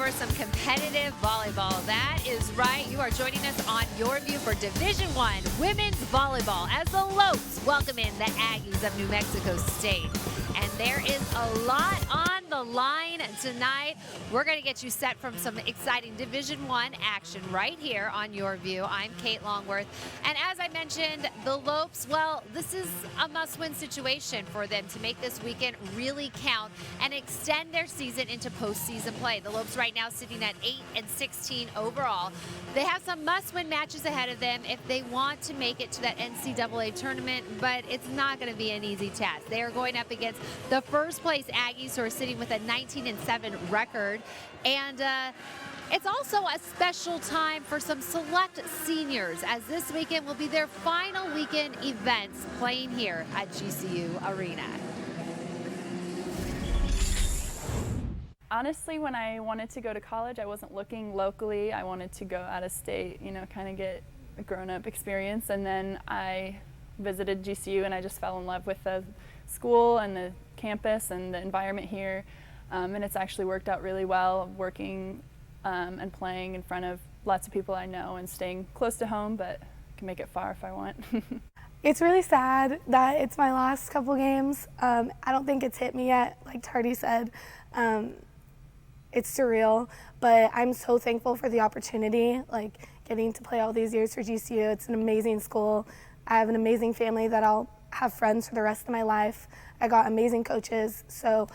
for some competitive volleyball. That is right. You are joining us on Your View for Division I Women's Volleyball as the Lopes welcome in the Aggies of New Mexico State. And there is a lot on the line tonight. We're going to get you set from some exciting Division I action right here on Your View. I'm Kate Longworth. And as I mentioned, the Lopes, well, this is a must-win situation for them to make this weekend really count and extend their season into postseason play. The Lopes right now sitting at 8-16 overall. They have some must-win matches ahead of them if they want to make it to that NCAA tournament, but it's not going to be an easy task. They are going up against the first place Aggies, who are sitting with a 19-7 record. And it's also a special time for some select seniors, as this weekend will be their final weekend events playing here at GCU Arena. Honestly, when I wanted to go to college, I wasn't looking locally. I wanted to go out of state, you know, kind of get a grown-up experience. And then I visited GCU and I just fell in love with the school and the campus and the environment here. And it's actually worked out really well, working and playing in front of lots of people I know and staying close to home, but I can make it far if I want. It's really sad that it's my last couple games. I don't think it's hit me yet, like Tardy said. It's surreal, but I'm so thankful for the opportunity, like getting to play all these years for GCU. It's an amazing school. I have an amazing family that I'll have friends for the rest of my life. I got amazing coaches, so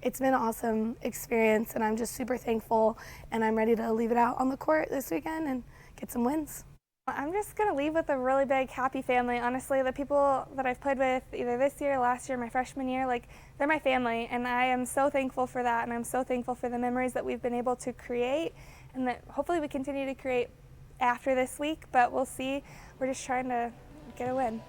it's been an awesome experience, and I'm just super thankful, and I'm ready to leave it out on the court this weekend and get some wins. I'm just going to leave with a really big, happy family. Honestly, the people that I've played with either this year, last year, my freshman year, like, they're my family, and I am so thankful for that, and I'm so thankful for the memories that we've been able to create, and that hopefully we continue to create after this week, but we'll see. We're just trying to get a win.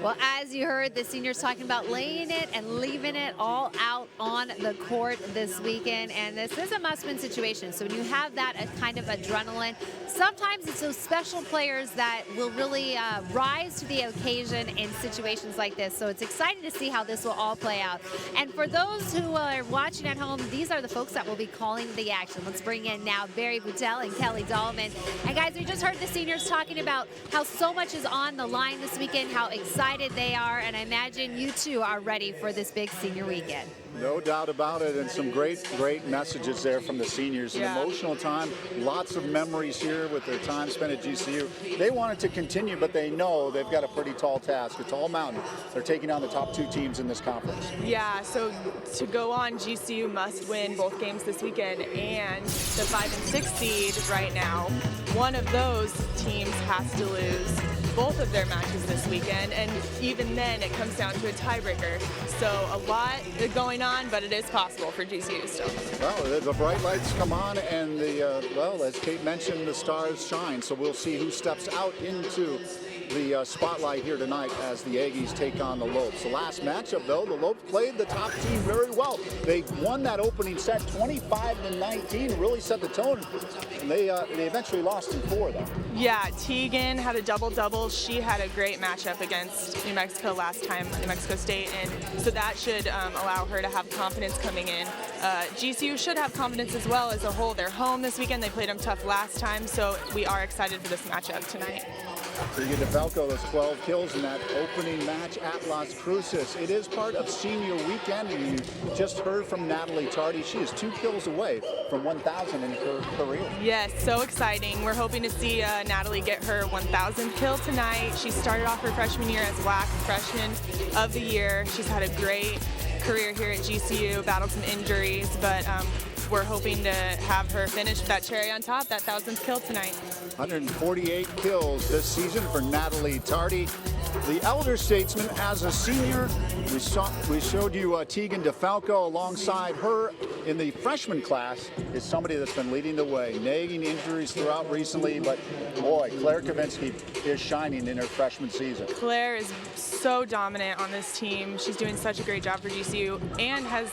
Well, as you heard, the seniors talking about laying it and leaving it all out on the court this weekend. And this is a must-win situation. So when you have that kind of adrenaline, sometimes it's those special players that will really rise to the occasion in situations like this. So it's exciting to see how this will all play out. And for those who are watching at home, these are the folks that will be calling the action. Let's bring in now Barry Boudel and Kelly Dahlman. And guys, we just heard the seniors talking about how so much is on the line this weekend, how excited they are, and I imagine you too are ready for this big senior weekend. No doubt about it, and some great messages there from the seniors. An emotional time, lots of memories here with their time spent at GCU. They want it to continue, but they know they've got a pretty tall task, a tall mountain. They're taking on the top two teams in this conference. Yeah, so to go on, GCU must win both games this weekend, and the 5 and 6 seed right now, one of those teams has to lose both of their matches this weekend, and even then it comes down to a tiebreaker. So a lot going on, but it is possible for GCU still. Well, the bright lights come on, and well, as Kate mentioned, the stars shine. So we'll see who steps out into the spotlight here tonight as the Aggies take on the Lopes. The last matchup, though, the Lopes played the top team very well. They won that opening set 25-19, really set the tone. And they eventually lost in 4, though. Yeah, Tegan had a double-double. She had a great matchup against New Mexico last time, New Mexico State, and so that should allow her to have confidence coming in. GCU should have confidence as well as a whole. They're home this weekend. They played them tough last time, so we are excited for this matchup tonight. Tegan DeFalco has 12 kills in that opening match at Las Cruces. It is part of senior weekend, and you just heard from Natalie Tardy. She is 2 kills away from 1,000 in her career. Yes, so exciting. We're hoping to see Natalie get her 1,000th kill tonight. She started off her freshman year as WAC Freshman of the Year. She's had a great career here at GCU, battled some injuries, but we're hoping to have her finish that cherry on top, that 1,000th kill tonight. 148 kills this season for Natalie Tardy. The elder statesman as a senior. We showed you Tegan DeFalco. Alongside her in the freshman class is somebody that's been leading the way. Nagging injuries throughout recently, but boy, Claire Kavinsky is shining in her freshman season. Claire is so dominant on this team. She's doing such a great job for GCU and has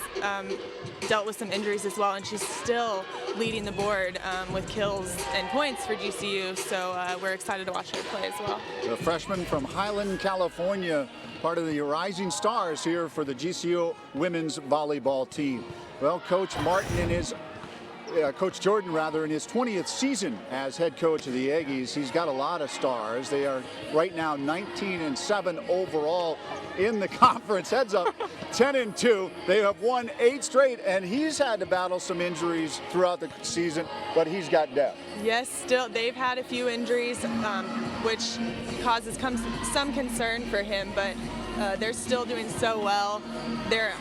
dealt with some injuries as well, and she's still leading the board with kills and points for GCU, so we're excited to watch her play as well. The freshman from Highland, California, part of the rising stars here for the GCU women's volleyball team. Well, Coach Martin in his Coach Jordan, rather, in his 20th season as head coach of the Aggies. He's got a lot of stars. They are right now 19-7 overall in the conference. Heads up, 10-2. They have won 8 straight, and he's had to battle some injuries throughout the season, but he's got depth. Yes, still they've had a few injuries, which causes some concern for him, but they're still doing so well. They're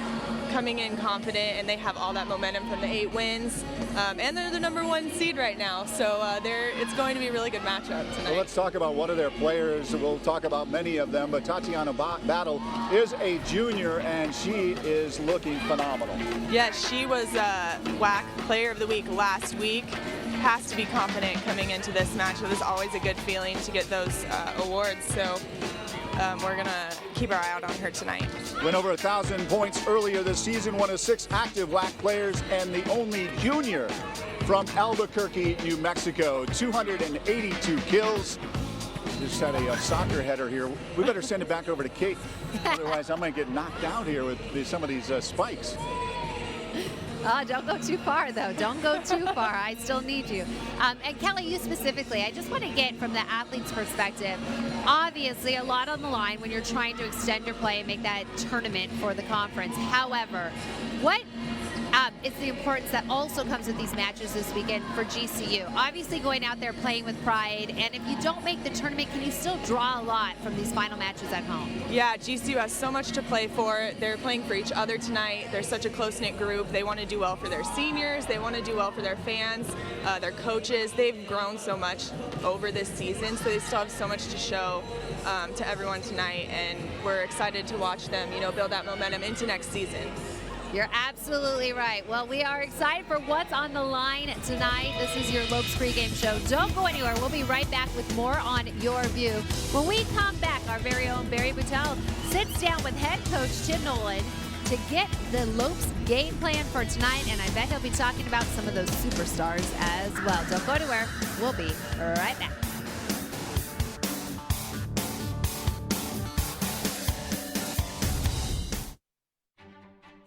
coming in confident, and they have all that momentum from the 8 wins, and they're the #1 seed right now, so it's going to be a really good matchup tonight. Well, let's talk about one of their players. We'll talk about many of them, but Tatiana Battle is a junior, and she is looking phenomenal. Yes, she was WAC Player of the Week last week. Has to be confident coming into this match. It is always a good feeling to get those awards, so we're going to keep our eye out on her tonight. Went over 1,000 points earlier this season, one of 6 active WAC players, and the only junior from Albuquerque, New Mexico. 282 kills. Just had a soccer header here. We better send it back over to Kate. Otherwise, I might get knocked out here with some of these spikes. Don't go too far, though. Don't go too far. I still need you. And Kelly, you specifically, I just want to get from the athlete's perspective, obviously a lot on the line when you're trying to extend your play and make that tournament for the conference. However, what is the importance that also comes with these matches this weekend for GCU? Obviously going out there playing with pride, and if you don't make the tournament, can you still draw a lot from these final matches at home? Yeah, GCU has so much to play for. They're playing for each other tonight. They're such a close-knit group. They want to do well for their seniors. They want to do well for their fans, their coaches. They've grown so much over this season, so they still have so much to show to everyone tonight, and we're excited to watch them, build that momentum into next season. You're absolutely right. Well, we are excited for what's on the line tonight. This is your Lopes pregame show. Don't go anywhere. We'll be right back with more on Your View. When we come back, our very own Barry Boutel sits down with head coach Tim Noland to get the Lopes game plan for tonight, and I bet he'll be talking about some of those superstars as well. Don't go anywhere. We'll be right back.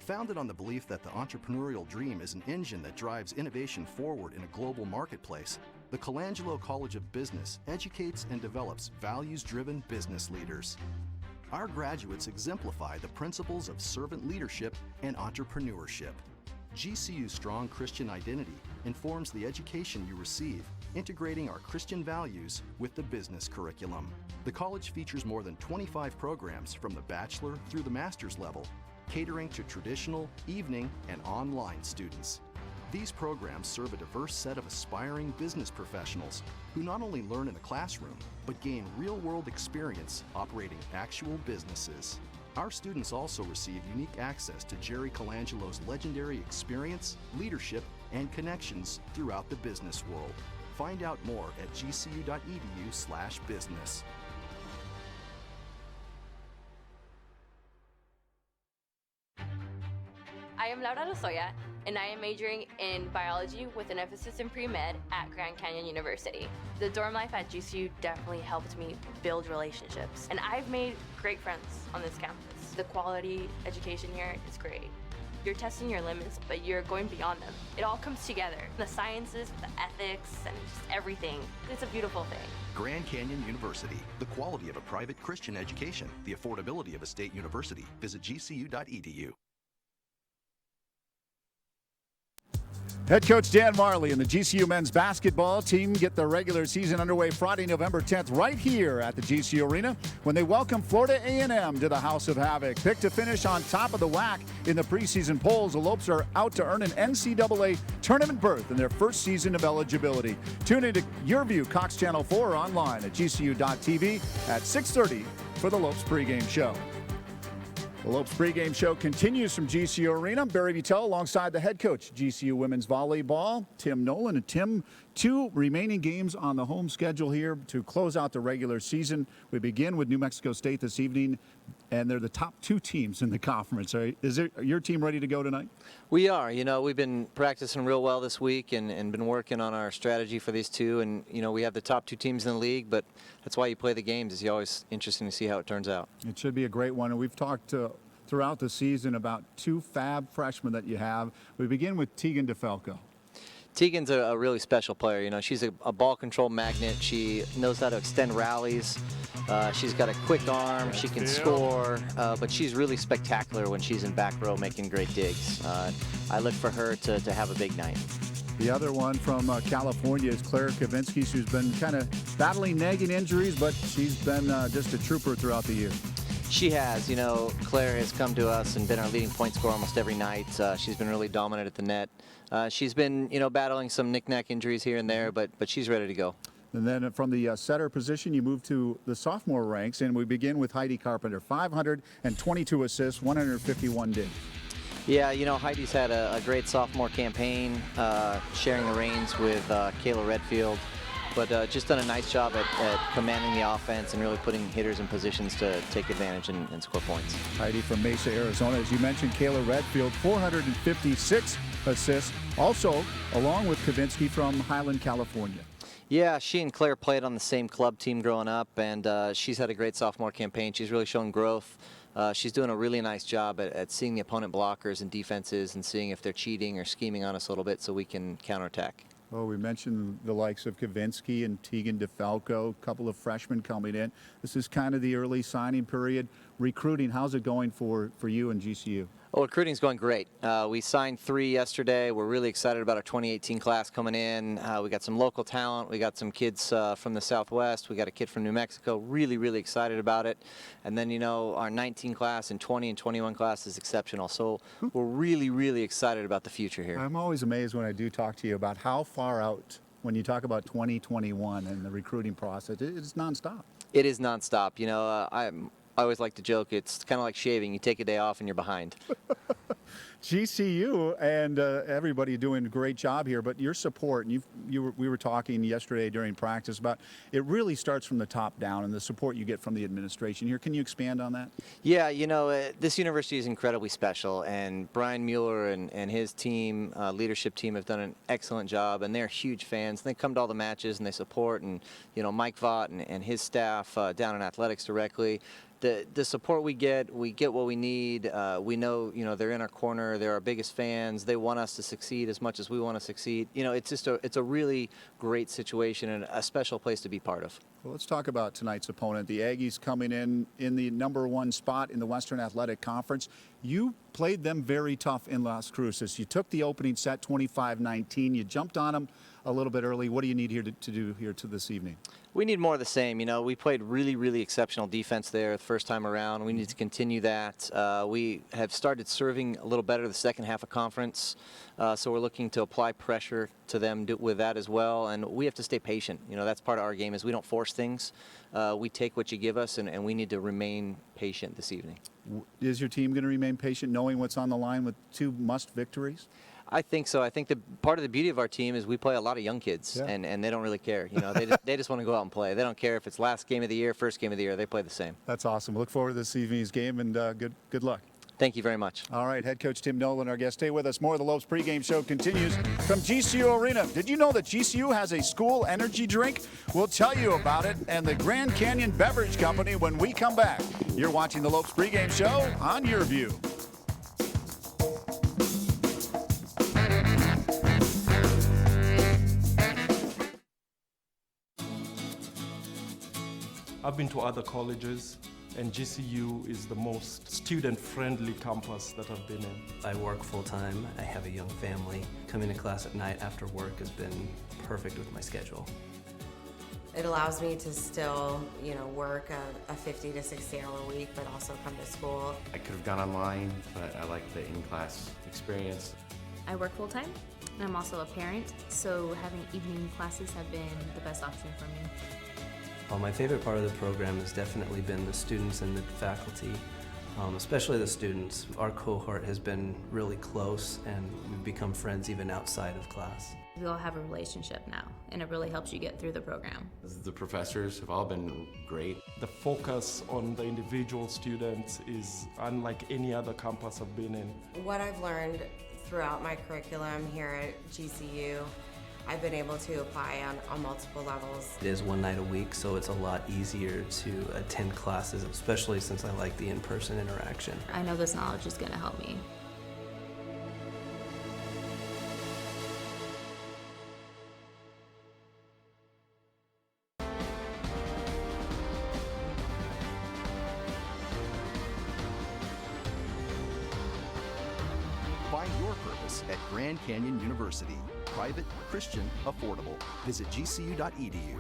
Founded on the belief that the entrepreneurial dream is an engine that drives innovation forward in a global marketplace, the Colangelo College of Business educates and develops values-driven business leaders. Our graduates exemplify the principles of servant leadership and entrepreneurship. GCU's strong Christian identity informs the education you receive, integrating our Christian values with the business curriculum. The college features more than 25 programs from the bachelor through the master's level, catering to traditional, evening, and online students. These programs serve a diverse set of aspiring business professionals who not only learn in the classroom, but gain real-world experience operating actual businesses. Our students also receive unique access to Jerry Colangelo's legendary experience, leadership, and connections throughout the business world. Find out more at gcu.edu/business. I am Laura Lozoya, and I am majoring in biology with an emphasis in pre-med at Grand Canyon University. The dorm life at GCU definitely helped me build relationships, and I've made great friends on this campus. The quality education here is great. You're testing your limits, but you're going beyond them. It all comes together. The sciences, the ethics, and just everything. It's a beautiful thing. Grand Canyon University, the quality of a private Christian education, the affordability of a state university. Visit gcu.edu. Head coach Dan Marley and the GCU men's basketball team get the regular season underway Friday, November 10th, right here at the GCU Arena when they welcome Florida A&M to the House of Havoc. Picked to finish on top of the WAC in the preseason polls, the Lopes are out to earn an NCAA tournament berth in their first season of eligibility. Tune into Your View, Cox Channel 4, or online at gcu.tv at 6:30 for the Lopes pregame show. The Lopes pregame show continues from GCU Arena. Barry Boutel alongside the head coach, GCU women's volleyball, Tim Noland. And Tim, 2 remaining games on the home schedule here to close out the regular season. We begin with New Mexico State this evening, and they're the top 2 teams in the conference. Is your team ready to go tonight? We are. We've been practicing real well this week and been working on our strategy for these 2. And, we have the top 2 teams in the league, but that's why you play the games. It's always interesting to see how it turns out. It should be a great one. And we've talked throughout the season about two fab freshmen that you have. We begin with Tegan DeFalco. Tegan's a really special player. You know, she's a ball control magnet. She knows how to extend rallies. She's got a quick arm. She can score, but she's really spectacular when she's in back row making great digs. I look for her to have a big night. The other one from California is Claire Kavinsky. She's been kind of battling nagging injuries, but she's been just a trooper throughout the year. She has. You know, Claire has come to us and been our leading point scorer almost every night. She's been really dominant at the net. She's been, you know, battling some knick-knack injuries here and there, but she's ready to go. And then from the setter position, you move to the sophomore ranks, and we begin with Heidi Carpenter. 522 assists, 151 digs. Yeah, you know, Heidi's had a great sophomore campaign, sharing the reins with Kayla Redfield, but just done a nice job at commanding the offense and really putting hitters in positions to take advantage and score points. Heidi from Mesa, Arizona. As you mentioned, Kayla Redfield, 456 assists, also along with Kavinsky from Highland, California. Yeah, she and Claire played on the same club team growing up, and she's had a great sophomore campaign. She's really shown growth. She's doing a really nice job at seeing the opponent blockers and defenses and seeing if they're cheating or scheming on us a little bit so we can counterattack. Well, we mentioned the likes of Kavinsky and Tegan DeFalco, a couple of freshmen coming in. This is kind of the early signing period. Recruiting, how's it going for you and GCU? Well, recruiting's going great. We signed 3 yesterday. We're really excited about our 2018 class coming in. We got some local talent. We got some kids from the Southwest. We got a kid from New Mexico. Really, really excited about it. And then, you know, our 19 class and 20 and 21 class is exceptional. So we're really, really excited about the future here. I'm always amazed when I do talk to you about how far out, when you talk about 2021 and the recruiting process, it's nonstop. It is nonstop. You know, I always like to joke, it's kind of like shaving. You take a day off and you're behind. GCU and everybody doing a great job here, but your support, and we were talking yesterday during practice about it really starts from the top down and the support you get from the administration here. Can you expand on that? Yeah, you know, this university is incredibly special, and Brian Mueller and his team, leadership team, have done an excellent job, and they're huge fans. They come to all the matches and they support, and, you know, Mike Vaught and his staff down in athletics directly. The support we get what we need. We know, you know, they're in our corner. They're our biggest fans. They want us to succeed as much as we want to succeed. You know, it's just it's a really great situation and a special place to be part of. Well, let's talk about tonight's opponent. The Aggies coming in the #1 spot in the Western Athletic Conference. You played them very tough in Las Cruces. You took the opening set 25-19. You jumped on them a little bit early. What do you need here to do here to this evening? We need more of the same. You know, we played really, really exceptional defense there the first time around. We need to continue that. We have started serving a little better the second half of conference, so we're looking to apply pressure to them with that as well. And we have to stay patient. You know, that's part of our game is we don't force things. We take what you give us, and we need to remain patient this evening. Is your team going to remain patient knowing what's on the line with 2 must victories? I think so. I think the part of the beauty of our team is we play a lot of young kids, yeah. and they don't really care. You know, they just want to go out and play. They don't care if it's last game of the year, first game of the year. They play the same. That's awesome. Look forward to this evening's game, and good luck. Thank you very much. All right, head coach Tim Noland, our guest. Stay with us. More of the Lopes pregame show continues from GCU Arena. Did you know that GCU has a school energy drink? We'll tell you about it and the Grand Canyon Beverage Company when we come back. You're watching the Lopes pregame show on Your View. I've been to other colleges, and GCU is the most student-friendly campus that I've been in. I work full-time. I have a young family. Coming to class at night after work has been perfect with my schedule. It allows me to still, you know, work a 50 to 60-hour week, but also come to school. I could have gone online, but I like the in-class experience. I work full-time, and I'm also a parent, so having evening classes have been the best option for me. Well, my favorite part of the program has definitely been the students and the faculty, especially the students. Our cohort has been really close, and we've become friends even outside of class. We all have a relationship now, and it really helps you get through the program. The professors have all been great. The focus on the individual students is unlike any other campus I've been in. What I've learned throughout my curriculum here at GCU I've been able to apply on multiple levels. It is one night a week, so it's a lot easier to attend classes, especially since I like the in-person interaction. I know this knowledge is going to help me. Find your purpose at Grand Canyon University. Private, Christian, affordable. Visit gcu.edu.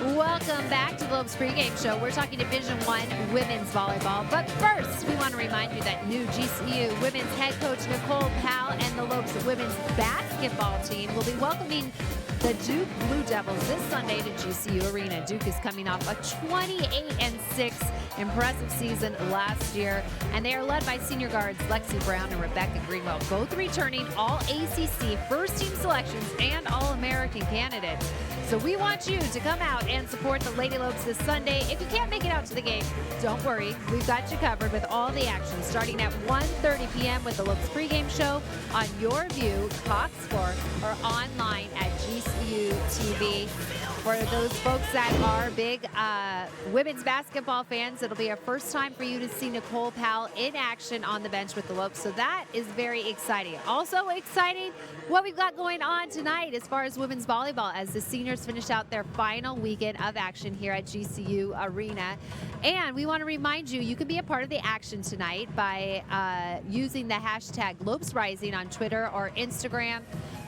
Welcome back to the Lopes pregame show. We're talking Division I women's volleyball. But first, we want to remind you that new GCU women's head coach Nicole Powell and the Lopes women's basketball team will be welcoming the Duke Blue Devils this Sunday to GCU Arena. Duke is coming off a 28-6 impressive season last year, and they are led by senior guards Lexi Brown and Rebecca Greenwell, both returning all ACC first-team selections and All-American candidates. So we want you to come out and support the Lady Lopes this Sunday. If you can't make it out to the game, don't worry. We've got you covered with all the action starting at 1:30 p.m. with the Lopes pregame show on Your View, Cox Sport, or online at GCU TV. For those folks that are big women's basketball fans, it'll be a first time for you to see Nicole Powell in action on the bench with the Lopes. So that is very exciting. Also exciting what we've got going on tonight as far as women's volleyball as the seniors finish out their final weekend of action here at GCU Arena. And we want to remind you, you can be a part of the action tonight by using the hashtag #LopesRising on Twitter or Instagram.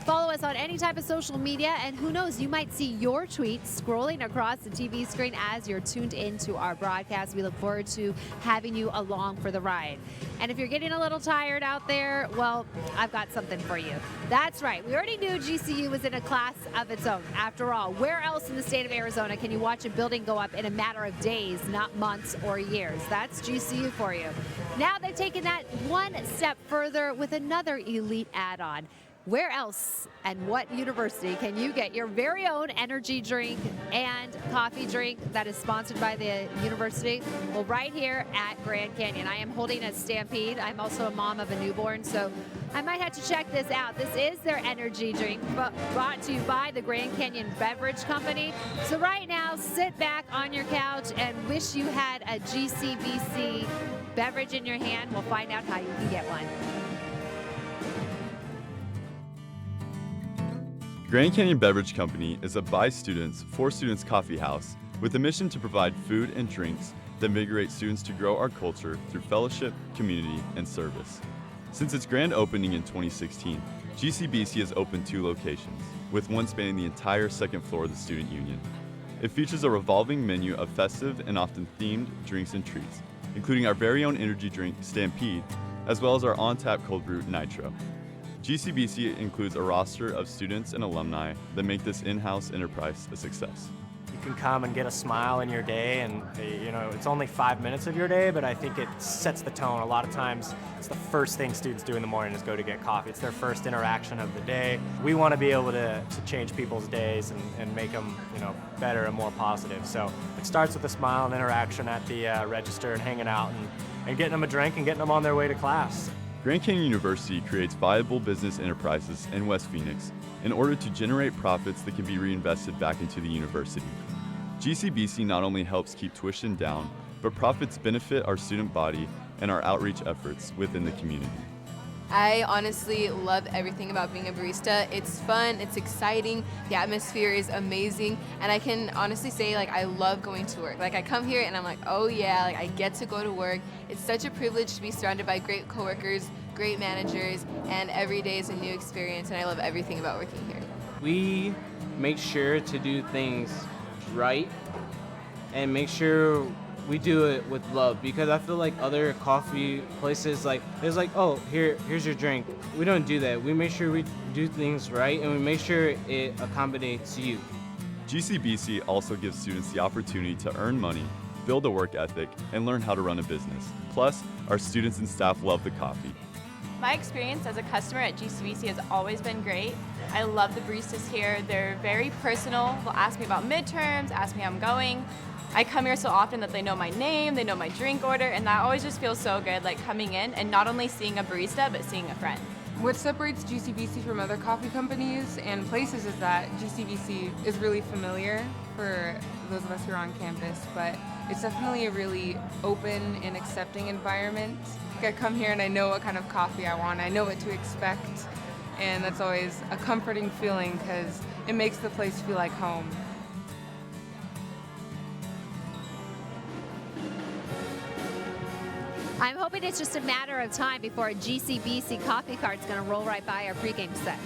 Follow us on any type of social media, and who knows, you might see your tweet scrolling across the TV screen as you're tuned into our broadcast. We look forward to having you along for the ride. And if you're getting a little tired out there, well, I've got something for you. That's right. We already knew GCU was in a class of its own. After all, where else in the state of Arizona can you watch a building go up in a matter of days, not months or years? That's GCU for you. Now they've taken that one step further with another elite add-on. Where else and what university can you get your very own energy drink and coffee drink that is sponsored by the university? Well, right here at Grand Canyon. I am holding a Stampede. I'm also a mom of a newborn, so I might have to check this out. This is their energy drink brought to you by the Grand Canyon Beverage Company. So right now, sit back on your couch and wish you had a GCBC beverage in your hand. We'll find out how you can get one. Grand Canyon Beverage Company is a by students, for students coffee house with a mission to provide food and drinks that invigorate students to grow our culture through fellowship, community, and service. Since its grand opening in 2016, GCBC has opened 2 locations, with one spanning the entire second floor of the Student Union. It features a revolving menu of festive and often themed drinks and treats, including our very own energy drink, Stampede, as well as our on-tap cold brew, Nitro. GCBC includes a roster of students and alumni that make this in-house enterprise a success. You can come and get a smile in your day, and it's only 5 minutes of your day, but I think it sets the tone. A lot of times it's the first thing students do in the morning is go to get coffee. It's their first interaction of the day. We want to be able to change people's days and make them better and more positive. So it starts with a smile and interaction at the register and hanging out and getting them a drink and getting them on their way to class. Grand Canyon University creates viable business enterprises in West Phoenix in order to generate profits that can be reinvested back into the university. GCBC not only helps keep tuition down, but profits benefit our student body and our outreach efforts within the community. I honestly love everything about being a barista. It's fun, it's exciting, the atmosphere is amazing, and I can honestly say I love going to work. I come here and I'm like, oh yeah, I get to go to work. It's such a privilege to be surrounded by great coworkers, great managers, and every day is a new experience, and I love everything about working here. We make sure to do things right and make sure we do it with love, because I feel like other coffee places, there's oh, here's your drink. We don't do that. We make sure we do things right, and we make sure it accommodates you. GCBC also gives students the opportunity to earn money, build a work ethic, and learn how to run a business. Plus, our students and staff love the coffee. My experience as a customer at GCBC has always been great. I love the baristas here. They're very personal. They'll ask me about midterms, ask me how I'm going. I come here so often that they know my name, they know my drink order, and that always just feels so good, coming in and not only seeing a barista, but seeing a friend. What separates GCBC from other coffee companies and places is that GCBC is really familiar for those of us who are on campus, but it's definitely a really open and accepting environment. I come here and I know what kind of coffee I want, I know what to expect, and that's always a comforting feeling because it makes the place feel like home. I'm hoping it's just a matter of time before a GCBC coffee cart's going to roll right by our pregame set.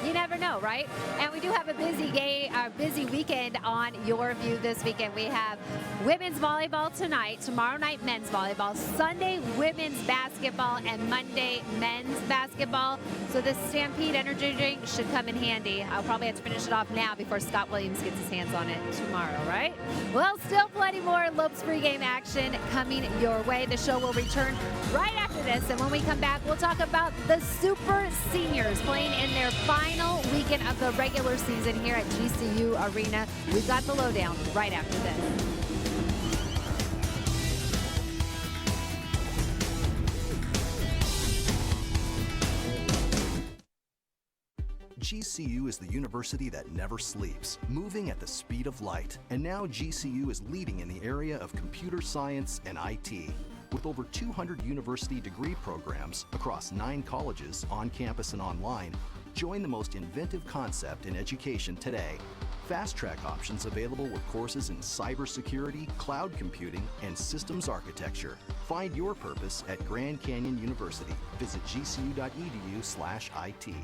You never know, right? And we do have a busy weekend on Your View this weekend. We have women's volleyball tonight, tomorrow night men's volleyball, Sunday women's basketball, and Monday men's basketball. So this Stampede energy drink should come in handy. I'll probably have to finish it off now before Scott Williams gets his hands on it tomorrow, right? Well, still plenty more Lopes pregame action coming your way. The show will return right after this, and when we come back, we'll talk about the Super Seniors playing in their final weekend of the regular season here at GCU Arena. We've got the lowdown right after this. GCU is the university that never sleeps, moving at the speed of light. And now GCU is leading in the area of computer science and IT. With over 200 university degree programs across 9 colleges, on campus and online, join the most inventive concept in education today. Fast track options available with courses in cybersecurity, cloud computing, and systems architecture. Find your purpose at Grand Canyon University. Visit gcu.edu/IT.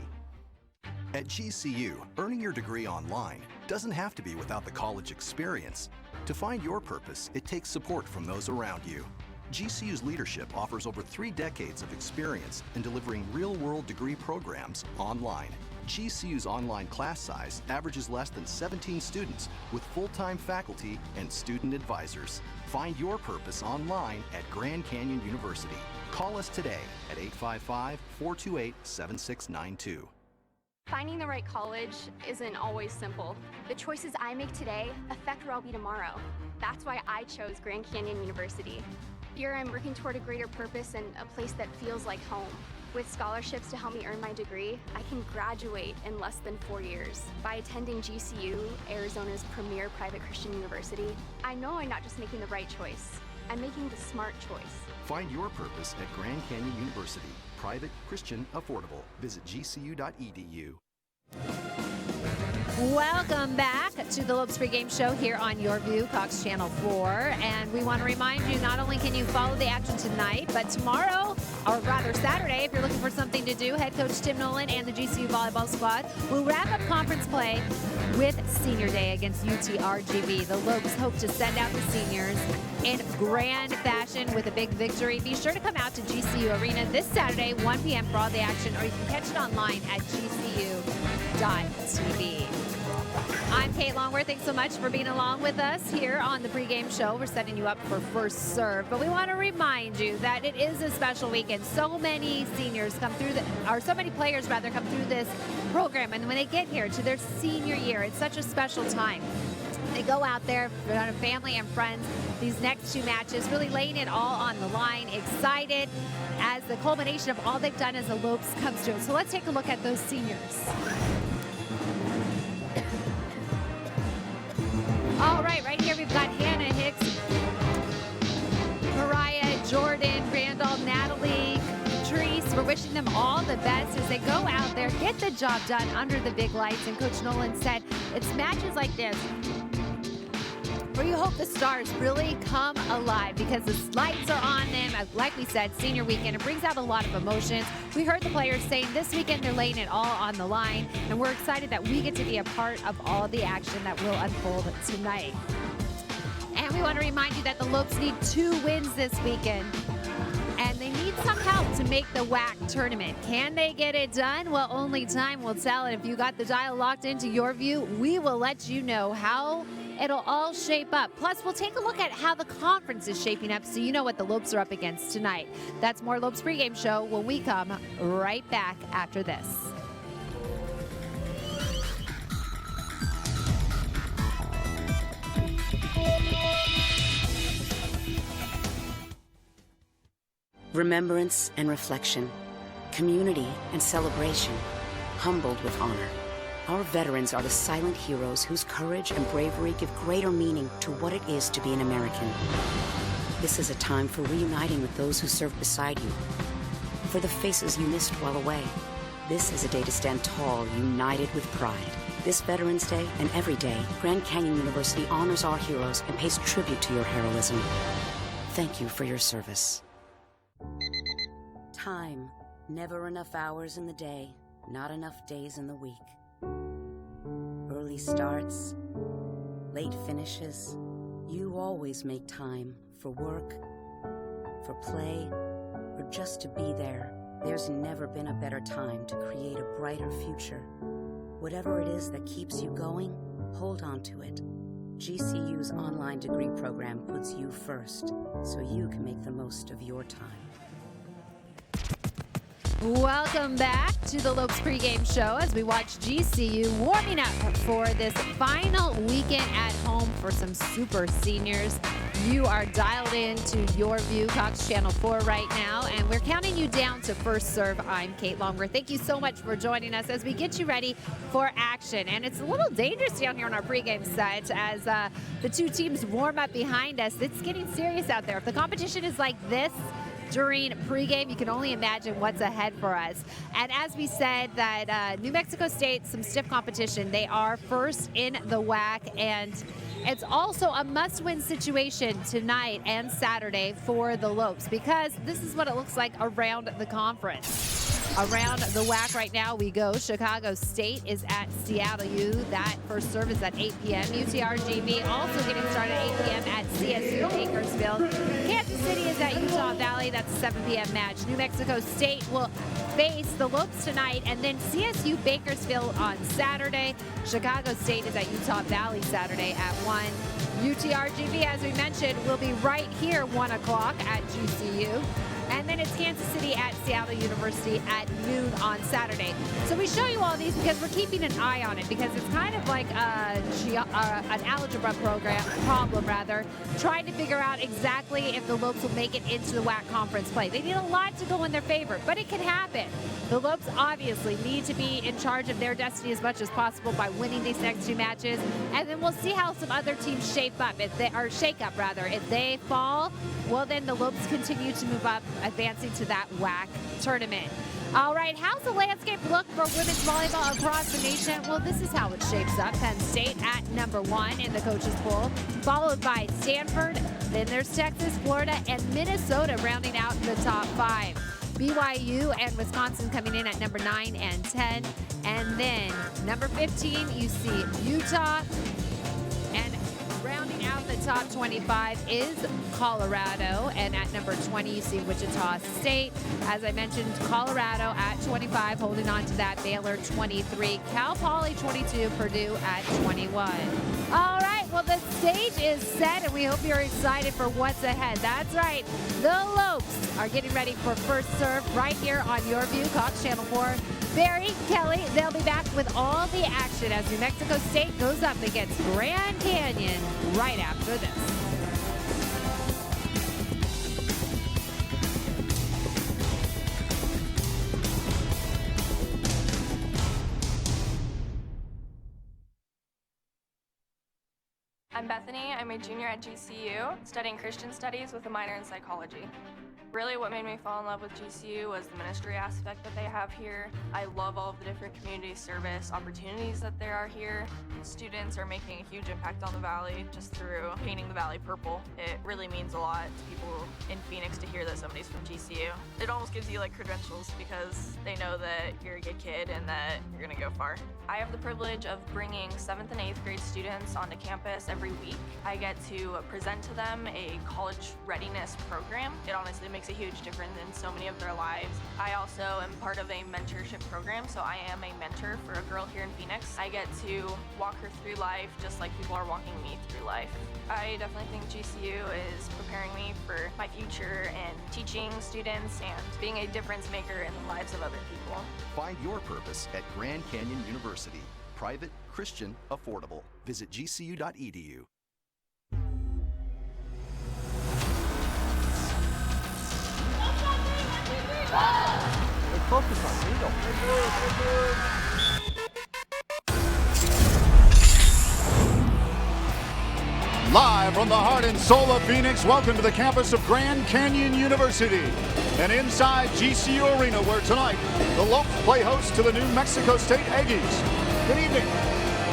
At GCU, earning your degree online doesn't have to be without the college experience. To find your purpose, it takes support from those around you. GCU's leadership offers over 3 decades of experience in delivering real-world degree programs online. GCU's online class size averages less than 17 students with full-time faculty and student advisors. Find your purpose online at Grand Canyon University. Call us today at 855-428-7692. Finding the right college isn't always simple. The choices I make today affect where I'll be tomorrow. That's why I chose Grand Canyon University. Here I'm working toward a greater purpose and a place that feels like home. With scholarships to help me earn my degree, I can graduate in less than 4 years. By attending GCU, Arizona's premier private Christian university, I know I'm not just making the right choice, I'm making the smart choice. Find your purpose at Grand Canyon University. Private, Christian, affordable. Visit gcu.edu. Welcome back to the Lopes Pregame Show here on Your View, Cox Channel 4. And we want to remind you, not only can you follow the action tonight, but tomorrow, or rather Saturday, if you're looking for something to do, head coach Tim Noland and the GCU volleyball squad will wrap up conference play with Senior Day against UTRGV. The Lopes hope to send out the seniors in grand fashion with a big victory. Be sure to come out to GCU Arena this Saturday, 1 p.m. for all the action, or you can catch it online at gcu.tv. I'm Kate Longworth. Thanks so much for being along with us here on the pregame show. We're setting you up for first serve, but we want to remind you that it is a special weekend. So many seniors come through, so many players rather come through this program, and when they get here to their senior year, it's such a special time. They go out there for family and friends. These next 2 matches, really laying it all on the line, excited as the culmination of all they've done as the Lopes comes to it. So let's take a look at those seniors. All right here we've got Hannah Hicks, Mariah, Jordan, Randall, Natalie, Therese. We're wishing them all the best as they go out there, get the job done under the big lights. And Coach Noland said it's matches like this where you hope the stars really come alive because the lights are on them. Like we said, senior weekend, it brings out a lot of emotions. We heard the players saying this weekend they're laying it all on the line, and we're excited that we get to be a part of all the action that will unfold tonight. And we want to remind you that the Lopes need 2 wins this weekend, and they need some help to make the WAC tournament. Can they get it done? Well, only time will tell. And if you got the dial locked into Your View, we will let you know how it'll all shape up. Plus, we'll take a look at how the conference is shaping up so you know what the Lopes are up against tonight. That's more Lopes Pregame Show when we come right back after this. Remembrance and reflection. community, and celebration, humbled with honor. Our veterans are the silent heroes whose courage and bravery give greater meaning to what it is to be an American. This is a time for reuniting with those who served beside you, for the faces you missed while away. This is a day to stand tall, united with pride. This Veterans Day and every day, Grand Canyon University honors our heroes and pays tribute to your heroism. Thank you for your service. Time. Never enough hours in the day, not enough days in the week. Early starts, late finishes. You always make time for work, for play, or just to be there. There's never been a better time to create a brighter future. Whatever it is that keeps you going, hold on to it. GCU's online degree program puts you first, so you can make the most of your time. Welcome back to the Lopes pregame show as we watch GCU warming up for this final weekend at home for some super seniors. You are dialed into Your View, Cox Channel 4 right now, and we're counting you down to first serve. I'm Kate Longer. Thank you so much for joining us as we get you ready for action. And it's a little dangerous down here on our pregame set as the two teams warm up behind us. It's getting serious out there. If the competition is like this during pregame, you can only imagine what's ahead for us. And as we said, that New Mexico State, some stiff competition. They are first in the WAC, and it's also a must-win situation tonight and Saturday for the Lopes, because this is what it looks like around the conference. Around the WAC right now we go. Chicago State is at Seattle U. That first serve is at 8 p.m. UTRGV also getting started at 8 p.m. at CSU Bakersfield. Kansas City is at Utah Valley. That's a 7 p.m. match. New Mexico State will face the Lopes tonight, and then CSU Bakersfield on Saturday. Chicago State is at Utah Valley Saturday at 1. UTRGV, as we mentioned, will be right here 1 o'clock at GCU. And then it's Kansas City at Seattle University at noon on Saturday. So we show you all these because we're keeping an eye on it, because it's kind of like an algebra problem, trying to figure out exactly if the Lopes will make it into the WAC conference play. They need a lot to go in their favor, but it can happen. The Lopes obviously need to be in charge of their destiny as much as possible by winning these next two matches, and then we'll see how some other teams shake up. If they fall, well, then the Lopes continue to move up, advancing to that WAC tournament. All right, how's the landscape look for women's volleyball across the nation? Well, this is how it shapes up. Penn State at number 1 in the coaches poll, followed by Stanford. Then there's Texas, Florida, and Minnesota rounding out the top 5. BYU and Wisconsin coming in at number 9 and 10. And then number 15, you see Utah. And rounding out the top 25 is Colorado, and at number 20 you see Wichita State. As I mentioned, Colorado at 25, holding on to that. Baylor 23, Cal Poly 22, Purdue at 21. All right, well, the stage is set, and we hope you're excited for what's ahead. That's right, the Lopes are getting ready for first serve right here on Your View, Cox Channel 4. Barry, Kelly, they'll be back with all the action as New Mexico State goes up against Grand Canyon right after this. I'm Bethany. I'm a junior at GCU, studying Christian studies with a minor in psychology. Really what made me fall in love with GCU was the ministry aspect that they have here. I love all of the different community service opportunities that there are here. Students are making a huge impact on the Valley just through painting the Valley purple. It really means a lot to people in Phoenix to hear that somebody's from GCU. It almost gives you like credentials because they know that you're a good kid and that you're gonna go far. I have the privilege of bringing 7th and 8th grade students onto campus every week. I get to present to them a college readiness program. It honestly makes a huge difference in so many of their lives. I also am part of a mentorship program, so I am a mentor for a girl here in Phoenix. I get to walk her through life just like people are walking me through life. I definitely think GCU is preparing me for my future and teaching students and being a difference maker in the lives of other people. Find your purpose at Grand Canyon University. Private, Christian, affordable. Visit gcu.edu. The focus on. Here we go. Live from the heart and soul of Phoenix, welcome to the campus of Grand Canyon University and inside GCU Arena, where tonight the Lopes play host to the New Mexico State Aggies. Good evening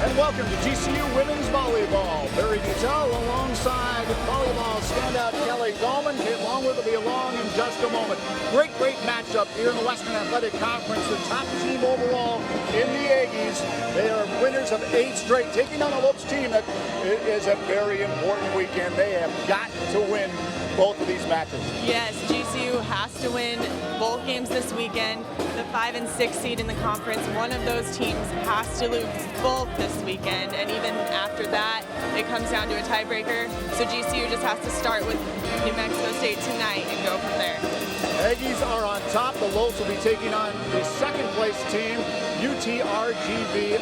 and welcome to GCU Women's Volleyball. Barry Gutel alongside volleyball standout Kelly Dahlman. Kate Longwood will be along in just a moment. Great matchup here in the Western Athletic Conference. The top team overall in the Aggies. They are winners of 8 straight, taking on a Lopes team that is a very important weekend. They have got to win both of these matches. Yes, GCU has to win both games this weekend. The 5 and 6 seed in the conference, one of those teams has to lose both this weekend, and even after that, it comes down to a tiebreaker. So GCU just has to start with New Mexico State tonight and go from there. Aggies are on top. The Lopes will be taking on the second place team, UTRGV,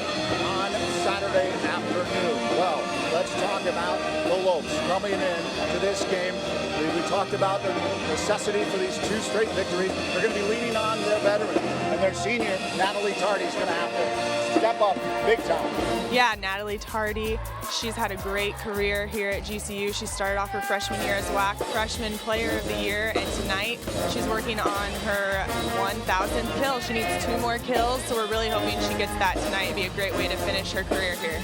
on Saturday afternoon. Well, let's talk about the Lopes coming in to this game. We talked about the necessity for these 2 straight victories. They're going to be leaning on their veteran, and their senior, Natalie Tardy, is going to have to step up big time. Yeah, Natalie Tardy, she's had a great career here at GCU. She started off her freshman year as WAC Freshman Player of the Year, and tonight she's working on her 1,000th kill. She needs 2 more kills, so we're really hoping she gets that tonight. It'd be a great way to finish her career here.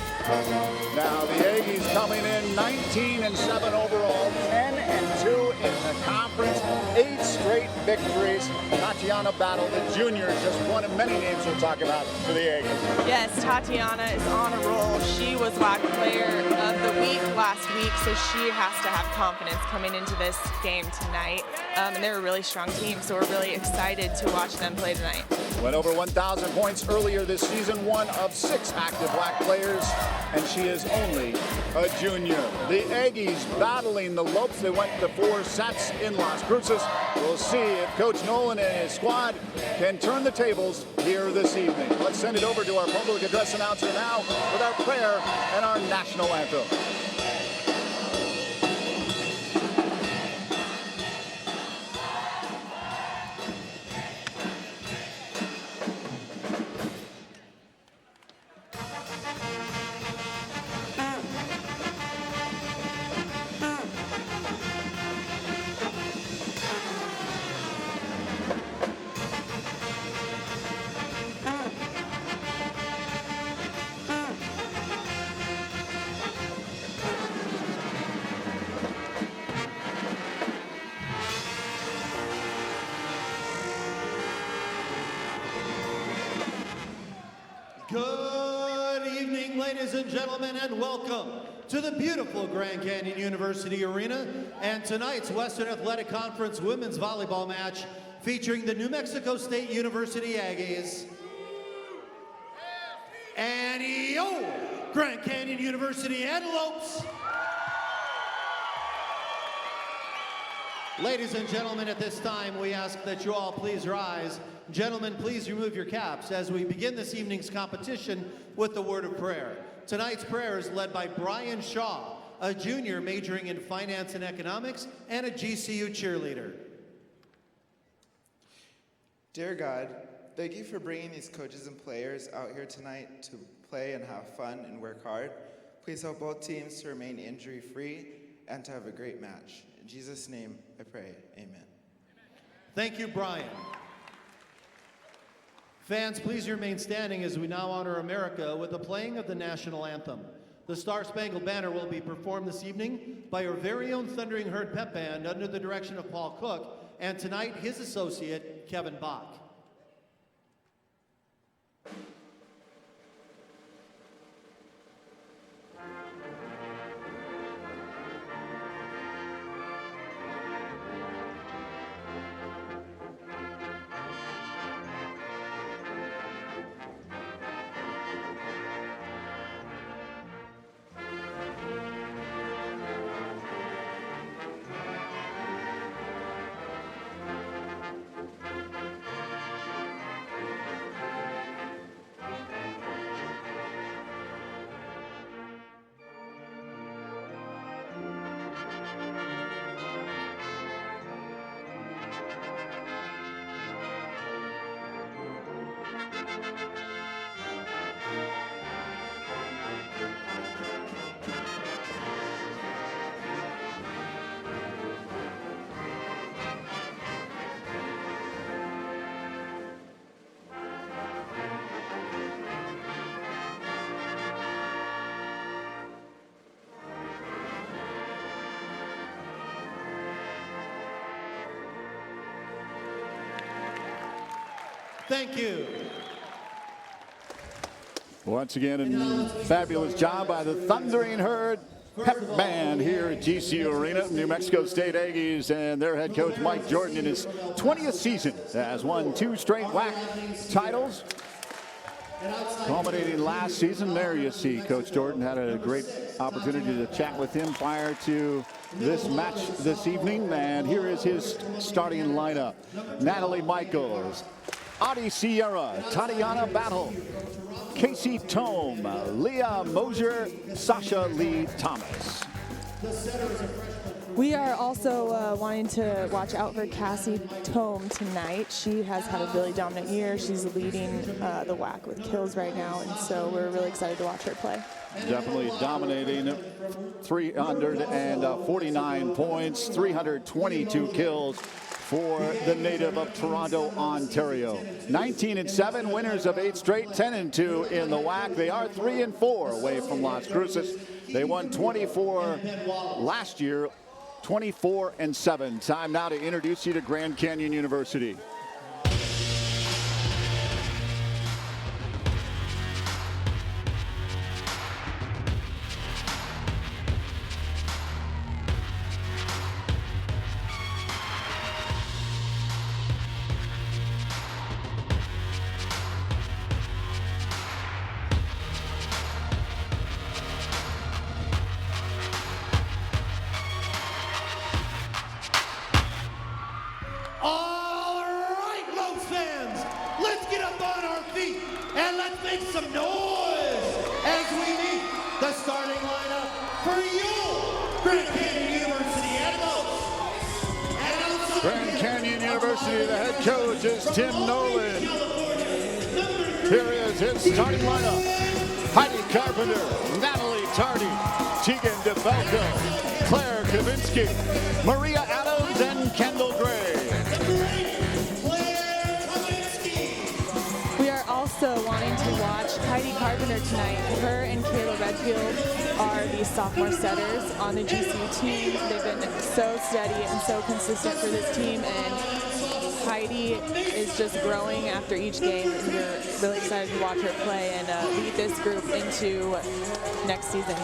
Now the Aggies coming in 19-7 overall, 10-2 in the conference, 8 straight victories. Tatiana Battle, the junior, just one of many names we'll talk about for the Aggies. Yes, Tatiana is on a roll. She was WAC Player of the Week last week, so she has to have confidence coming into this game tonight. And they're a really strong team, so we're really excited to watch them play tonight. Went over 1,000 points earlier this season, one of 6 active WAC players, and she is only a junior. The Aggies battling the Lopes. They went to 4 sets in Las Cruces. We'll see if Coach Noland and his squad can turn the tables here this evening. Let's send it over to our public address announcer now with our prayer and our national anthem. Good evening, ladies and gentlemen, and welcome to the beautiful Grand Canyon University Arena and tonight's Western Athletic Conference women's volleyball match featuring the New Mexico State University Aggies and Grand Canyon University Antelopes. Ladies and gentlemen, at this time, we ask that you all please rise. Gentlemen, please remove your caps as we begin this evening's competition with the word of prayer. Tonight's prayer is led by Brian Shaw, a junior majoring in finance and economics and a GCU cheerleader. Dear God, thank you for bringing these coaches and players out here tonight to play and have fun and work hard. Please help both teams to remain injury-free and to have a great match. In Jesus' name, I pray, amen. Thank you, Brian. Fans, please remain standing as we now honor America with the playing of the national anthem. The Star-Spangled Banner will be performed this evening by our very own Thundering Herd Pep Band under the direction of Paul Cook, and tonight his associate, Kevin Bach. Thank you. Once again, a fabulous job by the Thundering Herd Pep Band here at GCU Arena. New Mexico State Aggies and their head coach Mike Jordan in his 20th season has won 2 straight WAC titles. Culminating last season, there you see Coach Jordan had a great opportunity to chat with him prior to this match this evening, and here is his starting lineup. Natalie Michaels, Audie Sierra, Tatiana Battle, Casey Tome, Leah Mosier, Sasha Lee Thomas. We are also wanting to watch out for Cassie Tome tonight. She has had a really dominant year. She's leading the WAC with kills right now, and so we're really excited to watch her play. Definitely dominating, 349 points, 322 kills for the native of Toronto, Ontario. 19-7, winners of 8 straight, 10-2 in the WAC. They are 3-4 away from Las Cruces. They won 24 last year, 24-7. Time now to introduce you to Grand Canyon University. The head coach is Tim Noland. Here is his starting lineup. Heidi Carpenter, Natalie Tardy, Tegan DeFalco, Claire Kavinsky, Maria Adams, and Kendall Gray. We are also wanting to watch Heidi Carpenter tonight. Her and Kayla Redfield are the sophomore setters on the GCU team. They've been so steady and so consistent for this team, and Heidi is just growing after each game, and we're really excited to watch her play and lead this group into next season.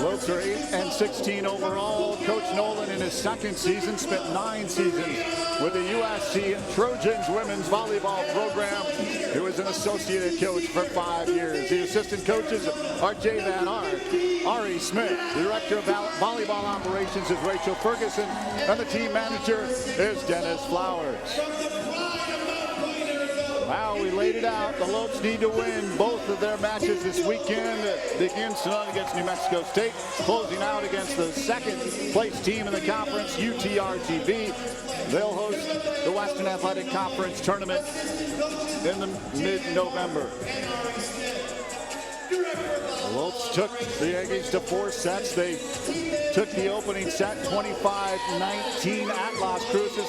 Lopes are 8-16 overall. Coach Noland in his second season spent 9 seasons with the USC Trojans women's volleyball program. He was an associate coach for 5 years. The assistant coaches are Jay Van Ark, Ari Smith. The director of volleyball operations is Rachel Ferguson, and the team manager is Dennis Flowers. Wow, we laid it out. The Lopes need to win both of their matches this weekend. Begins tonight against New Mexico State, closing out against the second place team in the conference, UTRGV. They'll host the Western Athletic Conference tournament in the mid-November. The Lopes took the Aggies to 4 sets. They took the opening set 25-19 at Las Cruces.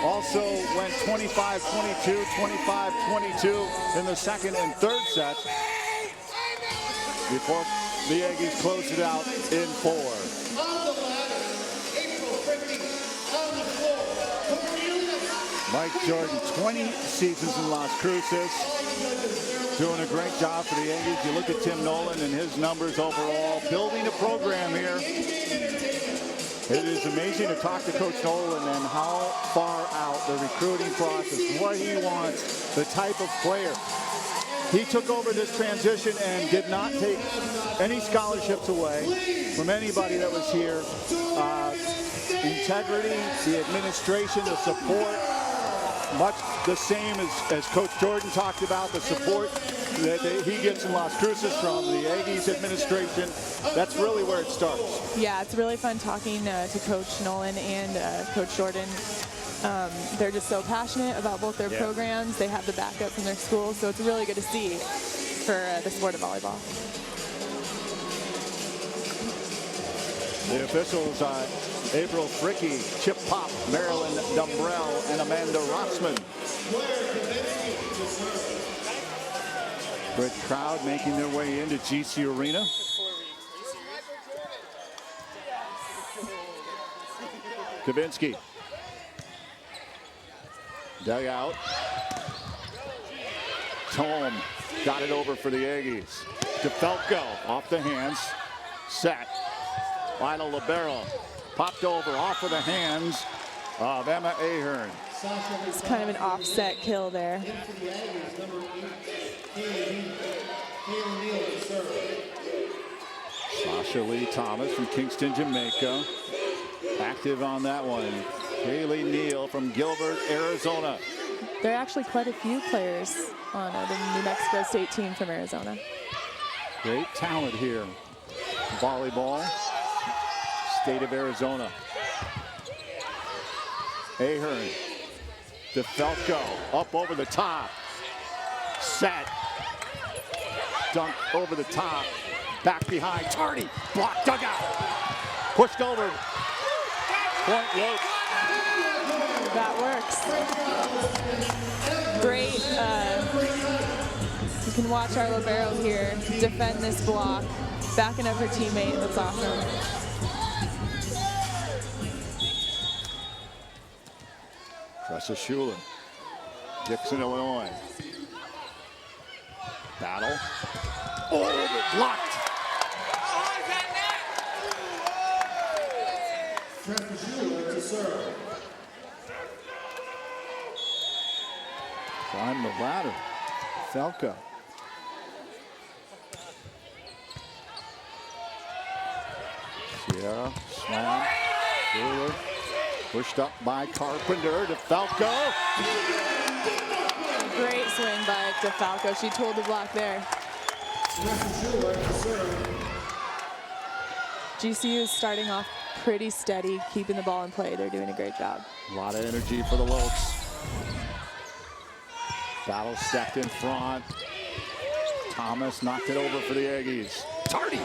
Also went 25-22, 25-22 in the second and third sets before the Aggies closed it out in 4. Mike Jordan, 20 seasons in Las Cruces, doing a great job for the Aggies. You look at Tim Noland and his numbers overall, building a program here. It is amazing to talk to Coach Noland and how far out the recruiting process, what he wants, the type of player. He took over this transition and did not take any scholarships away from anybody that was here. Integrity, the administration, the support, much the same as Coach Jordan talked about, the support that he gets in Las Cruces from the Aggies administration. That's really where it starts. Yeah, it's really fun talking to Coach Noland and Coach Jordan. They're just so passionate about both their programs. They have the backup from their school, so it's really good to see for the sport of volleyball. The officials are April Fricky, Chip Pop, Marilyn Dumbrell, and Amanda Rossman. Good crowd making their way into GC Arena. Kavinsky. Dug out. home. Got it over for the Aggies. DeFalco off the hands. Set. Final libero. Popped over off of the hands of Emma Ahern. It's kind of an offset kill there. Sasha Lee Thomas from Kingston, Jamaica. Active on that one. Kaylee Neal from Gilbert, Arizona. There are actually quite a few players on the New Mexico State team from Arizona. Great talent here. Volleyball, state of Arizona. Ahern, DeFalco up over the top. Set. Dunk over the top. Back behind. Tardy. Blocked. Dugout. Pushed over. Point Lopes. That works. Great. You can watch our libero here defend this block. Backing up her teammate. That's awesome. Tressa Schulen. Dixon, Illinois. Battle. Oh, blocked. To serve. Climb the ladder. Falco. Sierra, slam. Ruler. Pushed up by Carpenter. DeFalco. Great swing by DeFalco. She told the block there. GCU is starting off pretty steady, keeping the ball in play. They're doing a great job. A lot of energy for the Lopes. Battle stepped in front. Thomas knocked it over for the Aggies. Tardy.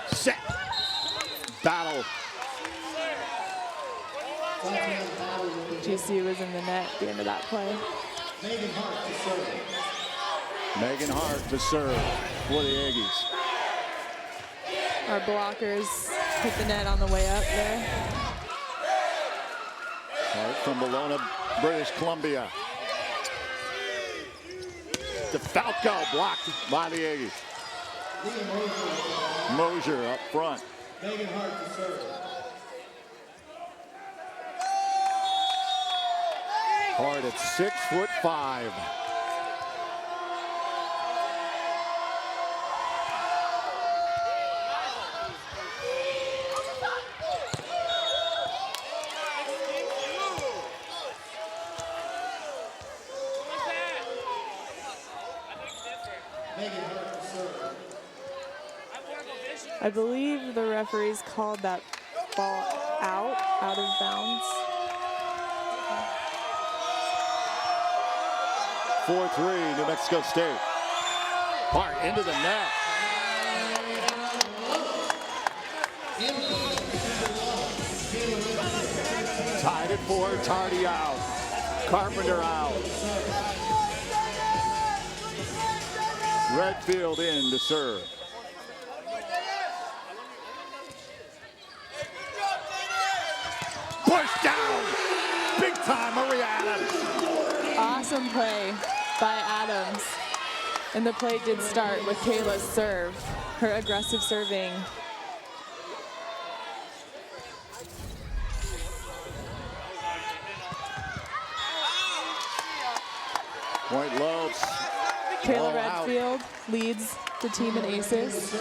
Set. Battle. GCU was in the net at the end of that play. Megan Hart to serve for the Aggies. Our blockers hit the net on the way up there. Hart from Bologna, British Columbia. DeFalco blocked by the Aggies. Mosier up front. Megan Hart to serve. Hart at 6'5". I believe the referees called that ball out of bounds. 4-3, New Mexico State. Hart into the net. Tied at 4, Tardy out. Carpenter out. Redfield in to serve. Push down. Big time, Maria Adams. Awesome play by Adams. And the play did start with Kayla's serve, her aggressive serving. Point Lopes. Kayla Redfield leads the team in aces.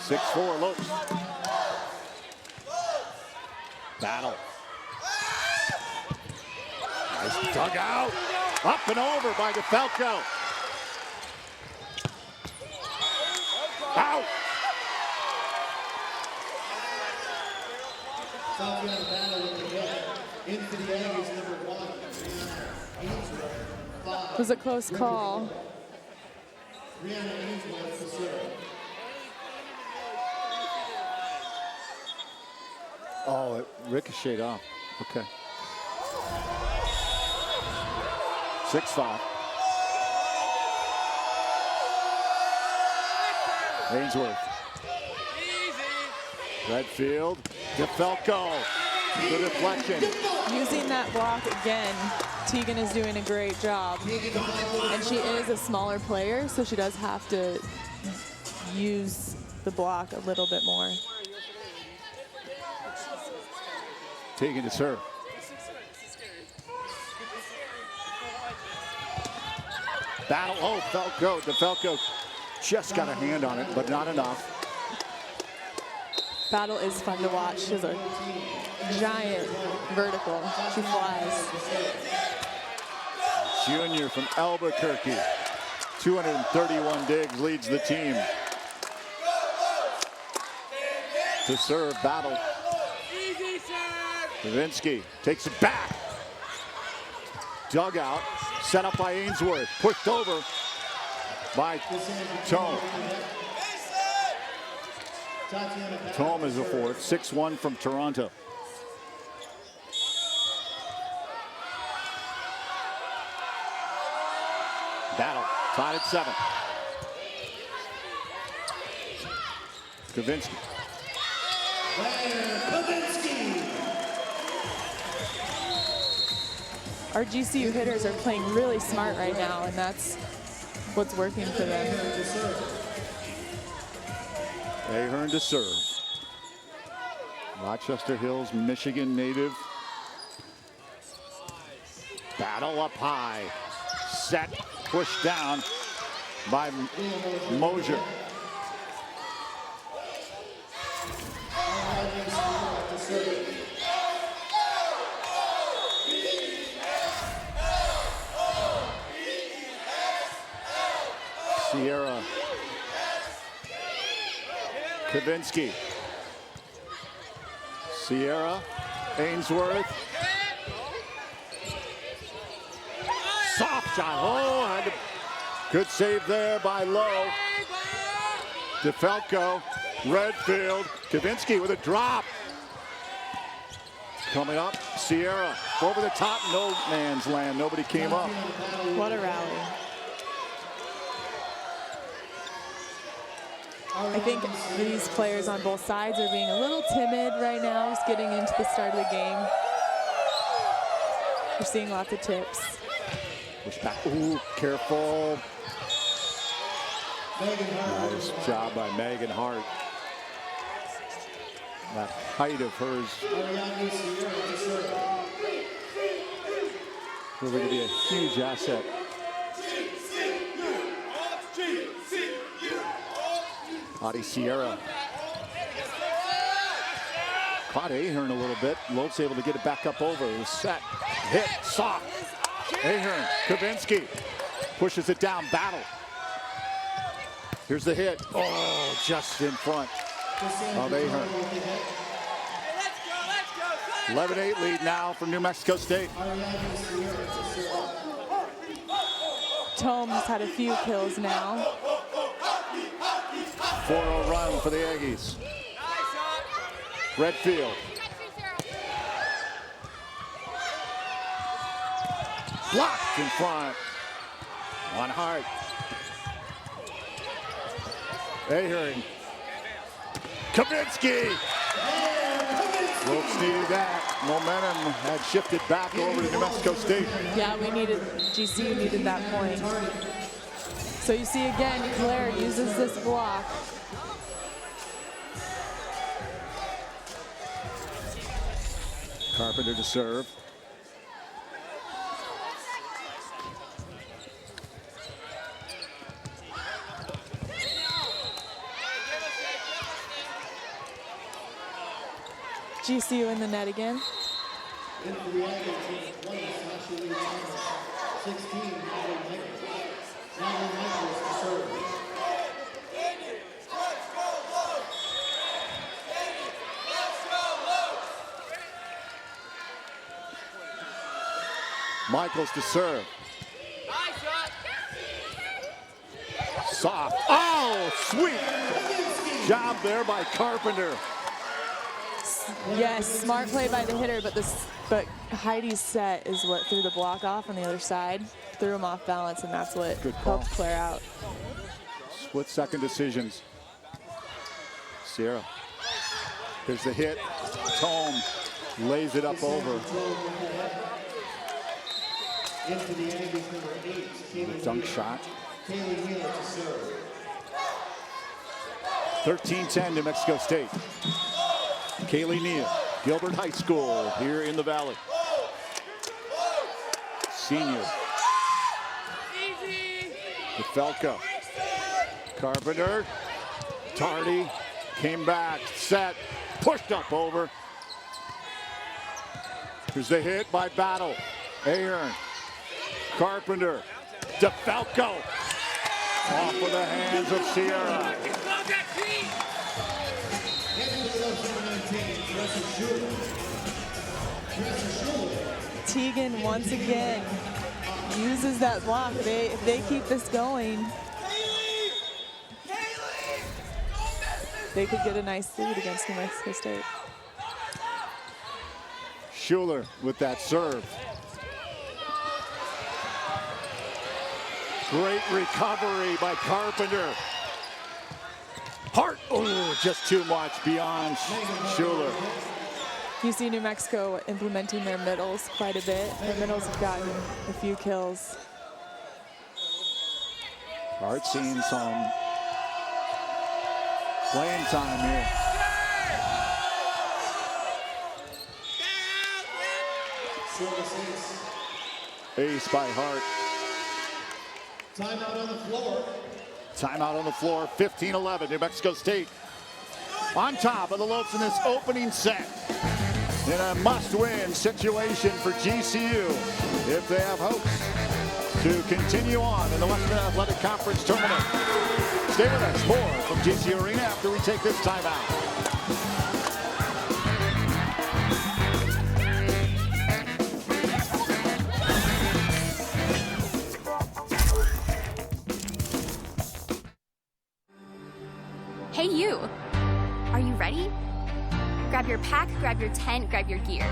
6-4 Lopes. Battle. Nice dugout. Up and over by DeFalco. Out. It was a close call. Oh, it ricocheted off. Okay. 6-5. Ainsworth. Redfield. DeFalco. The deflection. Using that block again, Tegan is doing a great job. And she is a smaller player, so she does have to use the block a little bit more. Tegan to serve. Battle, oh, Falco. DeFalco just got a hand on it, but not enough. Battle is fun to watch. She has a giant vertical. She flies. Junior from Albuquerque. 231 digs, leads the team. To serve, Battle. Kavinsky takes it back. Dug out, set up by Ainsworth. Pushed over by Tome. Tome is a fourth, 6-1 from Toronto. Battle, tied at 7. Kavinsky. Our GCU hitters are playing really smart right now, and that's what's working for them. Ahern to serve. Rochester Hills, Michigan native. Battle up high. Set, pushed down by Mosier. Sierra. Kavinsky. Sierra. Ainsworth. Soft shot. Oh, and good save there by Lowe. DeFalco. Redfield. Kavinsky with a drop. Coming up, Sierra. Over the top, no man's land. Nobody came up. What a rally. I think these players on both sides are being a little timid right now, just getting into the start of the game. We're seeing lots of tips. Push back. Ooh, careful. Nice job by Megan Hart. That height of hers will going to be a huge asset. Adi Sierra caught Ahern a little bit. Lowe's able to get it back up over. The set, hit, soft. Ahern, Kavinsky pushes it down. Battle. Here's the hit. Oh, just in front of Ahern. 11-8 lead now from New Mexico State. Tome's had a few kills now. 4-0 run for the Aggies. Redfield. Blocked in front. On Hart. Ahern. Kavinsky. Wilkes needed that. Momentum had shifted back over to New Mexico State. Yeah, GCU needed that point. So you see again, Claire uses this block. Carpenter to serve. GCU in the net again. Michaels to serve. Soft. Oh, sweet job there by Carpenter. Yes, smart play by the hitter, but Heidi's set is what threw the block off on the other side, threw him off balance, and that's what helped Claire out. Split-second decisions. Sierra. Here's the hit. Tome Lays it up over. Into the Aggies number 8. Dunk shot. Kaylee Wheeler to serve. 13-10 New Mexico State. Kaylee Neal, Gilbert High School here in the Valley. Senior. DeFalco. Carpenter. Tardy. Came back. Set. Pushed up over. Here's the hit by Battle. Ahern. Carpenter. DeFalco. Off of the hands of Sierra. Teagan once again uses that block. If they keep this going, they could get a nice lead against New Mexico State. Schuler with that serve. Great recovery by Carpenter. Hart, oh, just too much beyond Schuler. You see New Mexico implementing their middles quite a bit. Their middles have gotten a few kills. Hart seeing some playing time here. Ace by Hart. Timeout on the floor. Timeout on the floor, 15-11, New Mexico State on top of the Lopes in this opening set. In a must-win situation for GCU if they have hopes to continue on in the Western Athletic Conference Tournament. Stay with us, more from GCU Arena after we take this timeout. Hey you! Are you ready? Grab your pack, grab your tent, grab your gear.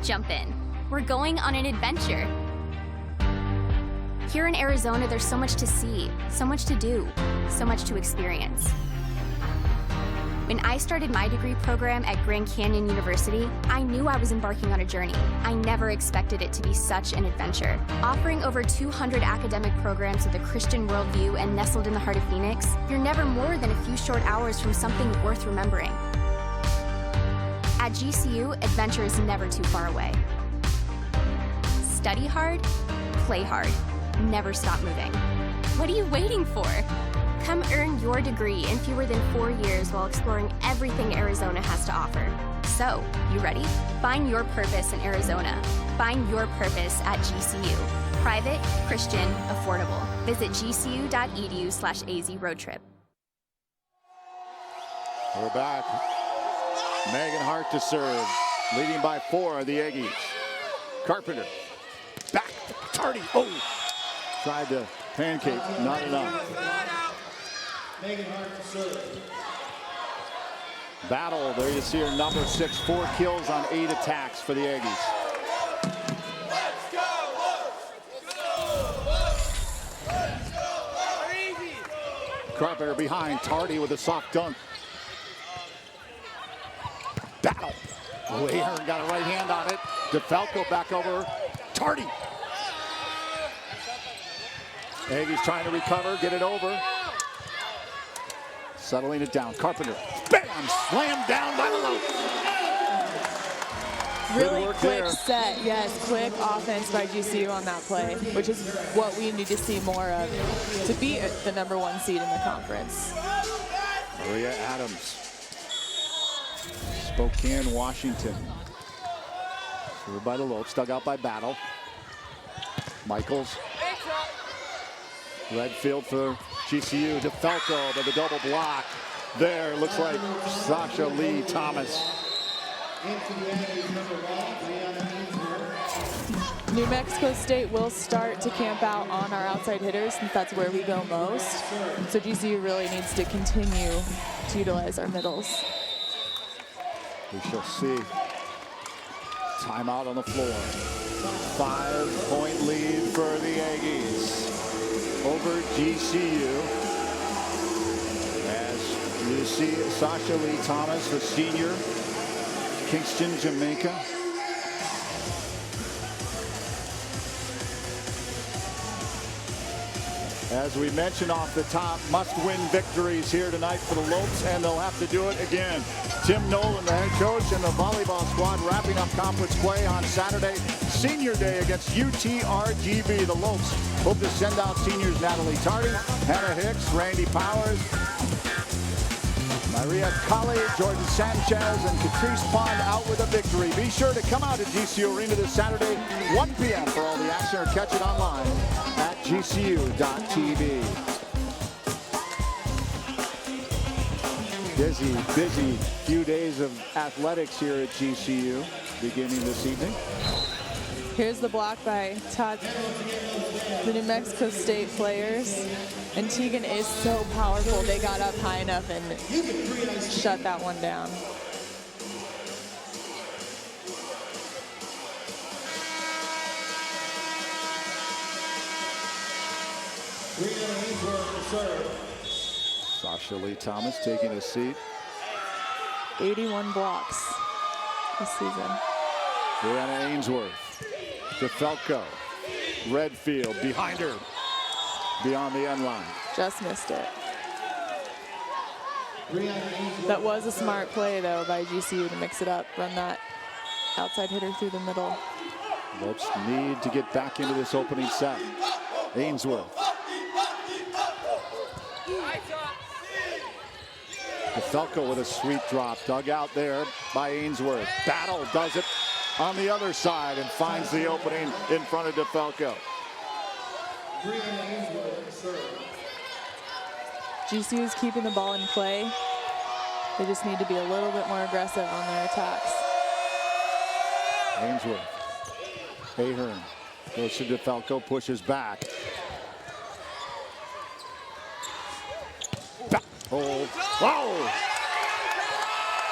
Jump in. We're going on an adventure. Here in Arizona, there's so much to see, so much to do, so much to experience. When I started my degree program at Grand Canyon University, I knew I was embarking on a journey. I never expected it to be such an adventure. Offering over 200 academic programs with a Christian worldview and nestled in the heart of Phoenix, you're never more than a few short hours from something worth remembering. At GCU, adventure is never too far away. Study hard, play hard, never stop moving. What are you waiting for? Come earn your degree in fewer than 4 years while exploring everything Arizona has to offer. So, you ready? Find your purpose in Arizona. Find your purpose at GCU. Private, Christian, affordable. Visit gcu.edu/AZ road trip. We're back. Megan Hart to serve, leading by 4 the Aggies. Carpenter, back, Tardy, oh! Tried to pancake, not enough. Megan Hart to serve. Battle, there you see her number 6, 4 kills on 8 attacks for the Aggies. Carpenter behind, Tardy with a soft dunk. Battle. Oh, Ahern got a right hand on it. DeFalco back over. Tardy. Aggies trying to recover, get it over. Settling it down. Carpenter. Bam! Slammed down by the Lopes. Really quick set, yes, quick offense by GCU on that play, which is what we need to see more of to beat the #1 seed in the conference. Maria Adams. Spokane, Washington. Served by the Lopes, dug out by Battle. Michaels. Redfield for GCU. DeFalco by the double block. There, looks like Sasha Lee Thomas. New Mexico State will start to camp out on our outside hitters since that's where we go most. So GCU really needs to continue to utilize our middles. We shall see. Timeout on the floor. 5-point lead for the Aggies over GCU. As you see Sasha Lee Thomas, the senior, Kingston, Jamaica. As we mentioned off the top, must-win victories here tonight for the Lopes, and they'll have to do it again. Tim Noland, the head coach, and the volleyball squad wrapping up conference play on Saturday, senior day against UTRGV. The Lopes hope to send out seniors Natalie Tardy, Hannah Hicks, Randy Powers, Maria Colley, Jordan Sanchez, and Catrice Pond out with a victory. Be sure to come out to GCU Arena this Saturday, 1 p.m. for all the action, or catch it online at gcu.tv. Busy few days of athletics here at GCU beginning this evening. Here's the block by Todd, the New Mexico State players. And Tegan is so powerful. They got up high enough and shut that one down. Sasha Lee Thomas taking a seat. 81 blocks this season. Brianna Ainsworth, DeFalco, Redfield behind her, beyond the end line. Just missed it. That was a smart play, though, by GCU to mix it up, run that outside hitter through the middle. Lopes need to get back into this opening set. Ainsworth. DeFalco with a sweet drop, dug out there by Ainsworth. Battle does it on the other side and finds the opening in front of DeFalco. GCU is keeping the ball in play. They just need to be a little bit more aggressive on their attacks. Ainsworth. Ahern goes to DeFalco, pushes back. Hold. Whoa!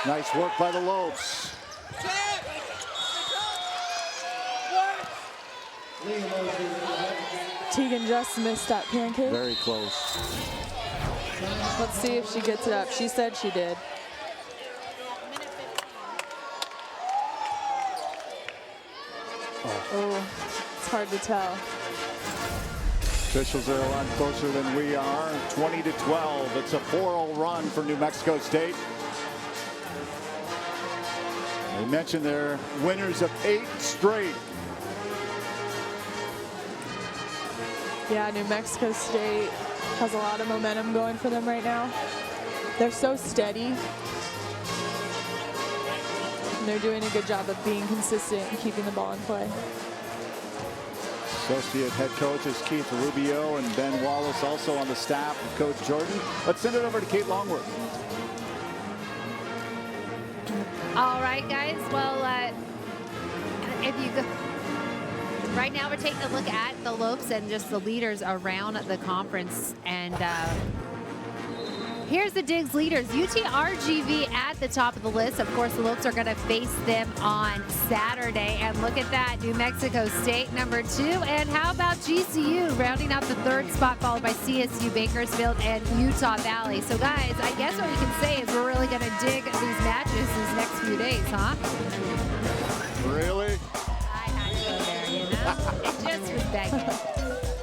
Nice work by the Lopes. Tegan just missed that pancake. Very close. Let's see if she gets it up. She said she did. Oh, it's hard to tell. Officials are a lot closer than we are. 20-12. It's a 4-0 run for New Mexico State. They mentioned they're winners of 8 straight. Yeah, New Mexico State has a lot of momentum going for them right now. They're so steady. And they're doing a good job of being consistent and keeping the ball in play. Associate head coaches Keith Rubio and Ben Wallace also on the staff of Coach Jordan. Let's send it over to Kate Longworth. All right, guys. Well, if you go. Right now, we're taking a look at the Lopes and just the leaders around the conference. And here's the Diggs leaders. UTRGV at the top of the list. Of course, the Lopes are going to face them on Saturday. And look at that, New Mexico State, number 2. And how about GCU rounding out the 3rd spot, followed by CSU, Bakersfield, and Utah Valley. So, guys, I guess what we can say is we're really going to dig these matches these next few days, huh? Really? It just was begging.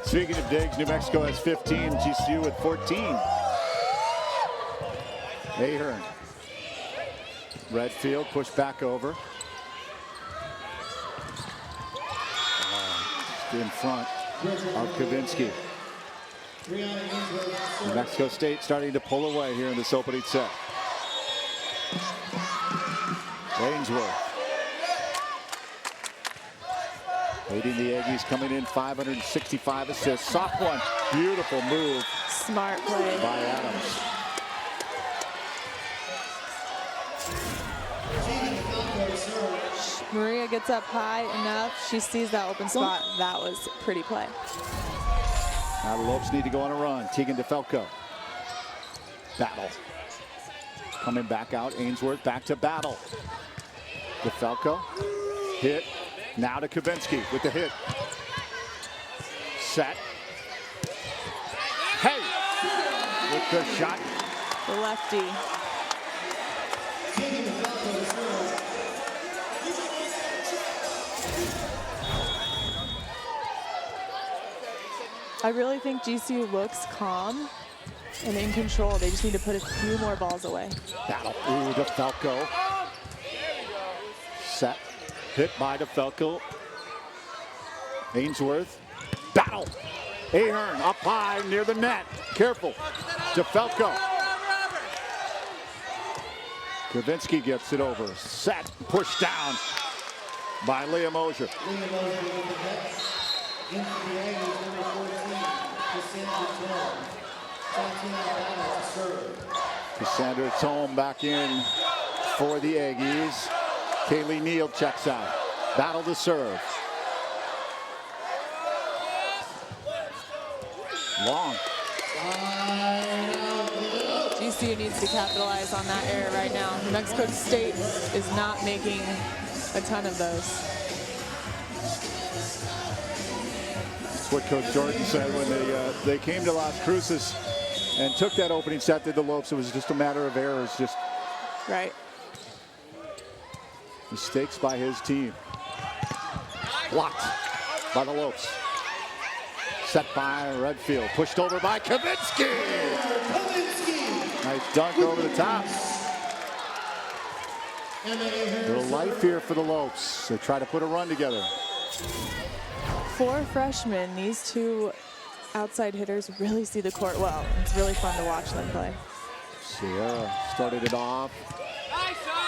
Speaking of digs, New Mexico has 15, GCU with 14. Ahern. Redfield pushed back over. In front of Kavinsky. New Mexico State starting to pull away here in this opening set. Ainsworth. Leading the Aggies, coming in 565 assists. Soft one. Beautiful move. Smart play by Adams. Maria gets up high enough. She sees that open spot. That was a pretty play. Now the Lopes need to go on a run. Tegan DeFalco. Battle. Coming back out. Ainsworth back to Battle. DeFalco. Hit. Now to Kavinsky with the hit. Set. Hey! With the shot. The lefty. I really think GCU looks calm and in control. They just need to put a few more balls away. Battle. Ooh, DeFalco. Set. Hit by DeFalco. Ainsworth. Battle. Ahern up high near the net. Careful. DeFalco. Kavinsky gets it over. Set. Pushed down by Leah Mosier. Cassandra Tome back in for the Aggies. Kaylee Neal checks out. Battle to serve. Long. GCU needs to capitalize on that error right now. New Mexico State is not making a ton of those. That's what Coach Jordan said when they came to Las Cruces and took that opening set to the Lopes. It was just a matter of errors, just right. Mistakes by his team. Blocked by the Lopes. Set by Redfield. Pushed over by Kavinsky. Nice dunk over the top. Little life here for the Lopes. They try to put a run together. 4 freshmen, these 2 outside hitters really see the court well. It's really fun to watch them play. Sierra started it off.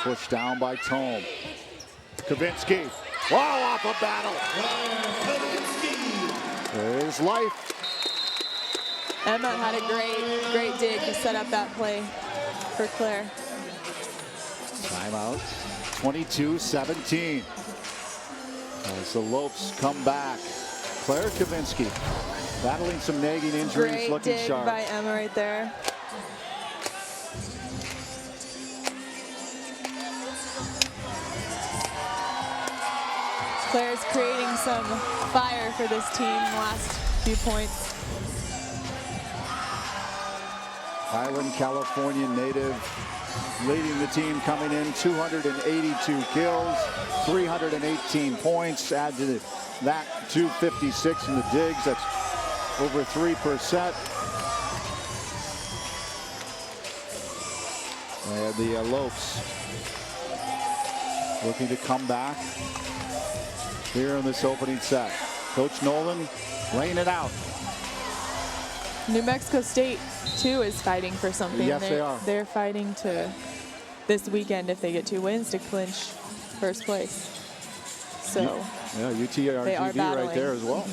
Pushed down by Tome. Kavinsky. Wow, off a battle. There's life. Emma had a great dig to set up that play for Claire. Timeout. 22-17. As the Lopes come back. Claire Kavinsky battling some nagging injuries, Great looking dig sharp. by Emma right there. Claire's creating some fire for this team in the last few points. Highland, California native, leading the team, coming in 282 kills, 318 points. Add to that 256 in the digs. That's over 3%. And the Lopes looking to come back here in this opening set. Coach Noland laying it out. New Mexico State, too, is fighting for something. Yes, they are. They're fighting to, this weekend, if they get 2 wins, to clinch first place. So, yeah, UTRGV right there as well.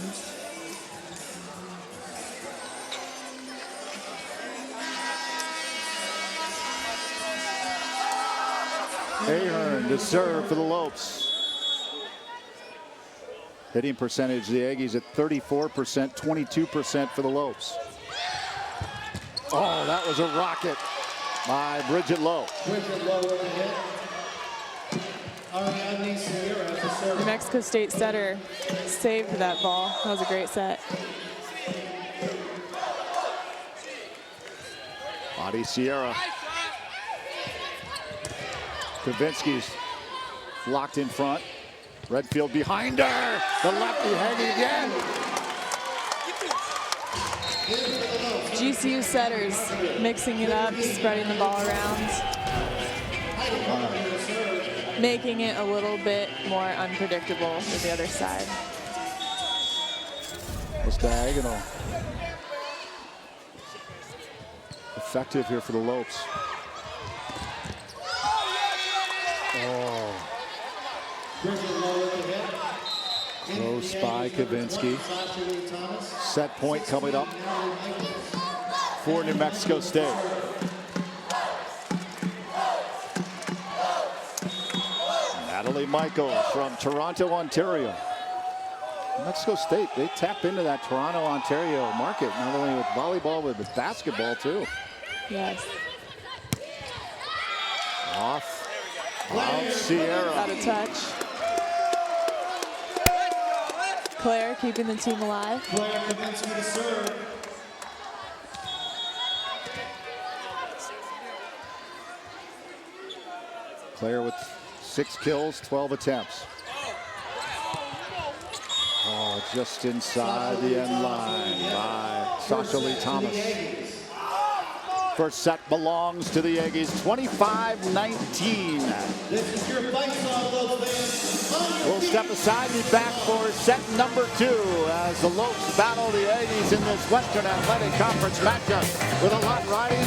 Ahern to serve for the Lopes. Hitting percentage, the Aggies at 34%, 22% for the Lopes. Oh, that was a rocket by Bridget Lowe. Bridget Lowe with the hit. Ariadne Sierra to serve. New Mexico State setter saved that ball. That was a great set. Adi Sierra. Kavinsky's locked in front. Redfield behind her. The lefty hanging again. GCU setters mixing it up, spreading the ball around, making it a little bit more unpredictable for the other side. It's diagonal. Effective here for the Lopes. Oh. Close by Kavinsky. Set point coming up for New Mexico State. Natalie Michael from Toronto, Ontario. New Mexico State, they tap into that Toronto, Ontario market, not only with volleyball, but with basketball too. Yes. Off Sierra. Out of touch. Claire keeping the team alive. Claire Kavinsky to serve. Claire with 6 kills, 12 attempts. Oh, just inside the end line by Sasha Lee Thomas. First set belongs to the Aggies, 25-19. This is your fight song, fans. We'll step aside and be back for set number 2 as the Lopes battle the Aggies in this Western Athletic Conference matchup with a lot riding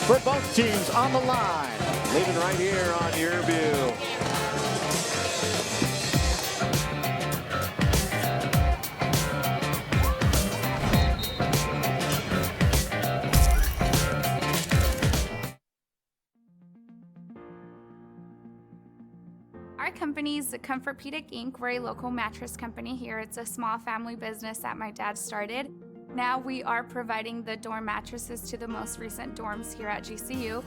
for both teams on the line. Leaving right here on your view. Our company's Comfortpedic Inc. We're a local mattress company here. It's a small family business that my dad started. Now we are providing the dorm mattresses to the most recent dorms here at GCU.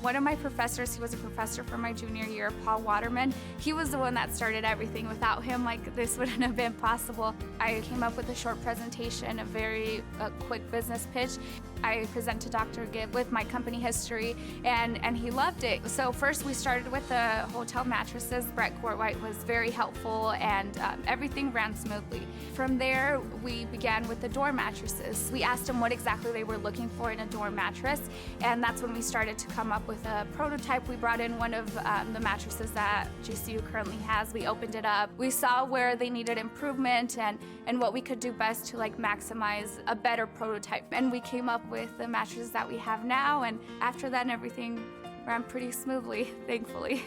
One of my professors, he was a professor for my junior year, Paul Waterman. He was the one that started everything. Without him, this wouldn't have been possible. I came up with a short presentation, a very quick business pitch. I presented Dr. Gibb with my company history, and he loved it. So first we started with the hotel mattresses. Brett Courtwhite was very helpful, and everything ran smoothly. From there, we began with the dorm mattresses. We asked them what exactly they were looking for in a dorm mattress, and that's when we started to come up with a prototype. We brought in one of the mattresses that GCU currently has. We opened it up. We saw where they needed improvement and what we could do best to maximize a better prototype. And we came up with the mattresses that we have now, and after that everything ran pretty smoothly, thankfully.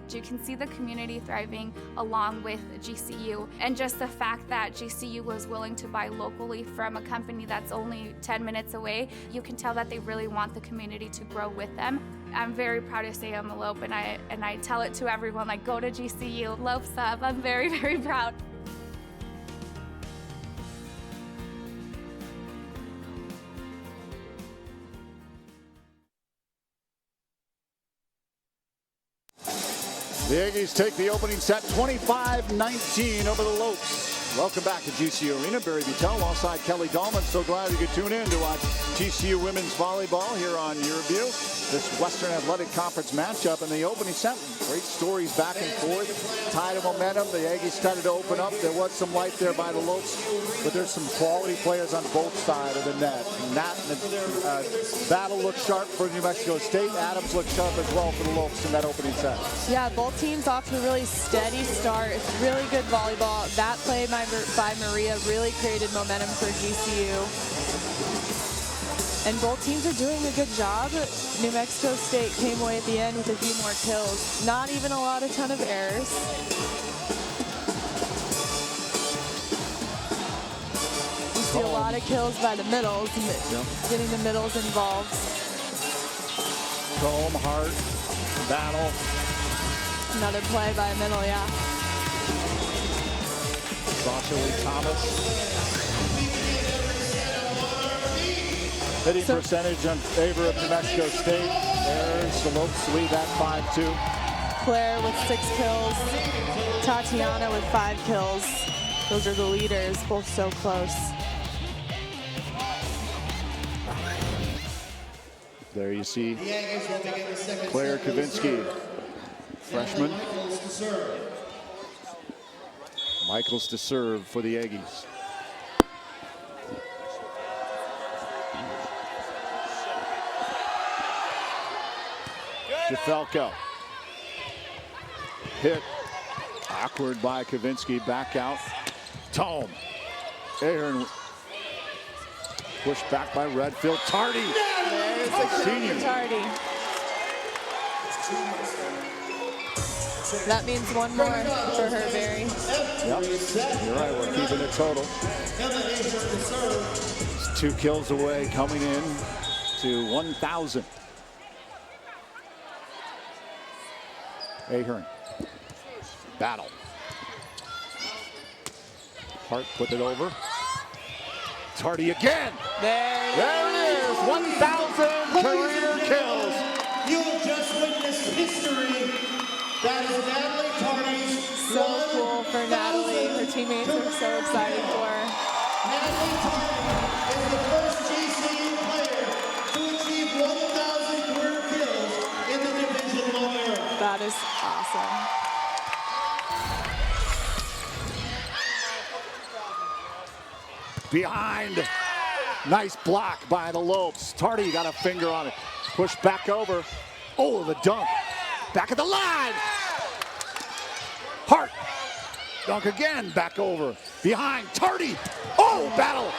You can see the community thriving along with GCU, and just the fact that GCU was willing to buy locally from a company that's only 10 minutes away, you can tell that they really want the community to grow with them. I'm very proud to say I'm a Lope, and I tell it to everyone, go to GCU, Lopes up. I'm very, very proud. The Aggies take the opening set 25-19 over the Lopes. Welcome back to GCU Arena. Barry Buttel alongside Kelly Dahlman. So glad you could tune in to watch GCU women's volleyball here on Your View. This Western Athletic Conference matchup in the opening set. Great stories back and forth. Tide of momentum. The Aggies started to open up. There was some life there by the Lopes, but there's some quality players on both sides of the net. Battle looked sharp for New Mexico State. Adams looked sharp as well for the Lopes in that opening set. Yeah, both teams off to a really steady start. It's really good volleyball. That play by Maria really created momentum for GCU. And both teams are doing a good job. New Mexico State came away at the end with a few more kills. Not even a ton of errors. We see a lot of kills by the middles, getting the middles involved. Combe, Hart, Battle. Another play by a middle, yeah. Sasha Lee Thomas. Hitting percentage in favor of New Mexico State. There's the Lopes lead at 5-2. Claire with 6 kills. Tatiana with 5 kills. Those are the leaders, both so close. There you see Claire Kavinsky, freshman. Michaels to serve for the Aggies. DeFalco. Hit. Awkward by Kavinsky. Back out. Tome. Ahern. Pushed back by Redfield. Tardy. There's a senior. Tardy. That means one more for her, Barry. Yep. You're right. We're keeping it total. It's 2 kills away, coming in to 1,000. Ahern. Battle. Hart put it over. Tardy again. There it is. 1,000 career kills. You have just witnessed history. That is Natalie Tardy's. So cool for Natalie. Her teammates are so excited for her. Natalie Tardy is the first GCU player to achieve 1,000 career kills in the Division I era. That is awesome. behind. Nice block by the Lopes. Tardy got a finger on it. Push back over. Oh, the dunk. Back at the line. Hart. Dunk again. Back over. Behind. Tardy. Oh, battle.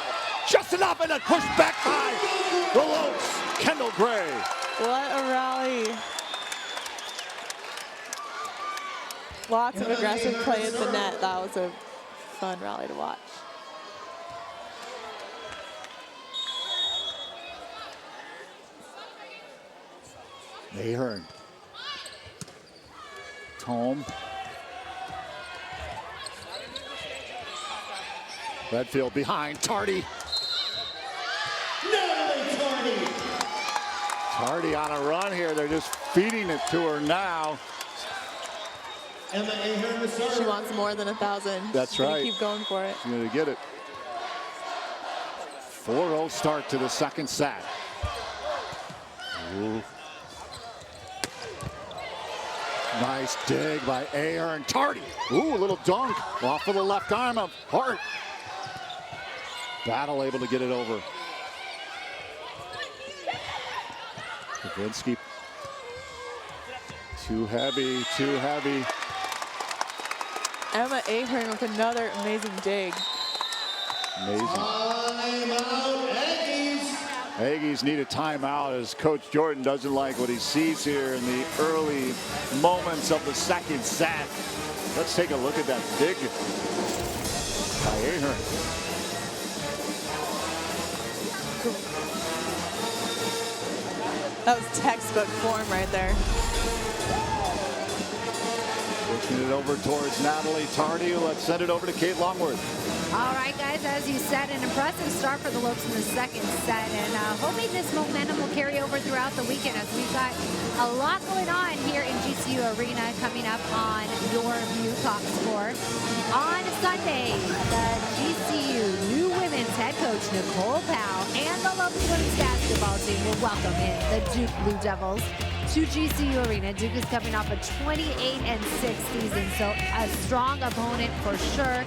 Just enough and a push back by the Lopes. Kendall Gray. What a rally. Lots of aggressive play at the net. That was a fun rally to watch. Ahern. Tome. Redfield behind. Tardy. Tardy on a run here. They're just feeding it to her now. She wants more than 1,000. That's She's gonna right. Keep going for it. She's going to get it. 4-0 start to the second set. Ooh. Nice dig by Ahern. Tardy. Ooh, a little dunk off of the left arm of Hart. Battle able to get it over. Kavinsky. Too heavy, too heavy. Emma Ahern with another amazing dig. Amazing. Timeout, Aggies. Aggies need a timeout as Coach Jordan doesn't like what he sees here in the early moments of the second set. Let's take a look at that dig by Ahern. That was textbook form right there. Pushing it over towards Natalie Tardy. Let's send it over to Kate Longworth. All right, guys, as you said, an impressive start for the Lopes in the second set, and hoping this momentum will carry over throughout the weekend as we've got a lot going on here in GCU Arena coming up on Your View Top Score. On Sunday, the GCU new women's head coach Nicole Powell and the Lopes women's basketball team will welcome in the Duke Blue Devils to GCU Arena. Duke is coming off a 28-6 season, so a strong opponent for sure.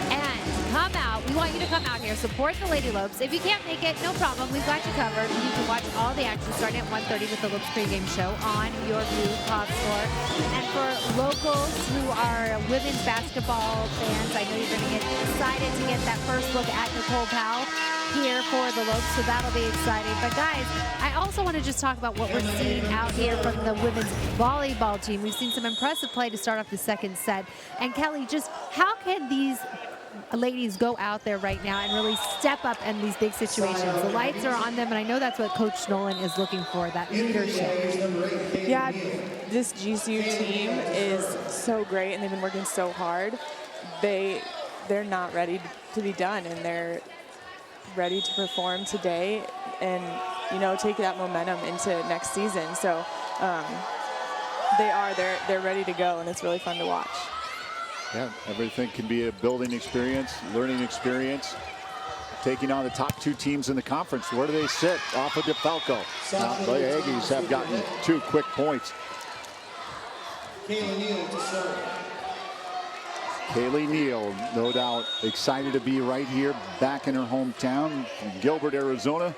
And come out. We want you to come out here, support the Lady Lopes. If you can't make it, no problem. We've got you covered. You can watch all the action starting at 1:30 with the Lopes pregame show on Your View Top Score. And for locals who are women's basketball fans, I know you're going to get excited to get that first look at Nicole Powell here for the Lopes, so that'll be exciting. But guys, I also want to just talk about what we're seeing out here from the women's volleyball team. We've seen some impressive play to start off the second set. And Kelly, just how can these ladies go out there right now and really step up in these big situations? The lights are on them, and I know that's what Coach Noland is looking for, that leadership. Yeah, this GCU team is so great, and they've been working so hard. They're not ready to be done, and they're ready to perform today and, you know, take that momentum into next season. So they're ready to go, and it's really fun to watch. Yeah, everything can be a building experience, learning experience. Taking on the top two teams in the conference. Where do they sit? Off of DeFalco. Now, the Aggies have gotten 2 quick points. Kaylee Neal to serve. Kaylee Neal, no doubt excited to be right here, back in her hometown from Gilbert, Arizona.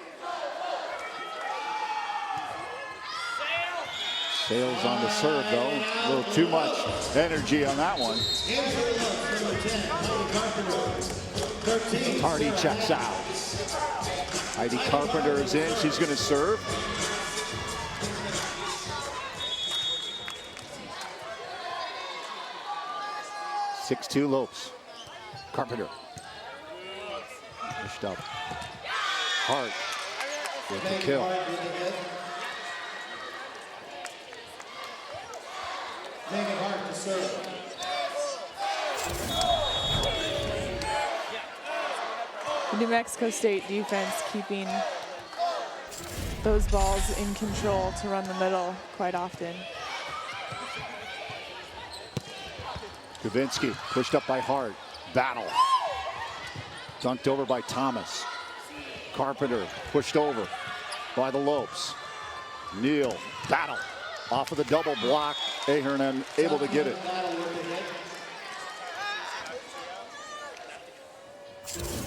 Sales on the serve, though. A little too much energy on that one. Tardy checks out. Heidi Carpenter is in. She's going to serve. (6-2) Lopes. Carpenter. Pushed up. Hart with the kill. Megan Hart to serve. New Mexico State defense keeping those balls in control to run the middle quite often. Kavinsky pushed up by Hart. Battle. Dunked over by Thomas. Carpenter pushed over by the Lopes. Neal. Battle. Off of the double block. Ahern able to get it.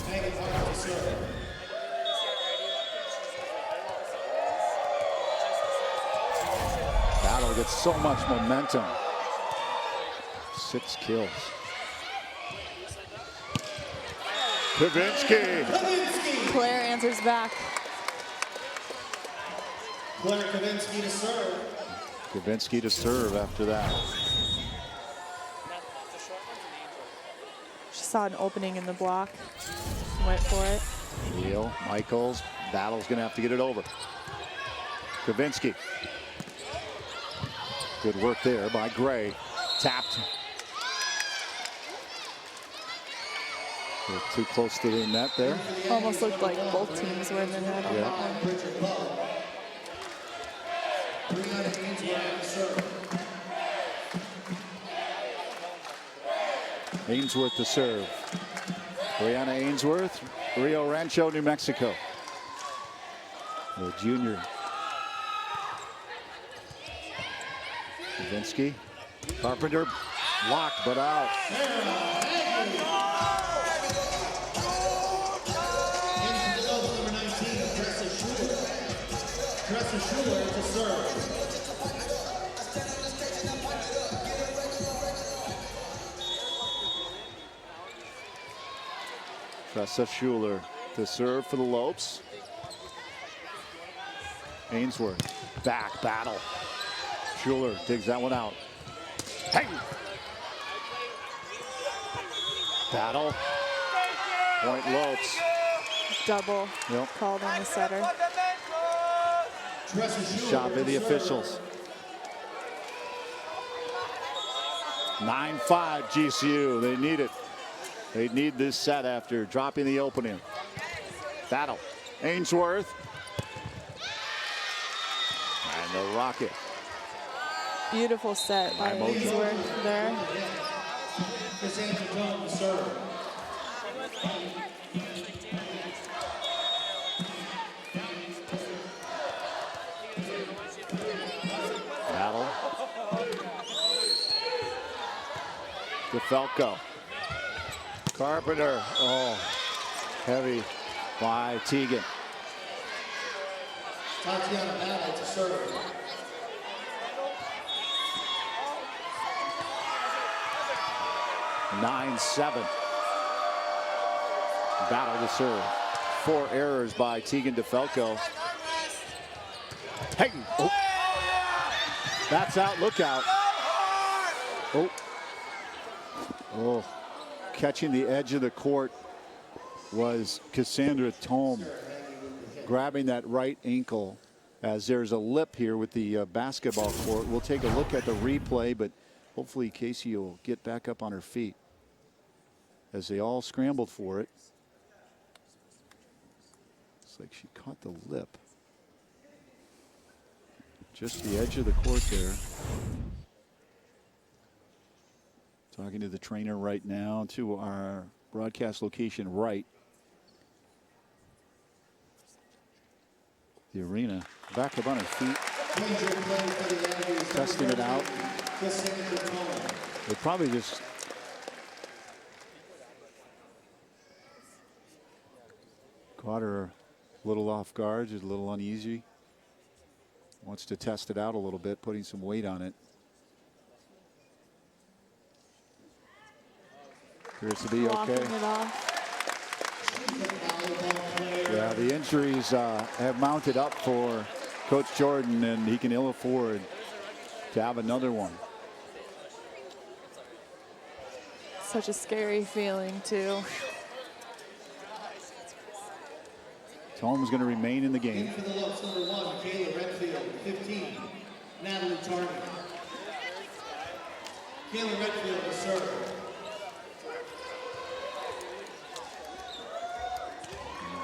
Megan Hart Battle gets so much momentum. 6 kills. Kavinsky. Claire answers back. Claire Kavinsky to serve. Kavinsky to serve after that. She saw an opening in the block. Went for it. Neal, Michaels. Battle's going to have to get it over. Kavinsky. Good work there by Gray. Tapped. They're too close to the net there. Almost looked like both teams were in the net on that one. Ainsworth to serve. Brianna Ainsworth, Rio Rancho, New Mexico. The junior. Kavinsky. Carpenter blocked but out. Tressa Schuler to serve. Tressa Schuler to serve for the Lopes. Ainsworth, back battle. Schuler digs that one out. Hey! Battle. Point Lopes. Double Yep. called on the setter. Shot by the officials. 9-5 GCU. They need it. They need this set after dropping the opening. Battle. Ainsworth. And the rocket. Beautiful set by Ainsworth there. Cassandra Tone to serve. Battle. DeFalco. Carpenter. Oh, heavy by Teagan. Tatiana Battle to serve. Nine, 7. Battle to serve. 4 errors by Teagan DeFalco. Hey! Oh. That's out. Look out. Oh. Oh. Catching the edge of the court was Cassandra Tome, grabbing that right ankle as there's a lip here with the basketball court. We'll take a look at the replay, but hopefully Casey will get back up on her feet as they all scrambled for it. It's like she caught the lip. Just the edge of the court there. Talking to the trainer right now, to our broadcast location right. The arena back up on her feet. Testing it out. They probably just caught her a little off guard, just a little uneasy. Wants to test it out a little bit, putting some weight on it. Appears to be okay. Yeah, the injuries have mounted up for Coach Jordan, and he can ill afford to have another one. Such a scary feeling, too. Tome's going to remain in the game. For the Lopes, number 1, Kayla Redfield. 15, Natalie Tarney. Kayla Redfield to serve.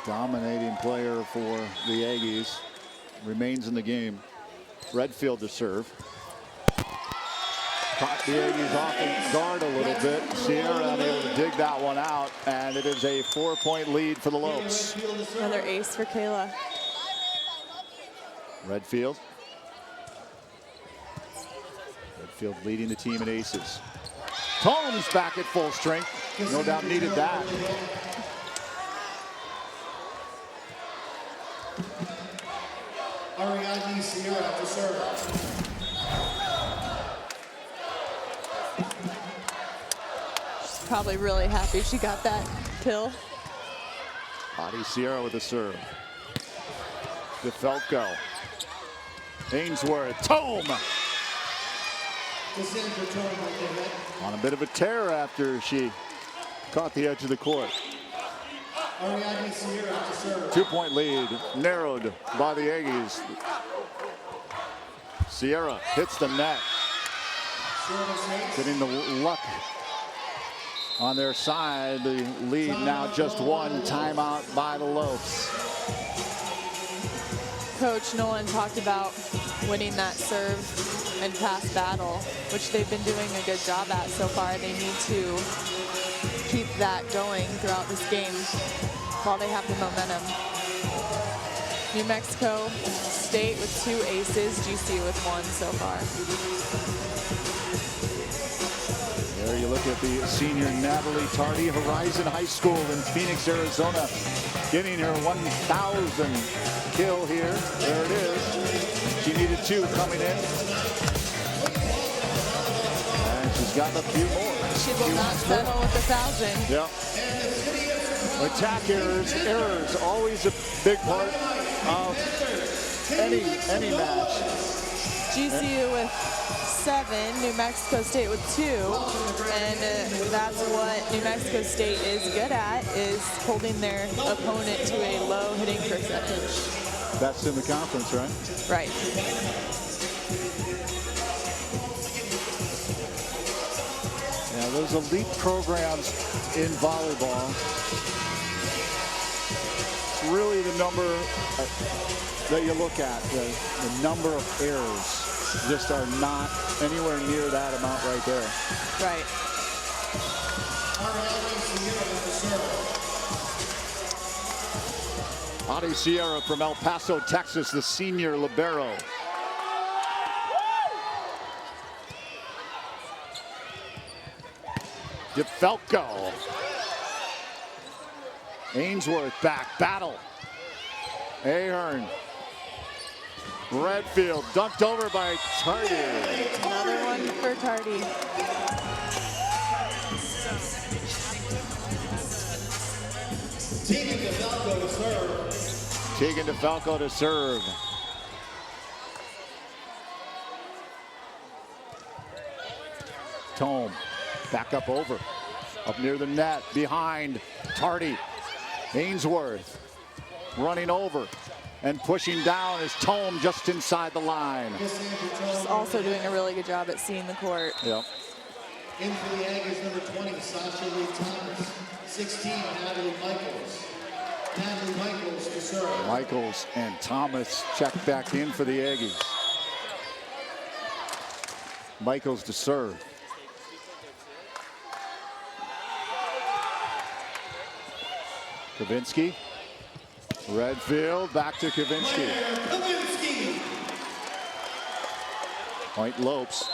Dominating player for the Aggies. Remains in the game. Redfield to serve. Caught the Aggies off in guard a little bit. Sierra unable to dig that one out, and it is a 4-point lead for the Lopes. Another ace for Kayla. Redfield. Redfield leading the team in aces. Tome's back at full strength. No doubt needed that. Ariadne Sierra to serve. She's probably really happy she got that kill. Adi Sierra with a serve. DeFalco. Ainsworth. Tome! On a bit of a tear after she caught the edge of the court. Ariadne Sierra to serve. 2-point lead narrowed by the Aggies. Sierra hits the net. Getting the luck on their side. The lead now just one. Timeout by the Lopes. Coach Noland talked about winning that serve and pass battle, which they've been doing a good job at so far. They need to keep that going throughout this game while they have the momentum. New Mexico State with 2 aces, GCU with 1 so far. There you look at the senior Natalie Tardy, Horizon High School in Phoenix, Arizona, getting her 1,000th kill here. There it is. She needed 2 coming in. And she's gotten a few more. She will not settle with 1,000. Yep. Attack errors, always a big part of any match. GCU with 7, New Mexico State with 2, and that's what New Mexico State is good at, is holding their opponent to a low hitting percentage. That's in the conference, right? Right. Yeah, those elite programs in volleyball, it's really the number that you look at, the number of errors just are not anywhere near that amount right there. Right. Adi Sierra from El Paso, Texas, the senior libero. DeFalco. Ainsworth back, battle. Ahern. Redfield dunked over by Tardy. Another one for Tardy. Tegan DeFalco to serve. Tegan DeFalco to serve. Tome back up over. Up near the net, behind Tardy. Ainsworth running over. And pushing down is Tome just inside the line. She's also doing a really good job at seeing the court. Yep. In for the Aggies, number 20, Sasha Lee Thomas. 16, Natalie Michaels. Natalie Michaels to serve. Michaels and Thomas check back in for the Aggies. Michaels to serve. Kavinsky. Redfield back to Kavinsky. Point Lopes.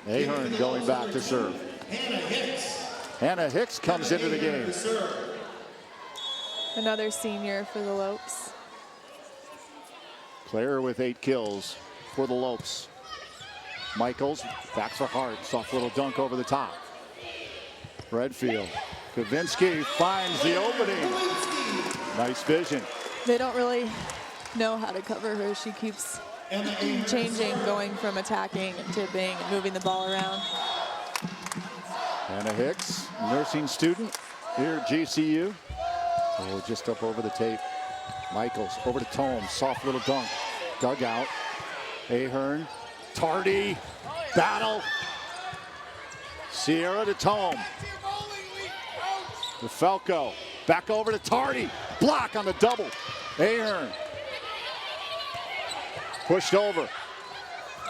Ahern going back to serve. Hannah Hicks comes into the game. Another senior for the Lopes. Player with 8 kills for the Lopes. Michaels back for Hart. Soft little dunk over the top. Redfield. Kavinsky finds the opening. Nice vision. They don't really know how to cover her. She keeps changing, going from attacking and tipping and moving the ball around. Hannah Hicks, nursing student here at GCU. Oh, just up over the tape. Michaels over to Tome. Soft little dunk. Dugout. Ahern. Tardy. Battle. Sierra to Tome. DeFalco. Back over to Tardy. Block on the double. Ahern. Pushed over.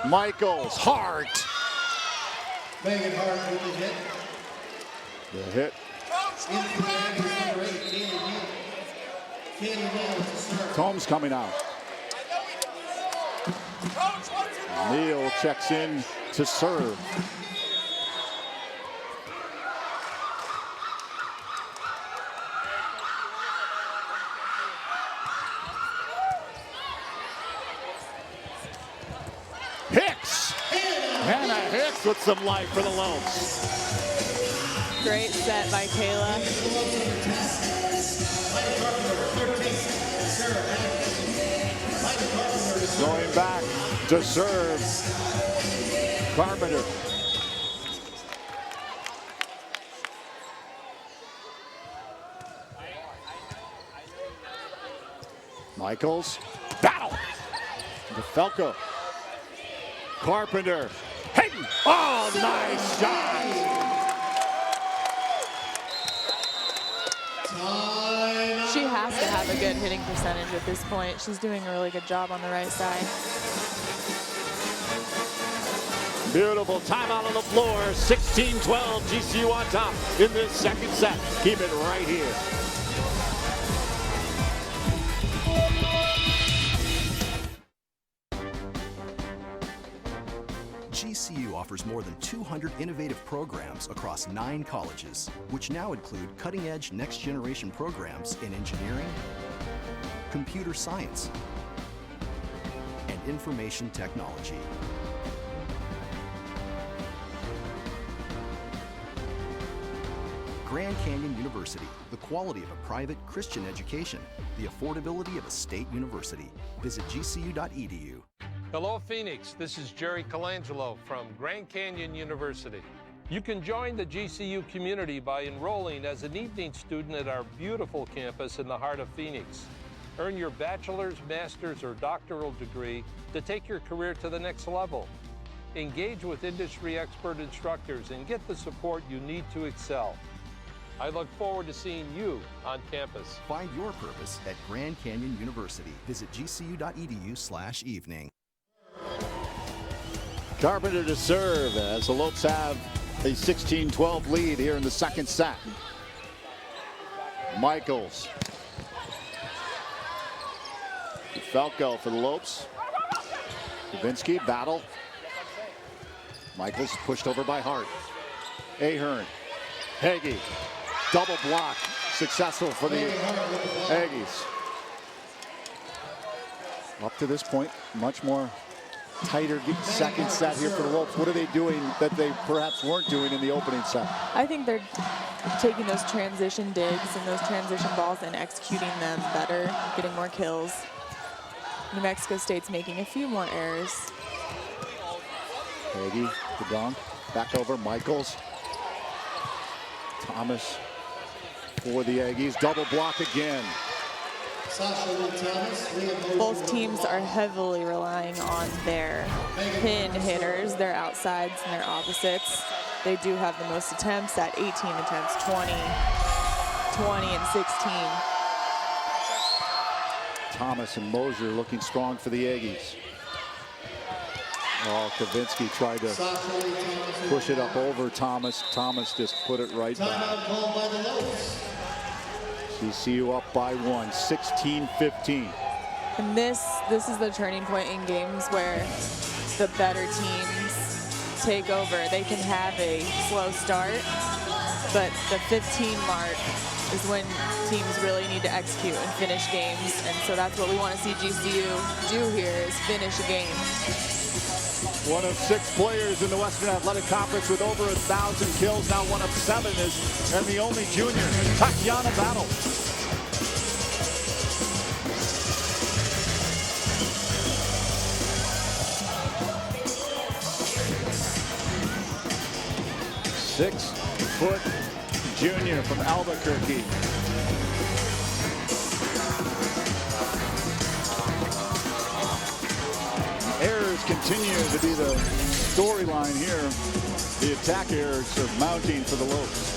Michaels. Hart. Megan Hart with the hit. The hit. In for the Aggies, number 8, Kaylee Neal to serve. Combs coming out. Neal checks in to serve. Hannah Hicks with some life for the Lopes. Great set by Kayla. Going back to serve. Carpenter. Michaels. Battle. DeFalco. Carpenter. Hayden. Oh, nice shot. She has to have a good hitting percentage at this point. She's doing a really good job on the right side. Beautiful timeout on the floor. 16-12, GCU on top in this second set. Keep it right here. GCU offers more than 200 innovative programs across 9 colleges, which now include cutting-edge next-generation programs in engineering, computer science, and information technology. Grand Canyon University, the quality of a private Christian education, the affordability of a state university. Visit gcu.edu. Hello, Phoenix. This is Jerry Colangelo from Grand Canyon University. You can join the GCU community by enrolling as an evening student at our beautiful campus in the heart of Phoenix. Earn your bachelor's, master's, or doctoral degree to take your career to the next level. Engage with industry expert instructors and get the support you need to excel. I look forward to seeing you on campus. Find your purpose at Grand Canyon University. Visit gcu.edu/evening. Carpenter to serve as the Lopes have a 16-12 lead here in the second set. Michaels. Falco for the Lopes. Kavinsky, battle. Michaels pushed over by Hart. Ahern. Hagee. Double block. Successful for the Aggies. Up to this point, much more tighter second set here for the Lopes. What are they doing that they perhaps weren't doing in the opening set? I think they're taking those transition digs and those transition balls and executing them better, getting more kills. New Mexico State's making a few more errors. Hagee, the dunk, back over Michaels. Thomas for the Aggies, double block again. Both teams are heavily relying on their pin hitters, their outsides and their opposites. They do have the most attempts at 18 attempts, 20, and 16. Thomas and Mosier looking strong for the Aggies. Oh, Kavinsky tried to push it up over Thomas. Thomas just put it right back. GCU up by 1, 16-15. And this is the turning point in games where the better teams take over. They can have a slow start, but the 15 mark is when teams really need to execute and finish games. And so that's what we want to see GCU do here, is finish a game. One of 6 players in the Western Athletic Conference with over 1,000 kills. Now one of 7 and the only junior, Tatiana Battle. Six-foot junior from Albuquerque. Errors continue to be the storyline here. The attack errors are mounting for the Lopes.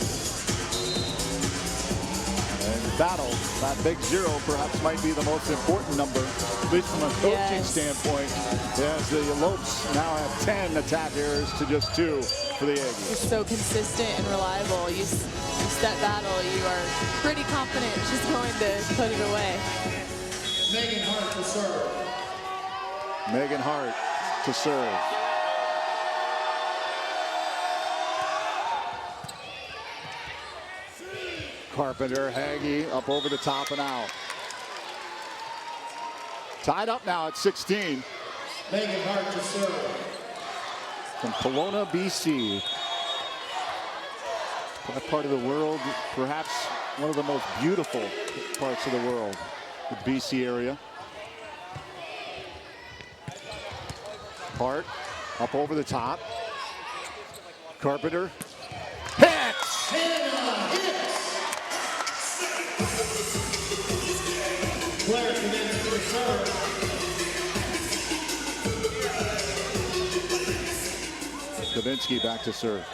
And Battle, that big 0, perhaps might be the most important number, at least from a coaching standpoint, as the Lopes now have 10 attack errors to just 2 for the Aggies. She's so consistent and reliable. You set Battle, you are pretty confident she's going to put it away. Megan Hart to serve. Megan Hart to serve. Carpenter, Hagee up over the top and out. Tied up now at 16. Megan Hart to serve. from Kelowna, BC. That part of the world, perhaps one of the most beautiful parts of the world, the BC area. Hart up over the top. Carpenter. Hicks! Player commences to serve. Kavinsky back to serve.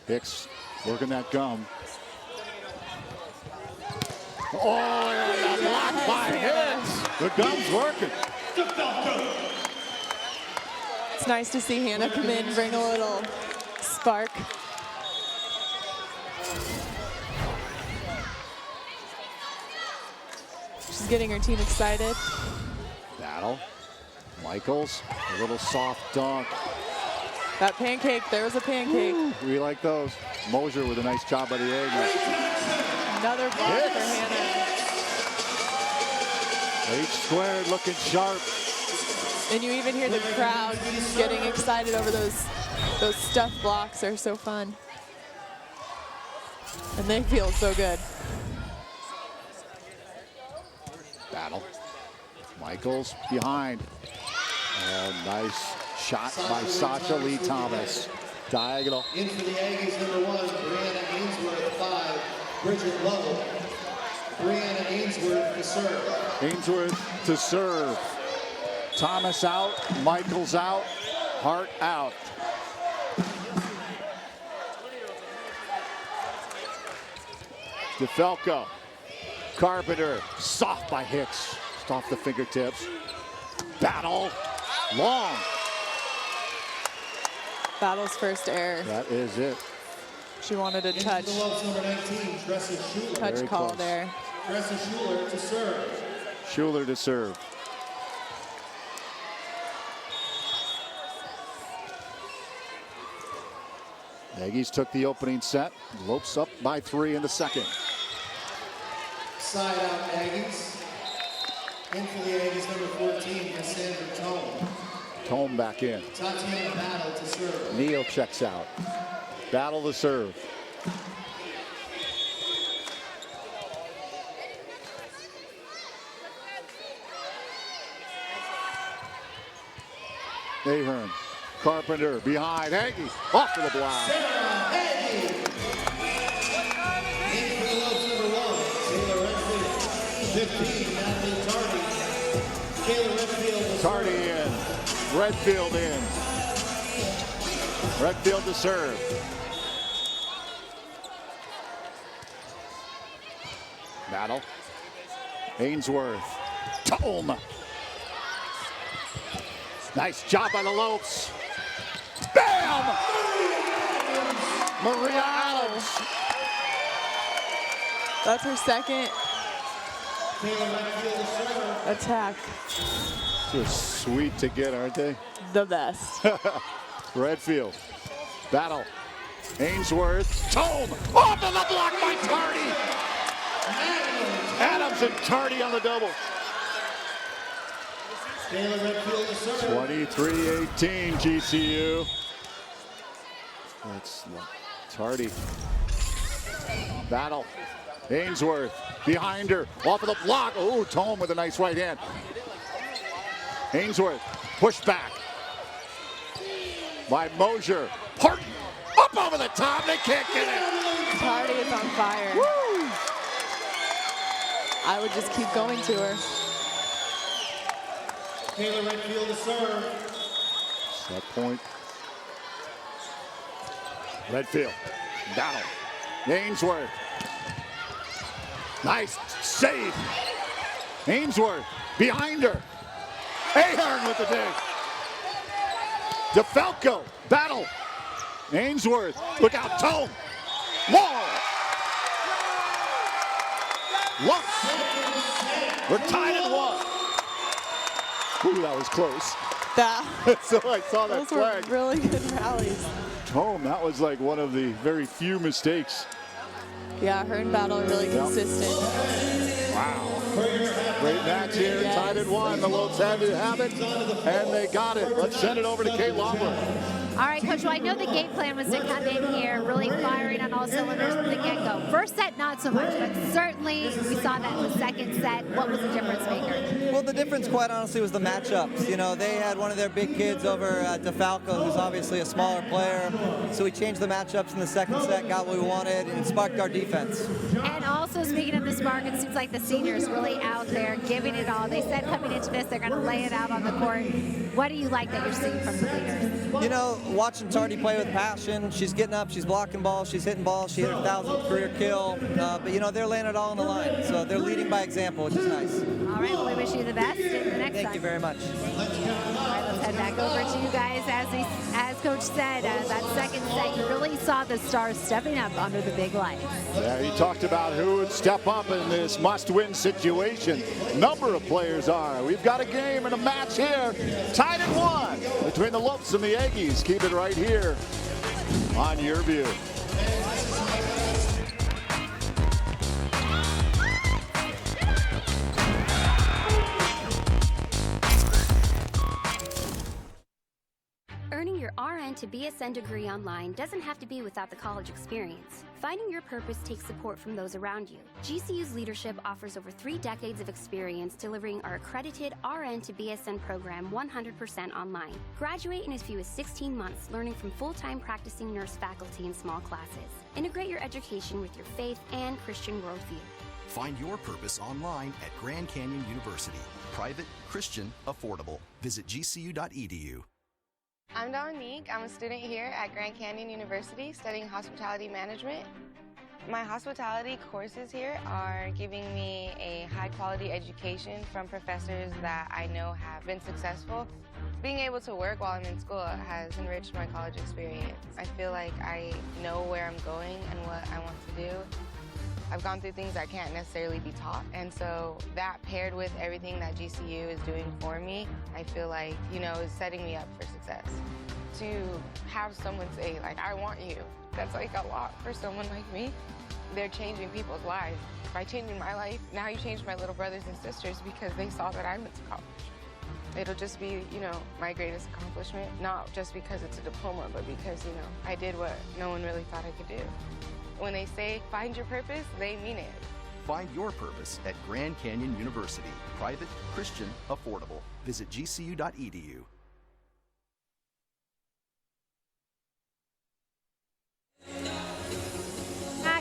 Hicks working that gum. Oh, and a block by Hicks. The gum's working. It's nice to see Hannah come in, bring a little spark. She's getting her team excited. Battle. Michaels, a little soft dunk. That pancake, there was a pancake. Ooh, we like those. Mosier with a nice job by the Aggies. Another block for Hannah. H² looking sharp. And you even hear the crowd getting excited over those stuffed blocks. Are so fun. And they feel so good. Battle. Michaels behind. Oh, nice shot by Sasha Lee Thomas. Diagonal. In for the Aggies, number 1, Brianna Ainsworth, 5, Bridget Lovell. Brianna Ainsworth to serve. Ainsworth to serve. Thomas out, Michaels out, Hart out. DeFalco. Carpenter, soft by Hicks. Just off the fingertips. Battle, long. Battle's first error. That is it. She wanted a touch. Number 19, Tressa Schuler. Touch Very call close. there. Tressa Schuler to serve. Schuler to serve. Aggies took the opening set. Lopes up by 3 in the second. Side out Aggies. In for the Aggies, number 14, Cassandra Tome. Tome back in. Tatiana Battle to serve. Neal checks out. Battle to serve. Ahern. Carpenter behind. Aggie off to the block. Sarah Aggie. In for the Lopes, number 1, Taylor Redfield. 15, Natalie Tardy. Taylor Redfield. Tardy in. Redfield in. Redfield to serve. Battle. Ainsworth. Tome. Nice job by the Lopes. Bam! Maria Adams. That's her second attack. They're sweet to get, aren't they? The best. Redfield. Battle. Ainsworth. Tome. Off of the block by Tardy. Adams and Tardy on the double. Taylor Redfield to serve. 23-18 GCU. That's Tardy. Battle. Ainsworth behind her. Off of the block. Oh, Tome with a nice right hand. Ainsworth push back by Mosier. Hart up over the top. They can't get it. Tardy is on fire. Woo! I would just keep going to her. Taylor Redfield to serve. Set point. Redfield. Battle. Ainsworth. Nice save. Ainsworth behind her. Ahern with the dig. DeFalco. Battle. Ainsworth. Look out. Tome. Long. Look. We're tied at 1. Ooh, that was close. So I saw that Those flag. were really good rallies. Tome, that was like one of the very few mistakes. Yeah, her and Battle are really consistent. Wow. For your Great match here, tied at 1. The Lopes had to have it, and they got it. Let's send it over to Kate Lomber. All right, Coach, well, I know the game plan was to come in here really firing on all cylinders from the get-go. First set, not so much, but certainly we saw that in the second set. What was the difference maker? Well, the difference, quite honestly, was the matchups. You know, they had one of their big kids over DeFalco, who's obviously a smaller player. So we changed the matchups in the second set, got what we wanted, and it sparked our defense. And also, speaking of the spark, it seems like the seniors really out there giving it all. They said coming into this, they're going to lay it out on the court. What do you like that you're seeing from the leaders? You know, watching Tardy play with passion, she's getting up, she's blocking balls, she's hitting balls, she hit her 1,000th career kill. But, you know, they're laying it all on the line. So they're leading by example, which is nice. All right, well, we wish you the best in the next time. Thank you very much. Thank you. All right, let's head back over to you guys. As Coach said, that second set, you really saw the Stars stepping up under the big lights. Yeah, he talked about who would step up in this must-win situation. Number of players are. We've got a game and a match here. Tied at 1 between the Lopes and the Aggies. Keep it right here on Your View. Earning your RN to BSN degree online doesn't have to be without the college experience. Finding your purpose takes support from those around you. GCU's leadership offers over 3 decades of experience delivering our accredited RN to BSN program 100% online. Graduate in as few as 16 months, learning from full-time practicing nurse faculty in small classes. Integrate your education with your faith and Christian worldview. Find your purpose online at Grand Canyon University. Private, Christian, affordable. Visit gcu.edu. I'm Dominique. I'm a student here at Grand Canyon University studying hospitality management. My hospitality courses here are giving me a high-quality education from professors that I know have been successful. Being able to work while I'm in school has enriched my college experience. I feel like I know where I'm going and what I want to do. I've gone through things I can't necessarily be taught, and so that paired with everything that GCU is doing for me, I feel like, you know, is setting me up for success. To have someone say, like, I want you, that's like a lot for someone like me. They're changing people's lives. By changing my life, now you change my little brothers and sisters because they saw that I went to college. It'll just be, you know, my greatest accomplishment, not just because it's a diploma, but because, you know, I did what no one really thought I could do. When they say, find your purpose, they mean it. Find your purpose at Grand Canyon University. Private, Christian, affordable. Visit gcu.edu.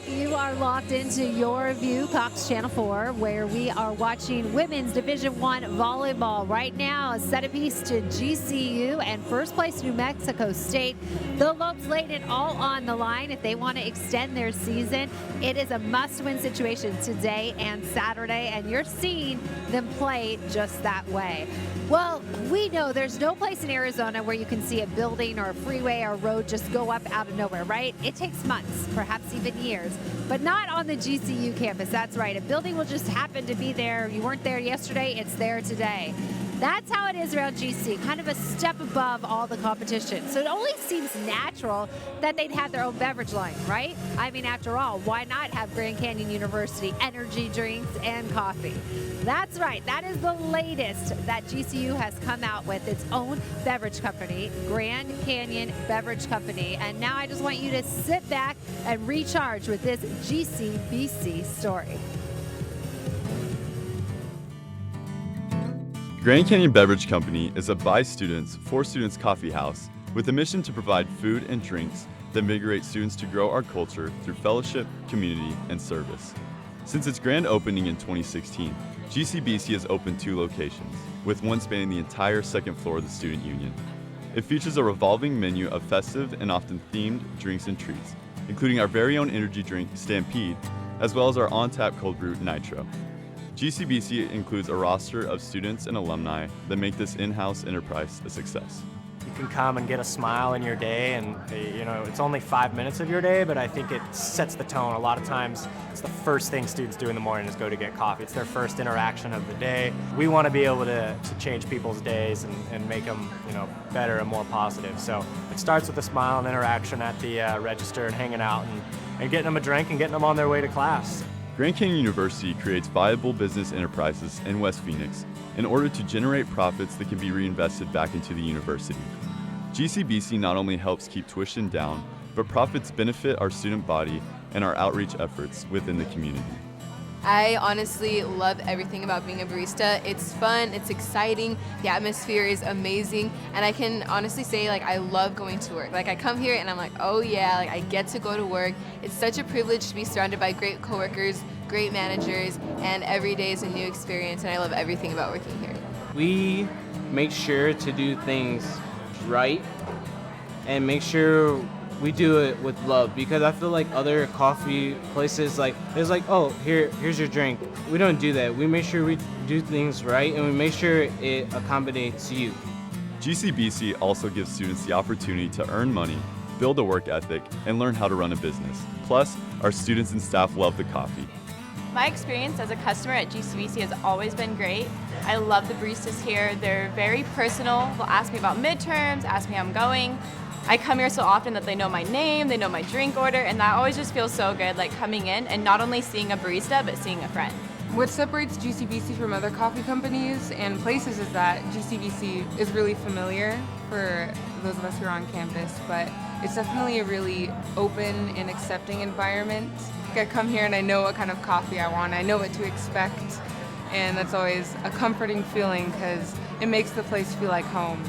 You are locked into Your View, Cox Channel 4, where we are watching Women's Division I volleyball. Right now, a set apiece to GCU and first place New Mexico State. The Lopes laid it all on the line if they want to extend their season. It is a must-win situation today and Saturday, and you're seeing them play just that way. Well, we know there's no place in Arizona where you can see a building or a freeway or a road just go up out of nowhere, right? It takes months, perhaps even years. But not on the GCU campus. That's right. A building will just happen to be there. You weren't there yesterday, it's there today. That's how it is around GC, kind of a step above all the competition. So it only seems natural that they'd have their own beverage line, right? I mean, after all, why not have Grand Canyon University energy drinks and coffee? That's right. That is the latest that GCU has come out with, its own beverage company, Grand Canyon Beverage Company. And now I just want you to sit back and recharge with this GCBC story. Grand Canyon Beverage Company is a by students, for students coffee house with a mission to provide food and drinks that invigorate students to grow our culture through fellowship, community, and service. Since its grand opening in 2016, GCBC has opened 2 locations, with one spanning the entire second floor of the Student Union. It features a revolving menu of festive and often themed drinks and treats, including our very own energy drink, Stampede, as well as our on-tap cold brew, Nitro. GCBC includes a roster of students and alumni that make this in-house enterprise a success. You can come and get a smile in your day, and you know, it's only 5 minutes of your day, but I think it sets the tone. A lot of times it's the first thing students do in the morning is go to get coffee. It's their first interaction of the day. We want to be able to change people's days and make them, you know, better and more positive. So it starts with a smile and interaction at the register and hanging out and getting them a drink and getting them on their way to class. Grand Canyon University creates viable business enterprises in West Phoenix in order to generate profits that can be reinvested back into the university. GCBC not only helps keep tuition down, but profits benefit our student body and our outreach efforts within the community. I honestly love everything about being a barista. It's fun, it's exciting, the atmosphere is amazing, and I can honestly say like I love going to work. Like I come here and I'm like, oh yeah, like I get to go to work. It's such a privilege to be surrounded by great coworkers, great managers, and every day is a new experience, and I love everything about working here. We make sure to do things right and make sure we do it with love, because I feel like other coffee places, like there's like, oh, here's your drink. We don't do that. We make sure we do things right, and we make sure it accommodates you. GCBC also gives students the opportunity to earn money, build a work ethic, and learn how to run a business. Plus, our students and staff love the coffee. My experience as a customer at GCBC has always been great. I love the baristas here. They're very personal. They'll ask me about midterms, ask me how I'm going. I come here so often that they know my name, they know my drink order, and that always just feels so good, like coming in and not only seeing a barista, but seeing a friend. What separates GCBC from other coffee companies and places is that GCBC is really familiar for those of us who are on campus, but it's definitely a really open and accepting environment. I come here and I know what kind of coffee I want, I know what to expect, and that's always a comforting feeling because it makes the place feel like home.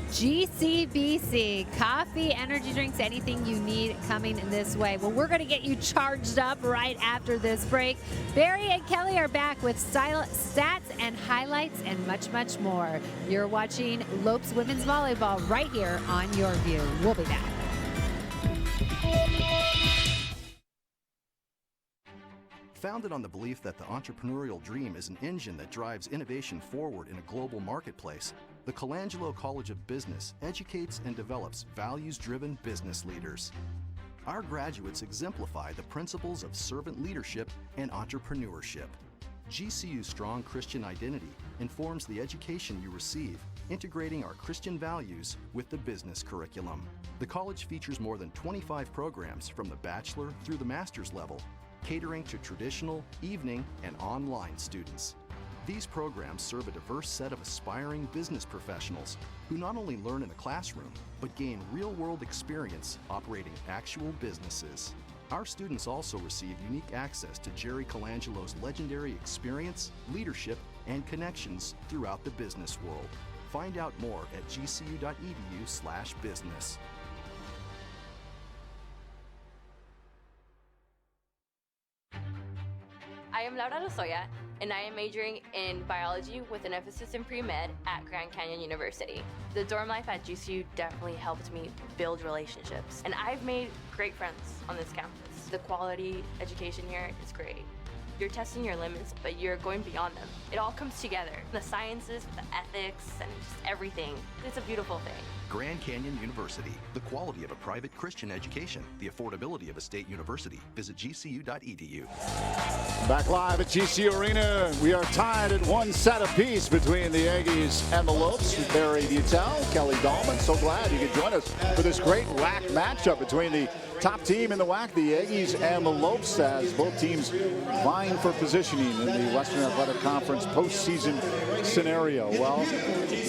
GCBC, coffee, energy drinks, anything you need coming this way. Well, we're going to get you charged up right after this break. Barry and Kelly are back with stats and highlights and much, much more. You're watching Lopes Women's Volleyball right here on Your View. We'll be back. Founded on the belief that the entrepreneurial dream is an engine that drives innovation forward in a global marketplace, the Colangelo College of Business educates and develops values-driven business leaders. Our graduates exemplify the principles of servant leadership and entrepreneurship. GCU's strong Christian identity informs the education you receive, integrating our Christian values with the business curriculum. The college features more than 25 programs from the bachelor through the master's level, catering to traditional, evening, and online students. These programs serve a diverse set of aspiring business professionals who not only learn in the classroom, but gain real-world experience operating actual businesses. Our students also receive unique access to Jerry Colangelo's legendary experience, leadership, and connections throughout the business world. Find out more at gcu.edu/business. I am Laura Lozoya, and I am majoring in biology with an emphasis in pre-med at Grand Canyon University. The dorm life at GCU definitely helped me build relationships, and I've made great friends on this campus. The quality education here is great. You're testing your limits, but you're going beyond them. It all comes together. The sciences, the ethics, and just everything. It's a beautiful thing. Grand Canyon University, the quality of a private Christian education, the affordability of a state university. Visit gcu.edu. Back live at GCU Arena, we are tied at one set apiece between the Aggies and the Lopes. Barry Butel, Kelly Dahlman, so glad you could join us for this great WAC matchup between the top team in the WAC, the Aggies and the Lopes, as both teams vying for positioning in the Western Athletic Conference postseason scenario. Well,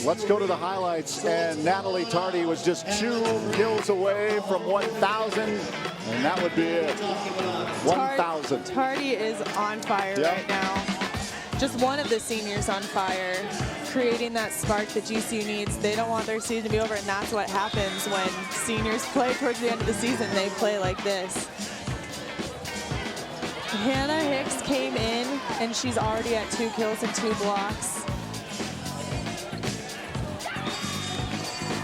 let's go to the highlights, and Natalie Tardy was just 2 kills away from 1,000, and that would be it. 1,000. Tardy is on fire right now. Just one of the seniors on fire, creating that spark that GCU needs. They don't want their season to be over, and that's what happens when seniors play towards the end of the season. They play like this. Hannah Hicks came in, and she's already at 2 kills and 2 blocks.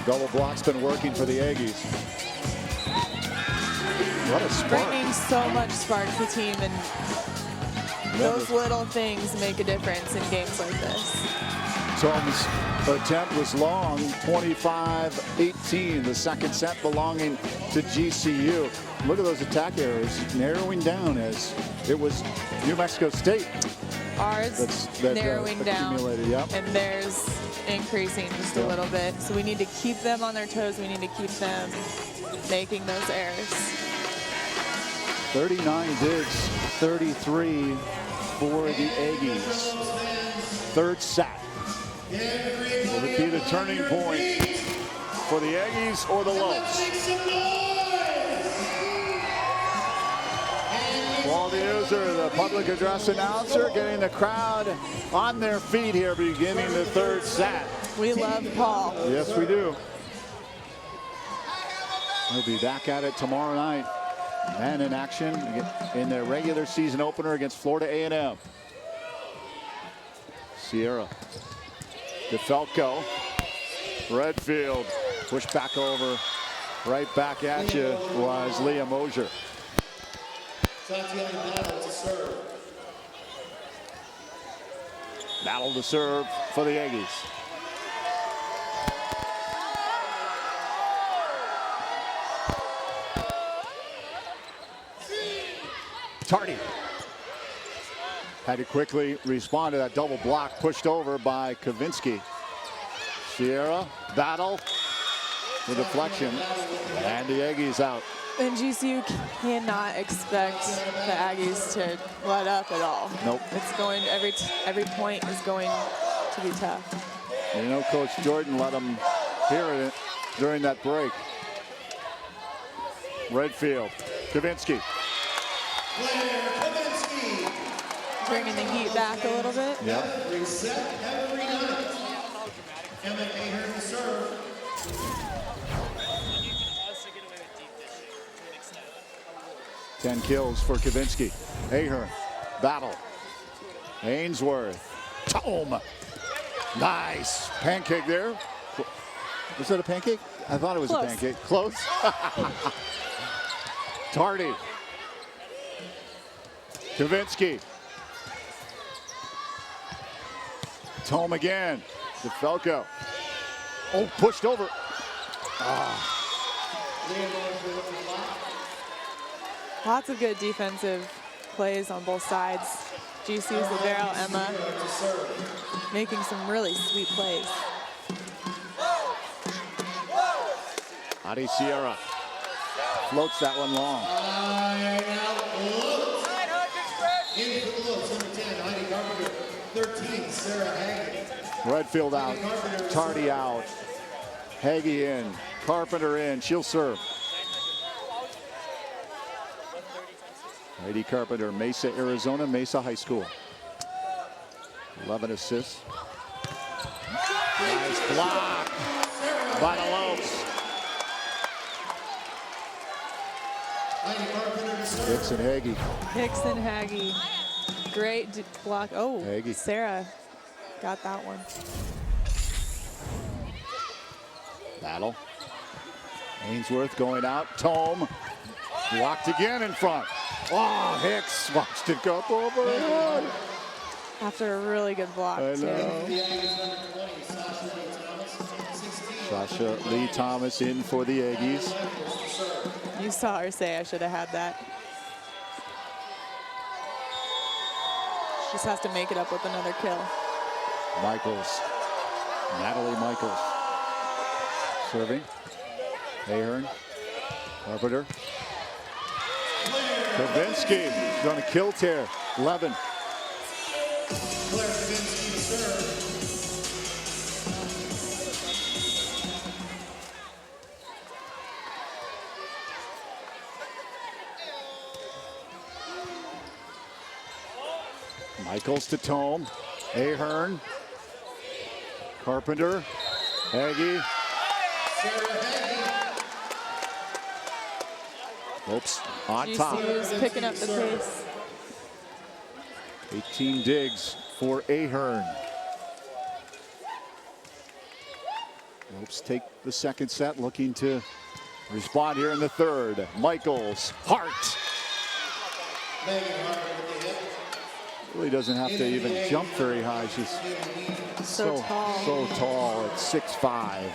Double block's been working for the Aggies. What a spark. Bringing so much spark to the team, and those little things make a difference in games like this. Tom's attempt was long, 25-18, the second set belonging to GCU. Look at those attack errors narrowing down, as it was New Mexico State. Ours that narrowing down, yep. And there's increasing just a little bit. So we need to keep them on their toes. We need to keep them making those errors. 39 digs, 33 for the Aggies. Third set. Will it be the turning point for the Aggies or the Lopes? Quality user, the public address announcer, getting the crowd on their feet here, beginning the third set. We love Paul. Yes, we do. We'll be back at it tomorrow night. Man in action in their regular season opener against Florida A&M. Sierra. DeFalco. Redfield. Push back over. Right back at you was Leah Mosier. Battle to serve for the Aggies. Tardy had to quickly respond to that double block pushed over by Kavinsky. Sierra, battle, the deflection, and the Aggies out. And GCU cannot expect the Aggies to let up at all. Nope. It's going, every point is going to be tough. You know, Coach Jordan let them hear it during that break. Redfield, Kavinsky. Bringing the heat back a little bit. Yeah. Every set, every night. Emma Ahern to serve. 10 kills for Kavinsky. Ahern, battle. Ainsworth, Tome. Nice pancake there. Was that a pancake? I thought it was Close. a pancake. Close. Tardy. Kavinsky. Tome again. DeFalco. Oh, pushed over. Lots of good defensive plays on both sides. GCU's Libero, Emma, making some really sweet plays. Adi Sierra floats that one long. In for the Lopes, number 10, Heidi Carpenter. 13, Sarah Hagen. Redfield out, Tardy out, Hagee in, Carpenter in, she'll serve. Heidi Carpenter, Mesa, Arizona, Mesa High School. 11 assists. Nice block by the Lopes. Hicks and Hagee. Hicks and Hagee. Great block. Oh, Hagee. Sarah got that one. Battle. Ainsworth going out. Tome. Blocked again in front. Oh, Hicks watched it go over. After a really good block, too. Sasha Lee Thomas in for the Aggies. You saw her say I should have had that. Just has to make it up with another kill. Michaels. Natalie Michaels. Serving. Ahern. Carpenter. Kavinsky going to kill tear. 11. Claire Kavinsky to serve. Michaels to Tome. Ahern. Carpenter. Hagee. Oops, on top. GCU's picking up the pace. 18 digs for Ahern. Lopes take the second set, looking to respond here in the third. Michaels, Hart. Really doesn't have to even jump very high. She's So tall. So tall at 6'5".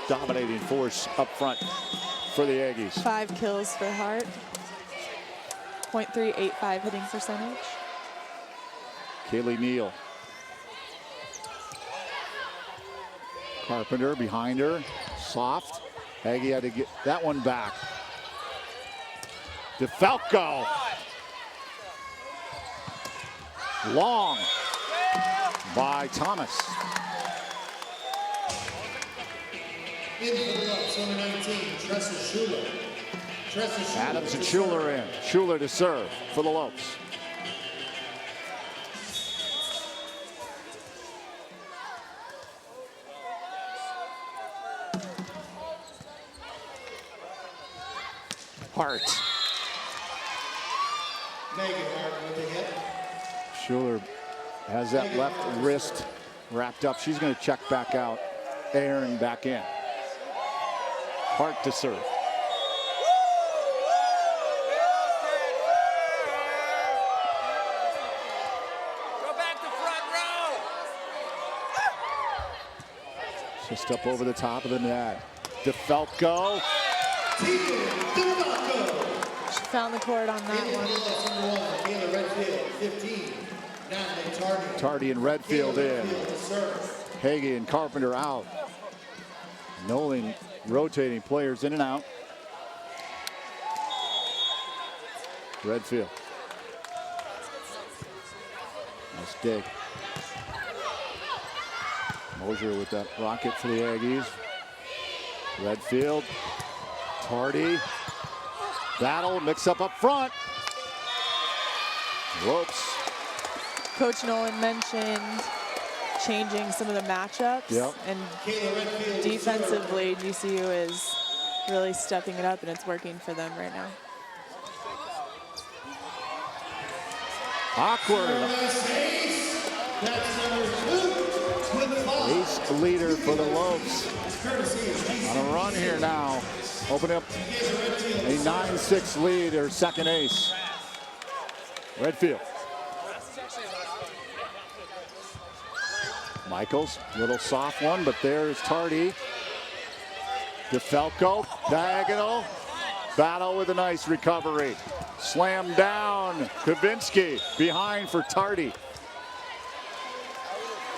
Dominating force up front for the Aggies. 5 kills for Hart. .385 hitting percentage. Kaylee Neal. Carpenter behind her, soft. Aggie had to get that one back. DeFalco. Long by Thomas. In for the Lopes, number 19, Tressa Schuler. Adams and Schuler in. Schuler to serve for the Lopes. Hart. Megan Hart with the hit. Schuler has that left wrist wrapped up. She's going to check back out. Aaron back in. Hart to serve. Go back to front row. Just up over the top of the net. DeFalco. She found the court on that one. Tardy and Redfield in. Hagee and Carpenter out. Noland rotating players in and out. Redfield. Nice dig. Mosier with that rocket for the Aggies. Redfield. Tardy. Battle, mix up front. Whoops. Coach Noland mentioned changing some of the matchups. Yep. And defensively, GCU is really stepping it up, and it's working for them right now. Awkward. Ace leader for the Lopes. On a run here now. Open up a 9-6 lead, or second ace. Redfield. Michaels, little soft one, but there's Tardy. DeFalco, diagonal. Battle with a nice recovery. Slam down. Kavinsky behind for Tardy.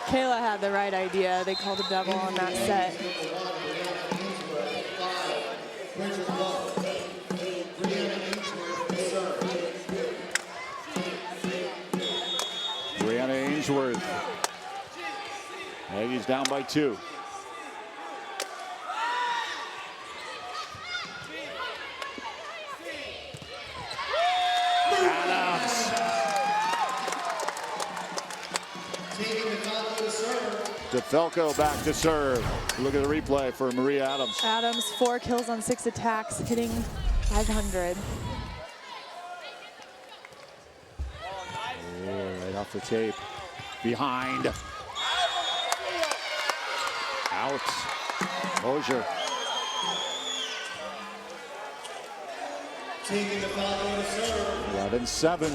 Kayla had the right idea. They called a double on that set. Brianna Ainsworth. Aggies down by 2. Adams. DeFalco back to serve. Look at the replay for Maria Adams. Adams, 4 kills on 6 attacks, hitting 500. Right off the tape. Behind. Out. Mosier. Taking the follow to serve. 11-7.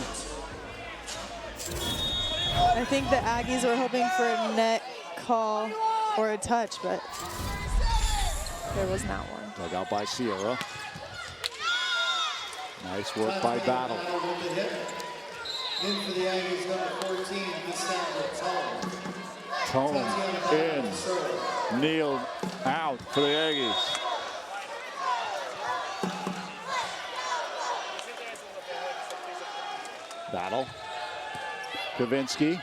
I think the Aggies were hoping for a net call or a touch, but there was not one. Dug out by Sierra. Nice work by Battle. In for the Aggies, number 14, Tone in. Neal out for the Aggies. Battle. Kavinsky.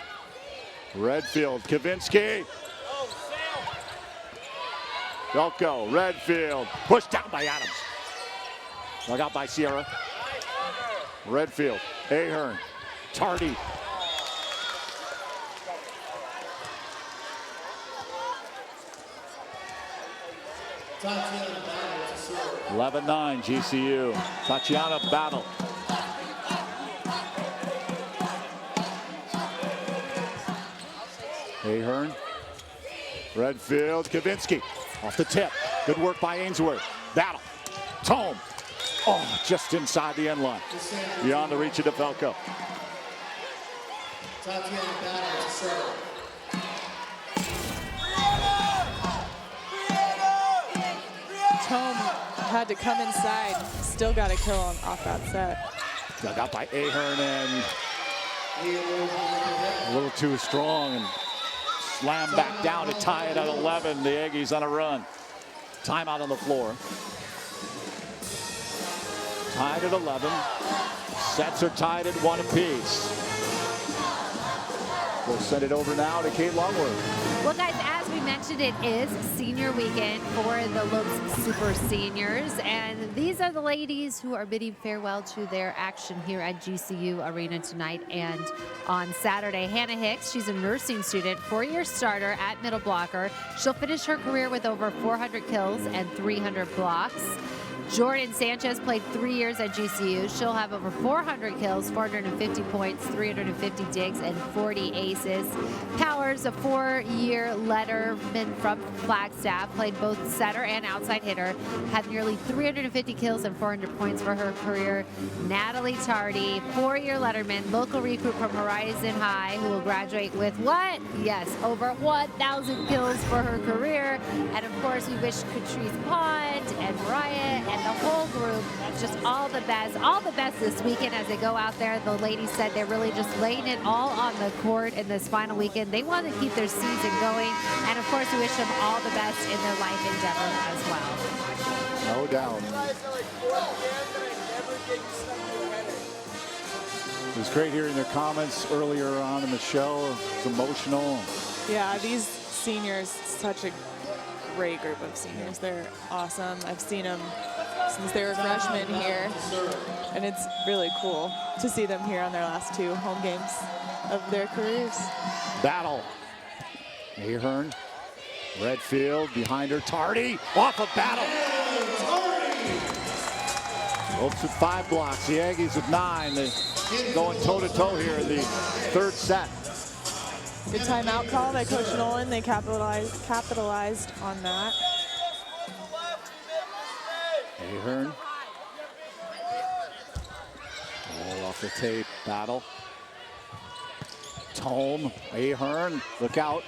Redfield. Kavinsky. Velko. Redfield. Pushed down by Adams. Dug out by Sierra. Redfield. Ahern. Tardy. 11-9 GCU. Tatiana Battle. Ahern. Redfield. Kavinsky. Off the tip. Good work by Ainsworth. Battle. Tome. Oh, just inside the end line. Beyond the reach of DeFalco. Tatiana Battle to serve. Tome had to come inside. Still got a kill off that set. Dug out by Ahern and a little too strong and Slam back down to tie it at 11. The Aggies on a run. Timeout on the floor. Tied at 11. Sets are tied at 1 apiece. We'll send it over now to Kate Longworth. Well, guys, as we mentioned, it is senior weekend for the Lopes Super Seniors, and these are the ladies who are bidding farewell to their action here at GCU Arena tonight and on Saturday. Hannah Hicks, she's a nursing student, 4-year starter at middle blocker. She'll finish her career with over 400 kills and 300 blocks. Jordan Sanchez played 3 years at GCU. She'll have over 400 kills, 450 points, 350 digs, and 40 aces. Powers, a 4-year letterman from Flagstaff, played both setter and outside hitter, had nearly 350 kills and 400 points for her career. Natalie Tardy, 4-year letterman, local recruit from Horizon High, who will graduate with what? Yes, over 1,000 kills for her career. And of course, we wish Catrice Pond and Mariah and the whole group just all the best this weekend as they go out there. The ladies said they're really just laying it all on the court in this final weekend. They want to keep their season going, and of course we wish them all the best in their life endeavor as well. No doubt. It was great hearing their comments earlier on in the show. It was emotional. Yeah, these seniors, such a great group of seniors. They're awesome. I've seen them since they were freshmen here, and it's really cool to see them here on their last 2 home games of their careers. Battle. Ahern, Redfield behind her. Tardy off of Battle. Lopes with 5 blocks. The Aggies with 9. They're going toe-to-toe here in the 3rd set. Good timeout call by Coach Noland. They capitalized on that. Ahern. All off the tape. Battle. Tome. Ahern. Look out.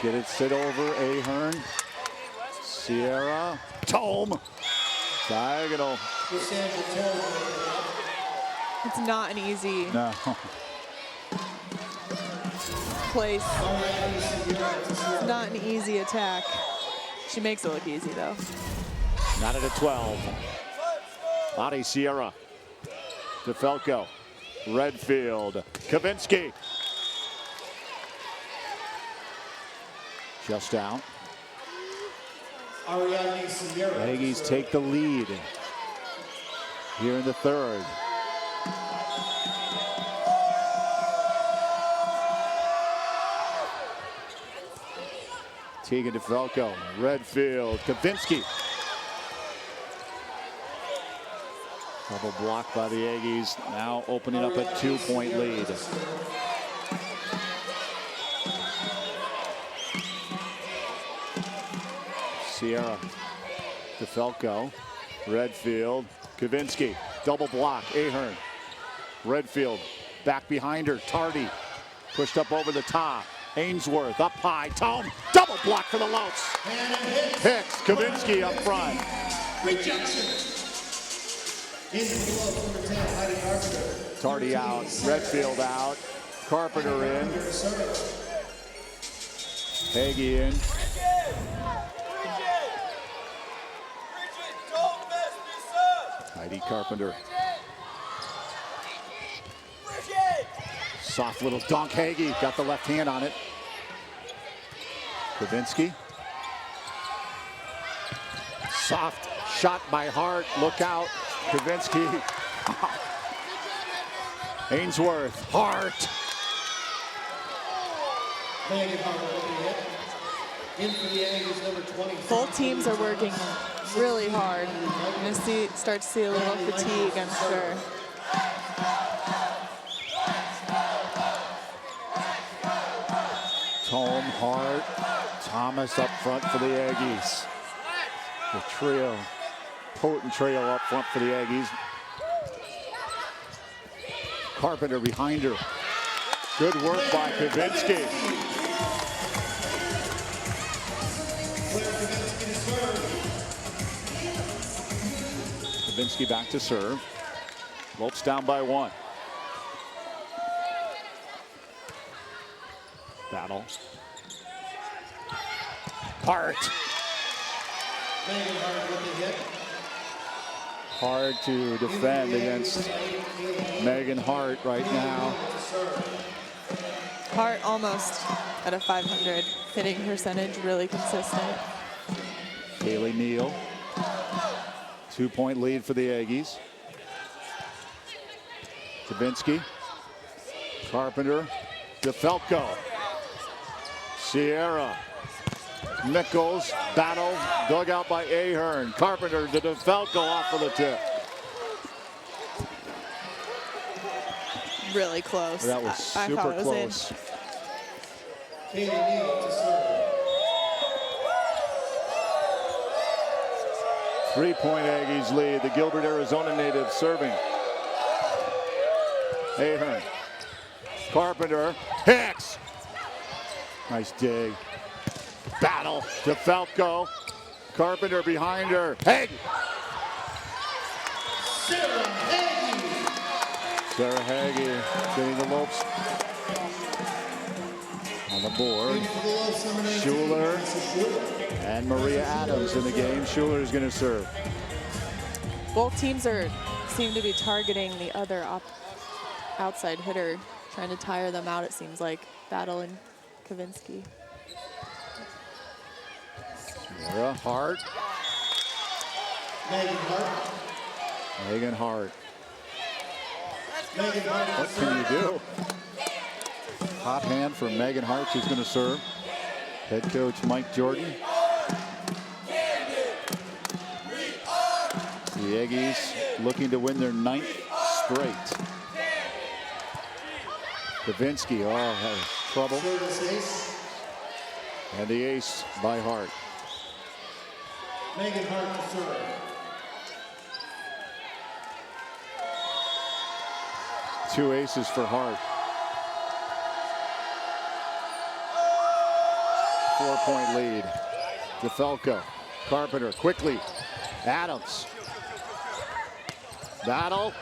Get it sit over. Ahern. Sierra. Tome. Diagonal. It's not an easy No. place. It's not an easy attack. She makes it look easy, though. Not at a 12. Lottie Sierra. DeFalco. Redfield. Kavinsky. Just out. Aggies take the lead here in the 3rd. Tegan DeFalco, Redfield, Kavinsky. Double block by the Aggies, now opening up a 2-point lead. Sierra, DeFalco, Redfield, Kavinsky, double block, Ahern. Redfield back behind her, Tardy, pushed up over the top. Ainsworth up high, Tome, double block for the Lopes. Hicks, Kavinsky up front. Tardy out, Redfield out, Carpenter in. Hagee in. Heidi Carpenter. Soft little dunk. Hagee got the left hand on it. Kavinsky. Soft shot by Hart. Look out. Kavinsky. Ainsworth. Hart. Both teams are working really hard. You're going to start to see a little fatigue, I'm sure. Tome, Hart, Thomas up front for the Aggies. The trio, potent trio up front for the Aggies. Carpenter behind her. Good work by Kavinsky. Kavinsky back to serve. Lopes down by 1. Battle. Hart. Megan Hart with the hit. Hard to defend against Megan Hart right now. Hart almost at a 500 hitting percentage, really consistent. Kaylee Neal. 2-point lead for the Aggies. Kavinsky. Carpenter. DeFalco. Sierra. Nichols. Battle. Dug out by Ahern. Carpenter to DeFalco off of the tip. Really close. That was super I thought it was close. Kaylee Neal to serve. 3-point Aggies lead. The Gilbert, Arizona native serving. Ahern. Carpenter. Hicks. Nice dig. Battle. DeFalco. Carpenter behind her. Hague. Sarah Hagee getting the Lopes on the board. Schuler and Maria Adams in the game. Schuler is going to serve. Both teams seem to be targeting the other outside hitter, trying to tire them out, it seems like. Battle and Kavinsky. Sarah Hart. Megan Hart. Megan Hart. Megan Hart. What can you do? Hot hand for Megan Hart. She's going to serve. Head coach Mike Jordan. The Aggies looking to win their 9th straight. Kavinsky, has trouble. And the ace by Hart. Megan Hart to serve. Two aces for Hart. 4-point lead. DeFalco. Carpenter quickly. Adams. Battle.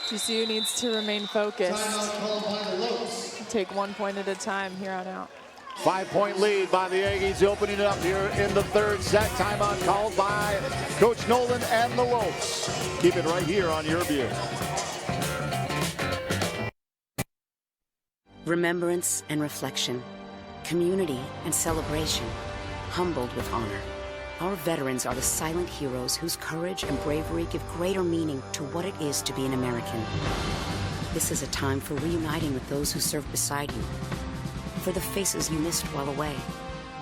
GCU needs to remain focused. Timeout called by the Lopes. Take 1 point at a time here on out. 5-point lead by the Aggies, opening it up here in the 3rd set. Timeout called by Coach Noland and the Lopes. Keep it right here on Your View. Remembrance and reflection, community and celebration, humbled with honor. Our veterans are the silent heroes whose courage and bravery give greater meaning to what it is to be an American. This is a time for reuniting with those who served beside you, for the faces you missed while away.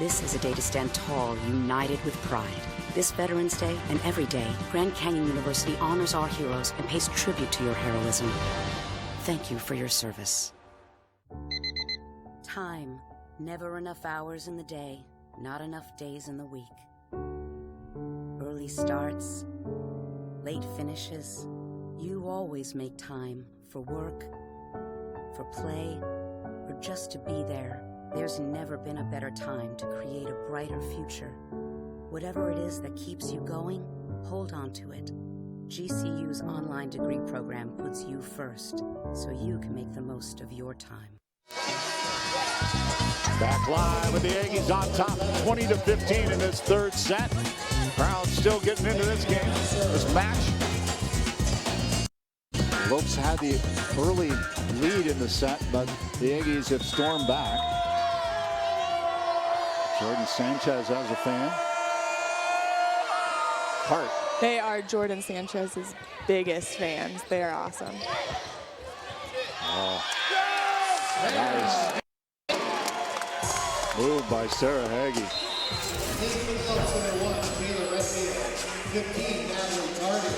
This is a day to stand tall, united with pride. This Veterans Day and every day, Grand Canyon University honors our heroes and pays tribute to your heroism. Thank you for your service. Time. Never enough hours in the day, not enough days in the week. Early starts, late finishes. You always make time for work, for play, or just to be there. There's never been a better time to create a brighter future. Whatever it is that keeps you going, hold on to it. GCU's online degree program puts you first, so you can make the most of your time. Back live with the Aggies on top, 20-15 in this 3rd set. Crowd still getting into this game, this match. Lopes had the early lead in the set, but the Aggies have stormed back. Jordan Sanchez has a fan. Hart. They are Jordan Sanchez's biggest fans. They are awesome. Oh. Nice. Move by Sarah Hagee.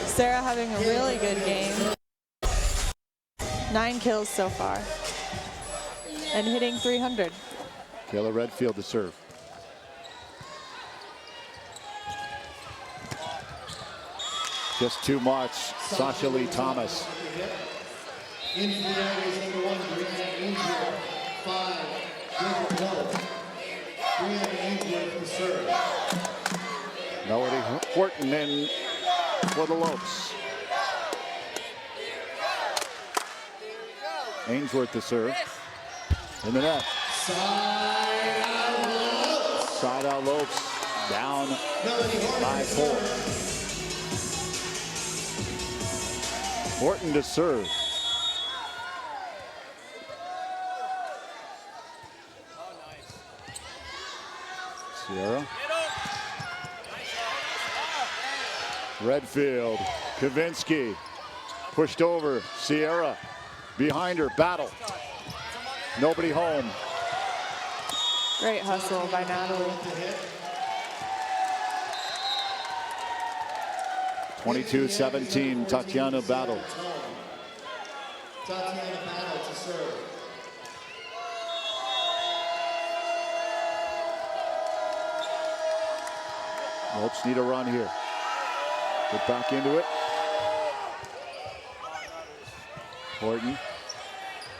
Sarah having a really good game. 9 kills so far. And hitting 300. Kayla Redfield to serve. Just too much. Sasha Lee Thomas. Into the Aggies number 1, Brianna Ainsworth. 5, Gilbert Hill. Brianna Ainsworth to serve. Melody Horton in for the Lopes. Ainsworth to serve. In the net. Side out Lopes. Down by 4. Horton to serve. Sierra. Redfield. Kavinsky. Pushed over. Sierra. Behind her. Battle. Nobody home. Great hustle by Natalie. 22-17. Tatiana Battle. Tatiana Battle to serve. Lopes need a run here. Get back into it. Horton.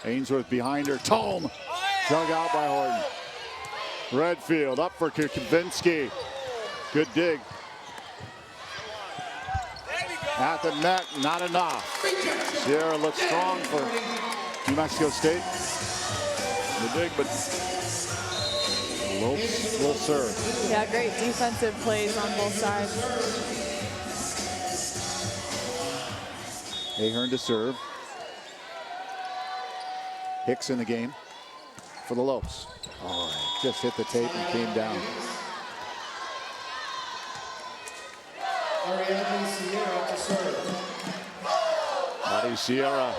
Ainsworth behind her. Tome. Dug out by Horton. Redfield up for Kavinsky. Good dig. At the net, not enough. Sierra looks strong for New Mexico State. The dig, but Lopes will serve. Yeah, great defensive plays on both sides. Ahern to serve. Hicks in the game for the Lopes. Oh, just hit the tape and came down. Ariadne Sierra to serve. Maddie Sierra.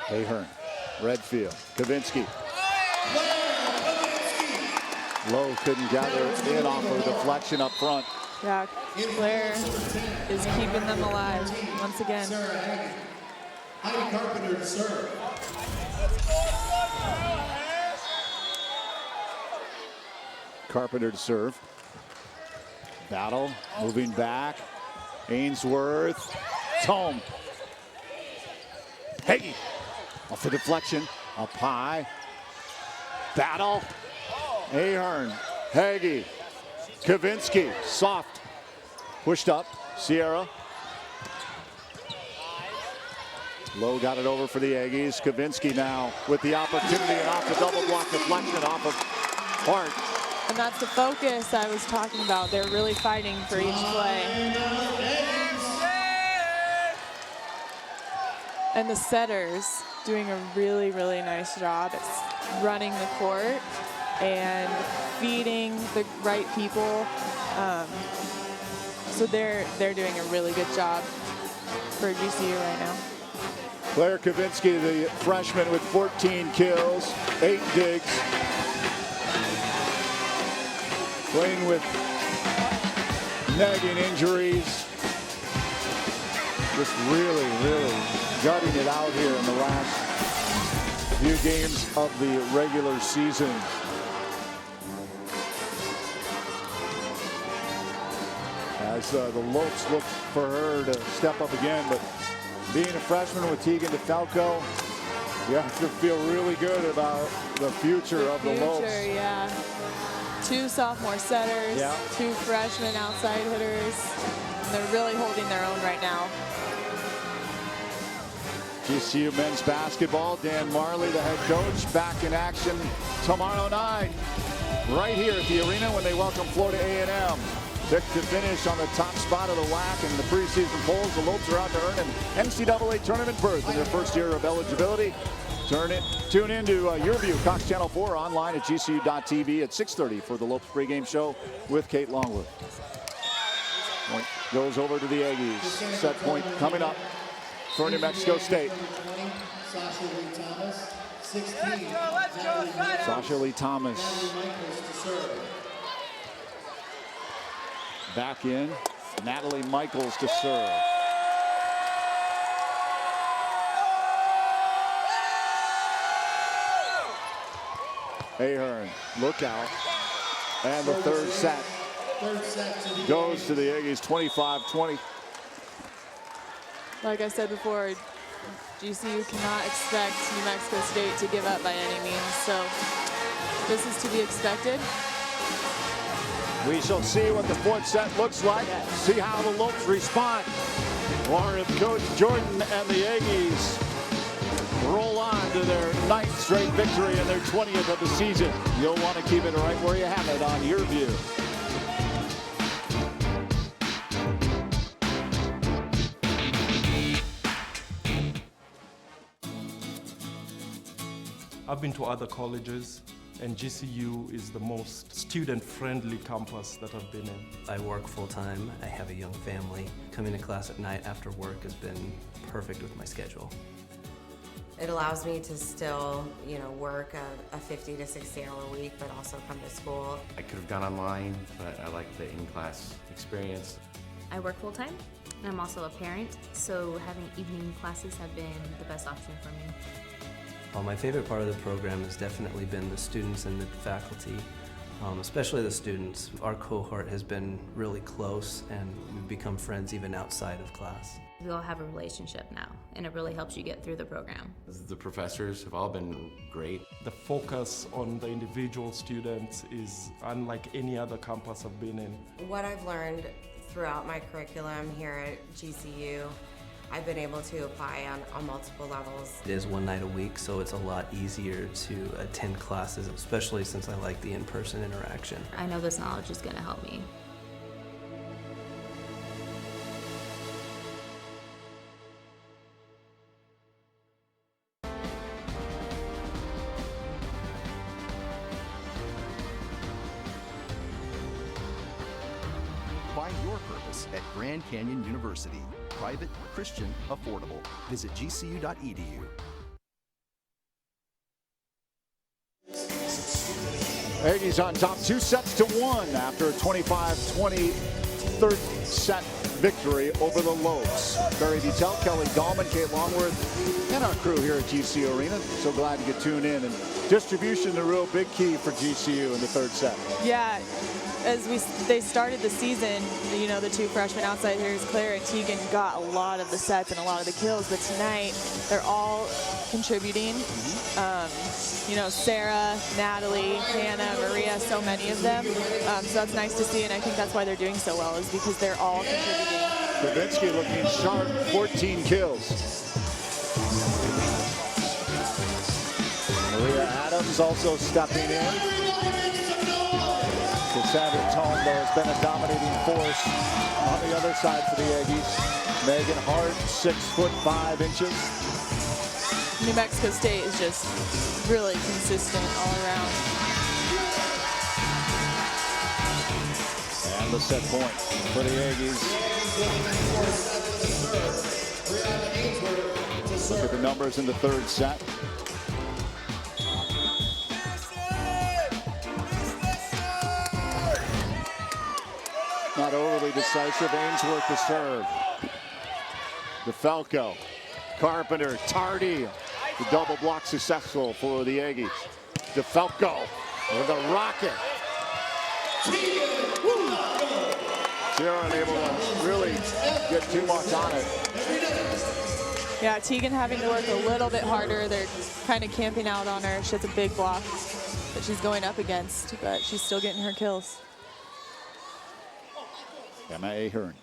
Ahern. Redfield. Kavinsky. Lowe couldn't gather in off of deflection up front. Yeah, Claire is keeping them alive once again. Heidi Carpenter to serve. Carpenter to serve. Battle, moving back. Ainsworth. Tome. Hagee. Off the deflection. Up high. Battle. Ahern. Hagee. Kavinsky. Soft. Pushed up. Sierra. Lowe got it over for the Aggies. Kavinsky now with the opportunity and off the double block deflection off of Hart. And that's the focus I was talking about. They're really fighting for each play. And the setters doing a really, really nice job at running the court and feeding the right people. So they're doing a really good job for GCU right now. Claire Kavinsky, the freshman, with 14 kills, 8 digs. Playing with nagging injuries. Just really, really gutting it out here in the last few games of the regular season. As the Lopes look for her to step up again, but being a freshman with Tegan DeFalco, you have to feel really good about the future of the Lopes. Yeah. 2 sophomore setters, yeah. 2 freshmen outside hitters. And they're really holding their own right now. GCU men's basketball, Dan Marley, the head coach, back in action tomorrow night, right here at the arena when they welcome Florida A&M. Picked to finish on the top spot of the WAC in the preseason polls. The Lopes are out to earn an NCAA tournament berth in their first year of eligibility. Tune in to Your View, Cox Channel 4, online at gcu.tv at 6:30 for the Lopes pregame show with Kate Longwood. Point goes over to the Aggies. Set point coming up for New Mexico State. Sasha Lee Thomas, 16. Sasha Lee Thomas back in. Natalie Michaels to serve. Ahern, look out. And the third set goes to the Aggies, 25-20. Like I said before, GCU cannot expect New Mexico State to give up by any means. So this is to be expected. We shall see what the fourth set looks like, see how the Lopes respond, or if Coach Jordan and the Aggies roll on to their 9th straight victory and their 20th of the season. You'll want to keep it right where you have it on Your View. I've been to other colleges, and GCU is the most student-friendly campus that I've been in. I work full-time, I have a young family. Coming to class at night after work has been perfect with my schedule. It allows me to still, work a 50 to 60 hour week, but also come to school. I could have gone online, but I like the in-class experience. I work full-time, and I'm also a parent, so having evening classes have been the best option for me. Well, my favorite part of the program has definitely been the students and the faculty, especially the students. Our cohort has been really close, and we've become friends even outside of class. We all have a relationship now, and it really helps you get through the program. The professors have all been great. The focus on the individual students is unlike any other campus I've been in. What I've learned throughout my curriculum here at GCU, I've been able to apply on multiple levels. It is one night a week, so it's a lot easier to attend classes, especially since I like the in-person interaction. I know this knowledge is going to help me. Find your purpose at Grand Canyon University. Private, Christian, affordable. Visit gcu.edu. Aggies on top 2-1 after a 25-20 third set victory over the Lopes. Barry Detail, Kelly Dahlman, Kate Longworth, and our crew here at GCU Arena. So glad you could tune in. And distribution, the real big key for GCU in the third set. Yeah, as they started the season, the two freshmen outside here, Claire and Tegan, got a lot of the sets and a lot of the kills, but tonight they're all contributing. Sarah, Natalie, Hannah, Maria, so many of them. So that's nice to see, and I think that's why they're doing so well, is because they're all contributing. Kravinsky looking sharp, 14 kills. Maria Adams also stepping in. Cassandra Tome, though, has been a dominating force on the other side for the Aggies. Megan Hart, 6'5". New Mexico State is just really consistent all around. And the set point for the Aggies. Look at the numbers in the third set. Not overly decisive. Ainsworth to serve. DeFalco, Carpenter, Tardy. The double block successful for the Aggies. DeFalco with a rocket. Sierra unable to really get too much on it. Yeah, Tegan having to work a little bit harder. They're kind of camping out on her. She has a big block that she's going up against, but she's still getting her kills. Emma Ahern.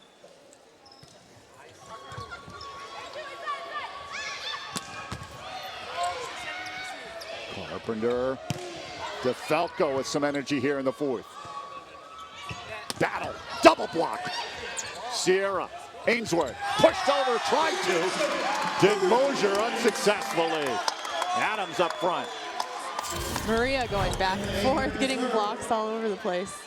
Carpenter. DeFalco with some energy here in the fourth. Battle. Double block. Sierra. Ainsworth. Pushed over. Tried to. Did Mosier unsuccessfully. Adams up front. Maria going back and forth, getting blocks all over the place.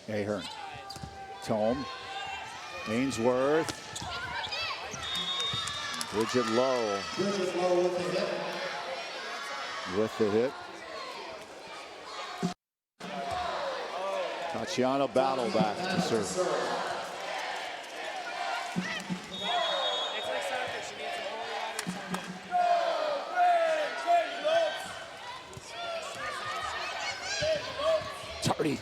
Ahern. Tome. Ainsworth. Bridget Lowe. With the hit. Tatiana Battle back to serve. Tardy.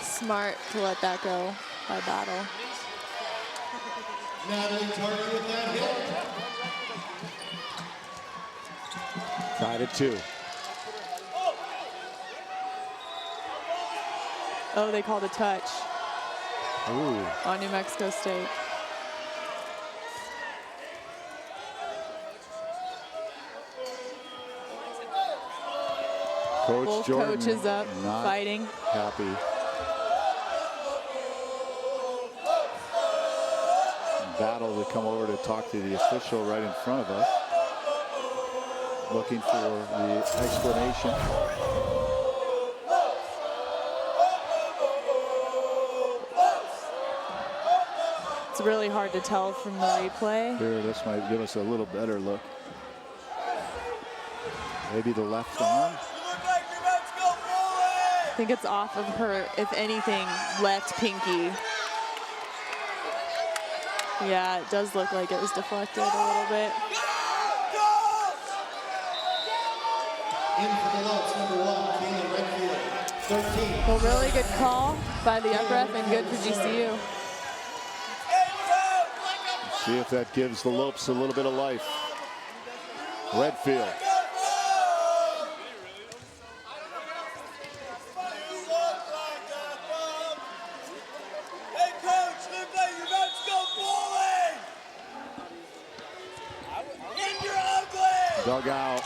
Smart to let that go by Battle. Natalie Tardy with that hit. Tied at 2. Oh, they called a touch Ooh. on New Mexico State. Coach Both Jordan coaches up, not fighting. happy. Battle to come over to talk to the official right in front of us. Looking for the explanation. It's really hard to tell from the replay. Here, this might give us a little better look. Maybe the left arm. I think it's off of her, if anything, left pinky. Yeah, it does look like it was deflected a little bit. In for the Lopes, number 1, Kayla Redfield, 13. Well, really good call by the up ref and good for GCU. See if that gives the Lopes a little bit of life. Redfield. Hey, coach, look like you're about to go bowling. And you're ugly. Dugout.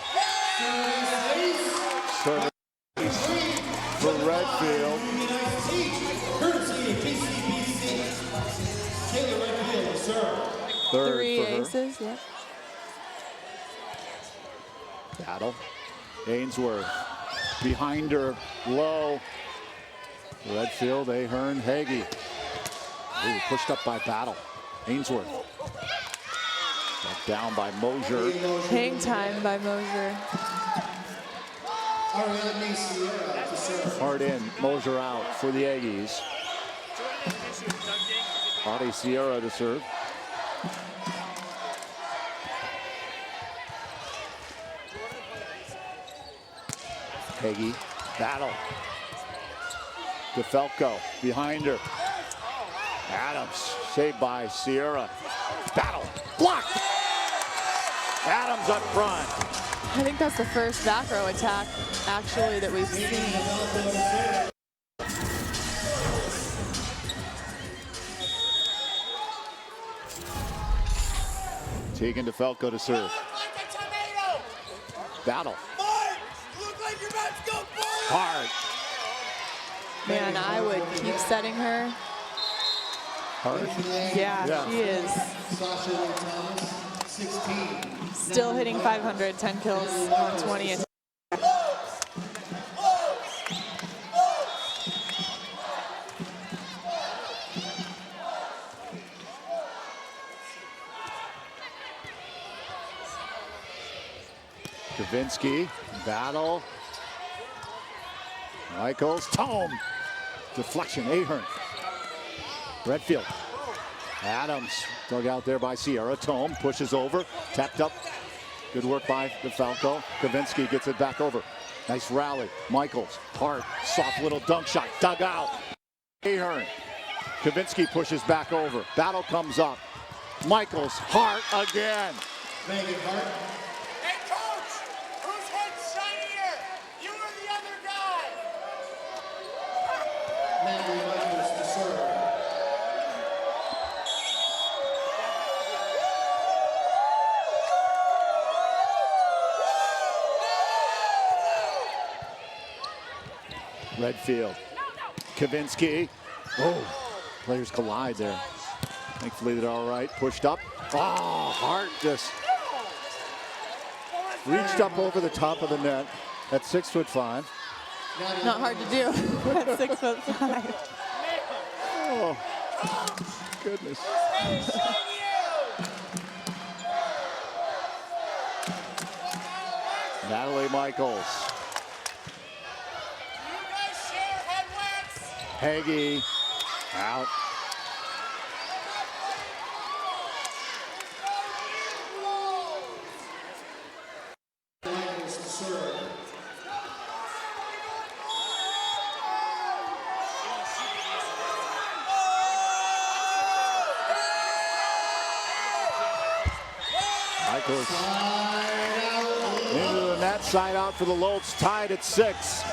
Service for Redfield. Courtesy of GCBC. Kayla Redfield, sir. Third 3 for her. aces, yep. Battle. Ainsworth. Behind her, low. Redfield, Ahern, Hagee. Ooh, pushed up by Battle. Ainsworth. Got down by Mosier. Hang time by Mosier. Hard in, Mosier out for the Aggies. Audie Sierra to serve. Hagee, Battle. DeFalco behind her. Adams saved by Sierra. Battle, blocked. Adams up front. I think that's the first back row attack, actually, that we've seen. Tegan DeFalco to serve. Battle. Hard. Man, I would keep setting her. Hard. Yeah, she is. Still hitting 500, 10 kills on 20 attacks. Kavinsky, Battle. Michaels, Tome. Deflection, Ahern. Redfield. Adams dug out there by Sierra. Tome pushes over, tapped up. Good work by DeFalco. Kavinsky gets it back over. Nice rally. Michaels, Hart, soft little dunk shot, dug out. Ahern. Kavinsky pushes back over. Battle comes up. Michaels, Hart again. Megan Hart. Hey, coach, whose head's shinier? You or the other guy? Natalie Michaels to serve. Redfield. Kavinsky. Oh, players collide there. Thankfully they're all right. Pushed up. Oh, Hart just reached up over the top of the net at 6'5". Not hard to do at 6'5". Oh, goodness. Natalie Michaels. Hagee out. Michaels to serve. Michaels into the net. Net side out for the Lopes, tied at 6.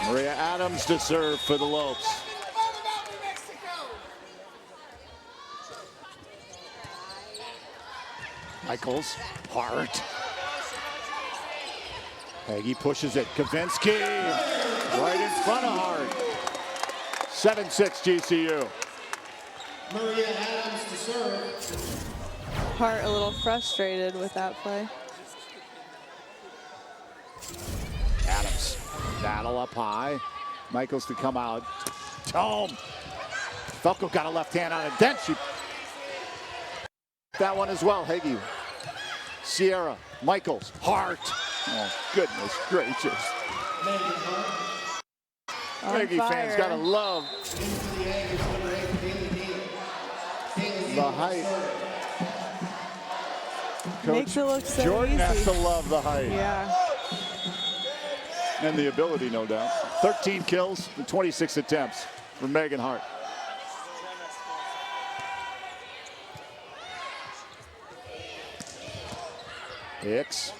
Maria Adams to serve for the Lopes. Michaels, Hart. Hagee pushes it. Kavinsky right in front of Hart. 7-6 GCU. Maria Adams to serve. Hart a little frustrated with that play. Adams, battle up high. Michaels to come out. Tome. Felko got a left hand on it. Then she. That one as well. Hagee. Sierra. Michaels. Hart. Oh, goodness gracious. Hagee fans gotta love the height. Makes it look so Jordan easy. has to love the height. Yeah. And the ability, no doubt. 13 kills and 26 attempts for Megan Hart. Hicks,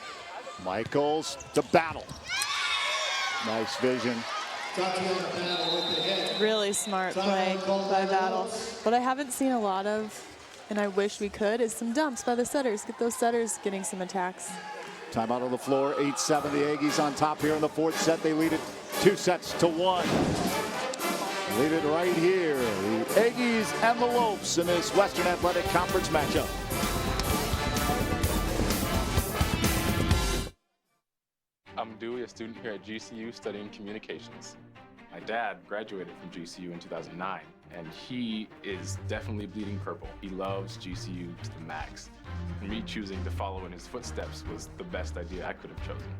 Michaels, the battle. Nice vision. Really smart play by Battle. What I haven't seen a lot of, and I wish we could, is some dumps by the setters. Get those setters getting some attacks. Timeout on the floor, 8-7. The Aggies on top here in the 4th set. They lead it 2-1. Lead it right here. The Aggies and the Lopes in this Western Athletic Conference matchup. I'm Dewey, a student here at GCU studying communications. My dad graduated from GCU in 2009, and he is definitely bleeding purple. He loves GCU to the max. Me choosing to follow in his footsteps was the best idea I could have chosen.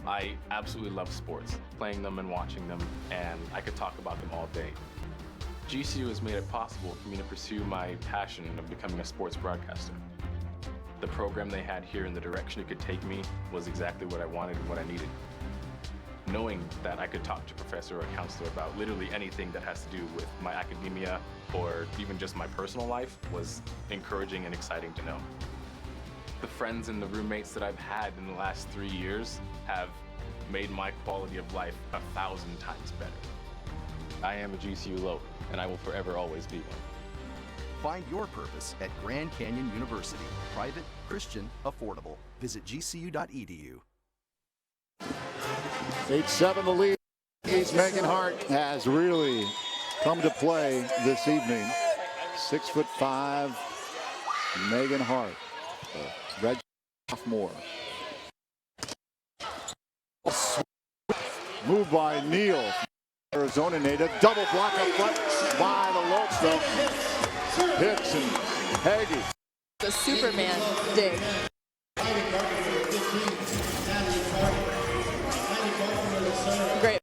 I absolutely love sports, playing them and watching them, and I could talk about them all day. GCU has made it possible for me to pursue my passion of becoming a sports broadcaster. The program they had here and the direction it could take me was exactly what I wanted and what I needed. Knowing that I could talk to a professor or a counselor about literally anything that has to do with my academia or even just my personal life was encouraging and exciting to know. The friends and the roommates that I've had in the last 3 years have made my quality of life 1,000 times better. I am a GCU Lope, and I will forever always be one. Find your purpose at Grand Canyon University. Private, Christian, affordable. Visit gcu.edu. 8-7 the lead. Megan Hart has really come to play this evening. 6'5", Megan Hart, a red sophomore. Move by Neal, Arizona native. Double block up front by the Lopes though. Hicks and Hagee. The Superman dig. Great.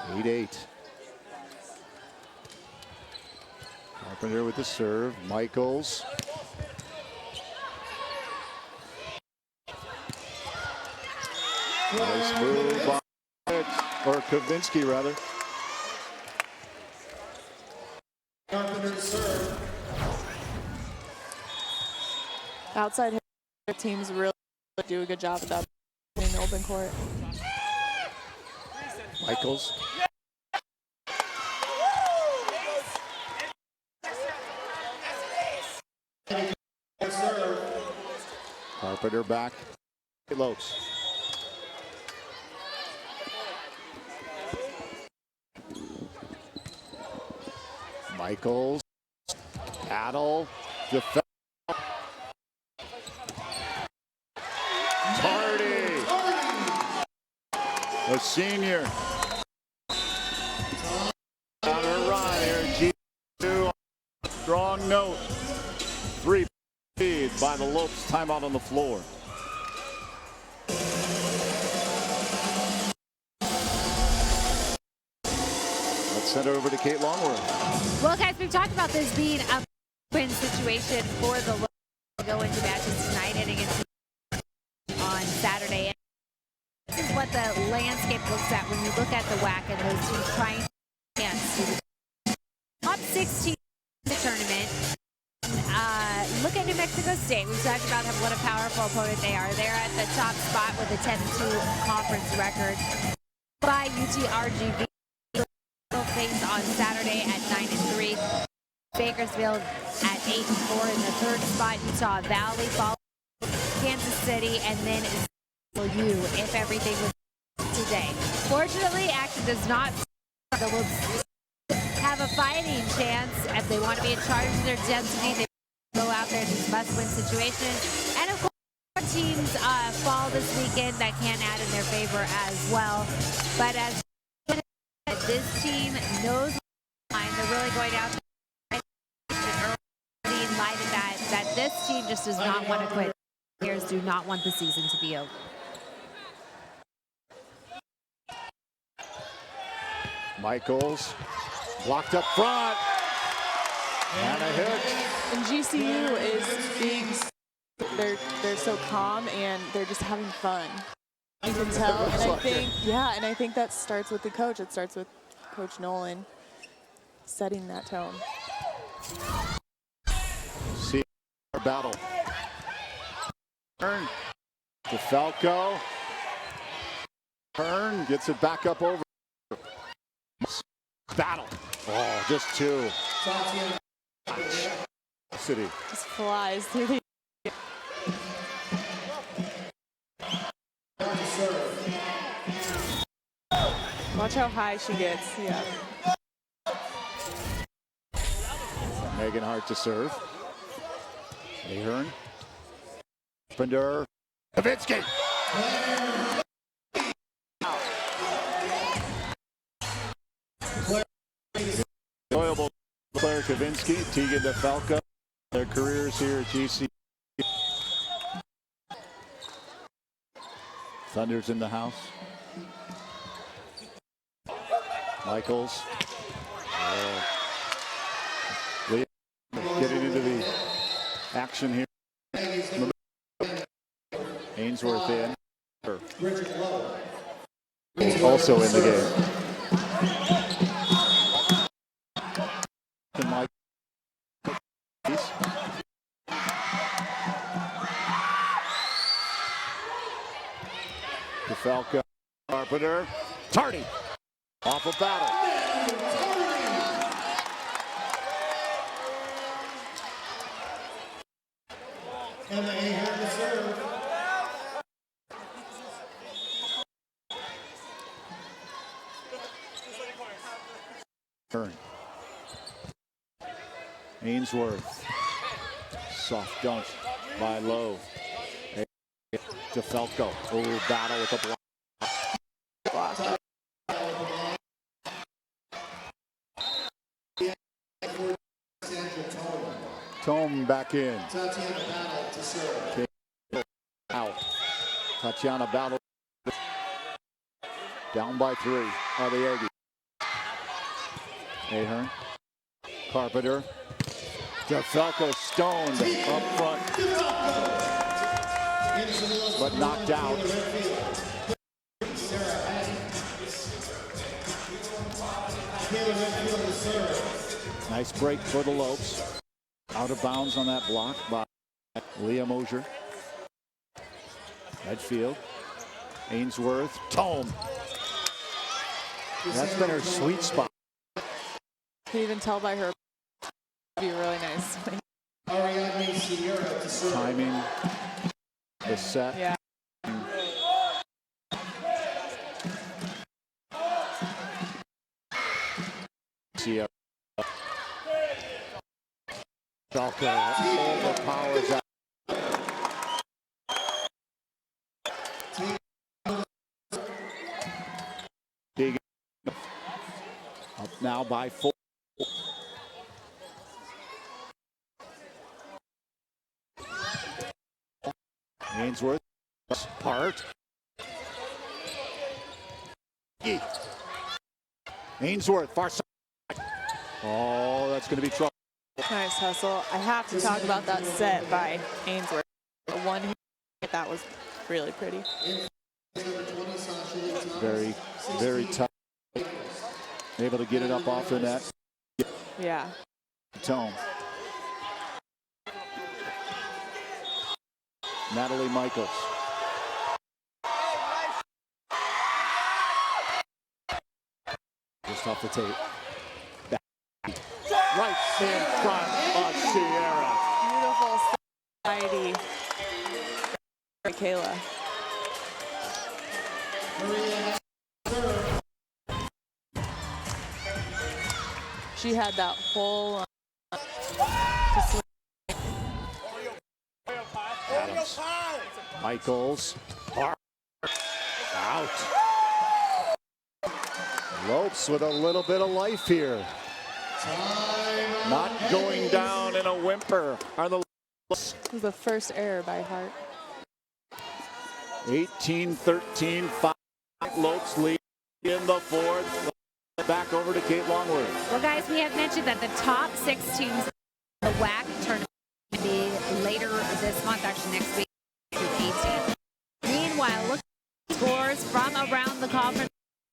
8-8. Carpenter with the serve. Michaels. Nice move by or Kavinsky rather. Carpenter serve. Outside teams really do a good job of that in the open court. Michaels. Carpenter back. Lopes. Michaels. Battle. Defense. Hardy. The senior. On her run here. G2. Strong note. 3 lead by the Lopes. Timeout on the floor. Let's send it over to Kate Longworth. Well, guys, we've talked about this being a win situation for the Lopes to go into matches tonight and against on Saturday. This is what the landscape looks at when you look at the WAC and those teams trying to 16 in the tournament. Look at New Mexico State. We've talked about what a powerful opponent they are. They're at the top spot with a 10-2 conference record by UTRGV. Face on Saturday at 9-3. Bakersfield at 8-4 in the third spot. Utah Valley followed Kansas City, and then U if everything was today. Fortunately, action does not. The Wolves have a fighting chance if they want to be in charge of their destiny. They go out there in these must-win situations, and of course, teams fall this weekend that can add in their favor as well. But as this team knows, they're really going out there in light of that this team just does not want to quit. Players do not want the season to be over. Michaels blocked up front. And a hit. And GCU is being, they're so calm and they're just having fun. You can tell, and I think that starts with the coach. It starts with Coach Noland setting that tone. See our battle. Turn to Falco. Turn gets it back up over. Battle. Oh, just two. City. Just flies through the. Watch how high she gets. Yeah. Megan Hart to serve. Ahern. Carpenter. Nowitzki. Enjoyable Claire Kavinsky, Tegan DeFalco. Their careers here at GC. Thunder's in the house. Michaels. Leah getting into the action here. Ainsworth in. Also in the game. DeFalco, Carpenter, Tardy, off of battle. And Ahern to serve. Turn. Ainsworth, soft dunk by Lowe. DeFalco, battle with a block. Tome back in. Tatiana Battle to serve. Out. Tatiana Battle. Down by 3 are the Aggies. Ahern. Carpenter. DeFalco stoned up front. But knocked out. Nice break for the Lopes. Out of bounds on that block by Leah Mosier. Redfield. Ainsworth. Tome. That's been her sweet spot. You can even tell by her. Be really nice. Timing. The set. Yeah. Sierra. Falco overpowers that. Big up now by 4. Ainsworth, Hart. Ainsworth, far side. Oh, that's going to be trouble. Nice hustle. I have to talk about that set by Ainsworth. The one that was really pretty. Very, very tough. Able to get it up off the net. Yeah. Tome. Natalie Michaels. Just off the tape. Back. Right in front of Sierra. Beautiful society. Michaela. She had that whole Adams. Michaels. Out. Lopes with a little bit of life here. Not going down in a whimper are the This was the first error by Hart. 18-13, 5. Lopes lead in the fourth. Back over to Kate Longworth. Well, guys, we have mentioned that the top 6 teams in the WAC tournament will be later this month, actually next week, through 18. Meanwhile, look at the scores from around the conference.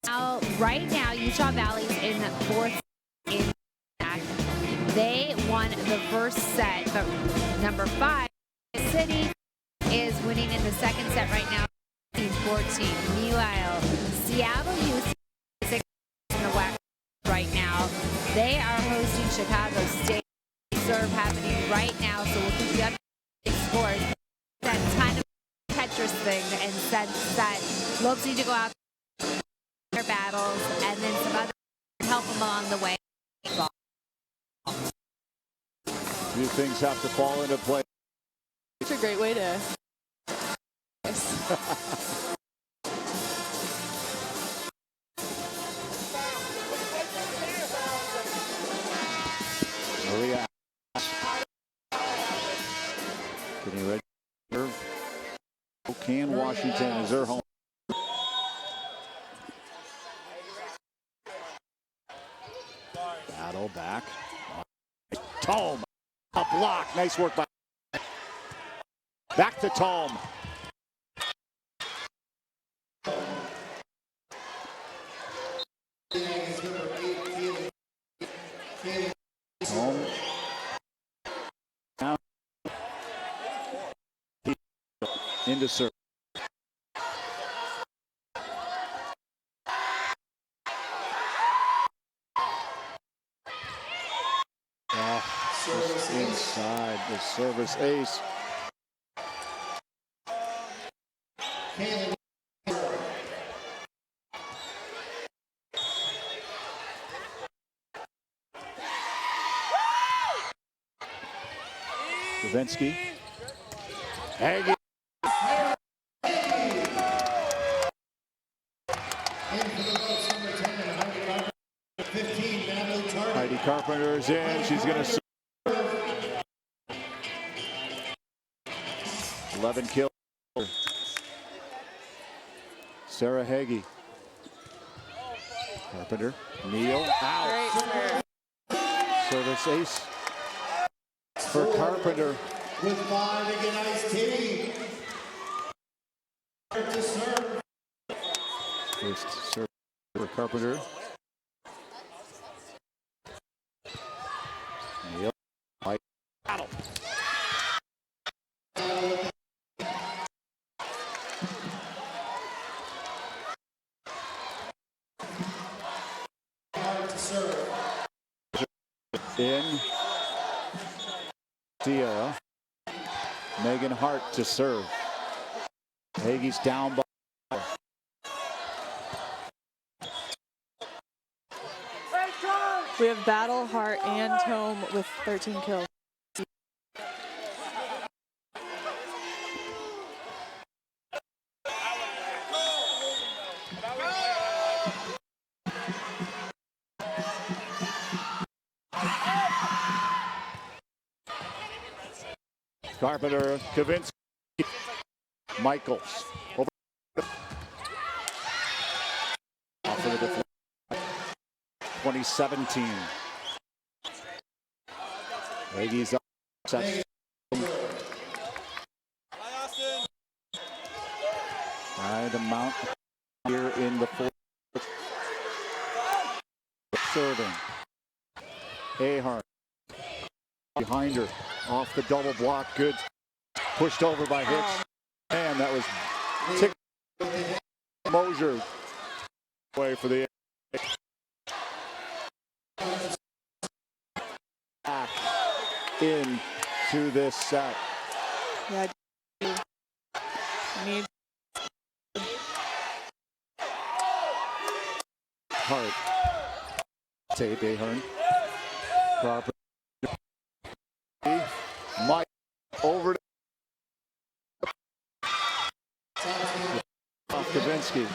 Now, right now, Utah Valley's in 4th in WAC. They won the first set, but number 5, City, is winning in the second set right now, 14. Meanwhile, Seattle UC in the WAC right now. They are hosting Chicago State. Serve happening right now, so we'll keep you up to scores. That kind of Tetris thing, and sense that Lopes need to go out their battles, and then some other help them along the way. Few things have to fall into place. It's a great way to. Maria getting ready. Spokane, Washington is their home. Battle back. Tome. A block. Nice work by. Back to Tome. Tome. Down. Into serve. Just inside the service ace. Davinsky. Aggie. Heidi Carpenter is in. She's going to serve. 11 kills. Sarah Hagee. Carpenter. Neal. Out. Service ace for Carpenter. With 5 again, Ice T. To serve. First serve for Carpenter. Neal. White. Battle. In. Sierra. Megan Hart to serve. Hagee's down by. We have Battle, Hart, and Tome with 13 kills. Carpenter, Kavinsky, Michaels. Over. Off of the deflection. 2017. Ladies up. Right amount here in the fourth. Serving. Ahart. behind her. Off the double block. Good. Pushed over by Hicks. Man, that was Mosier away for the back into this set. Yeah. Need Hart. Tape Ahern. Proper. Mike over to Kavinsky.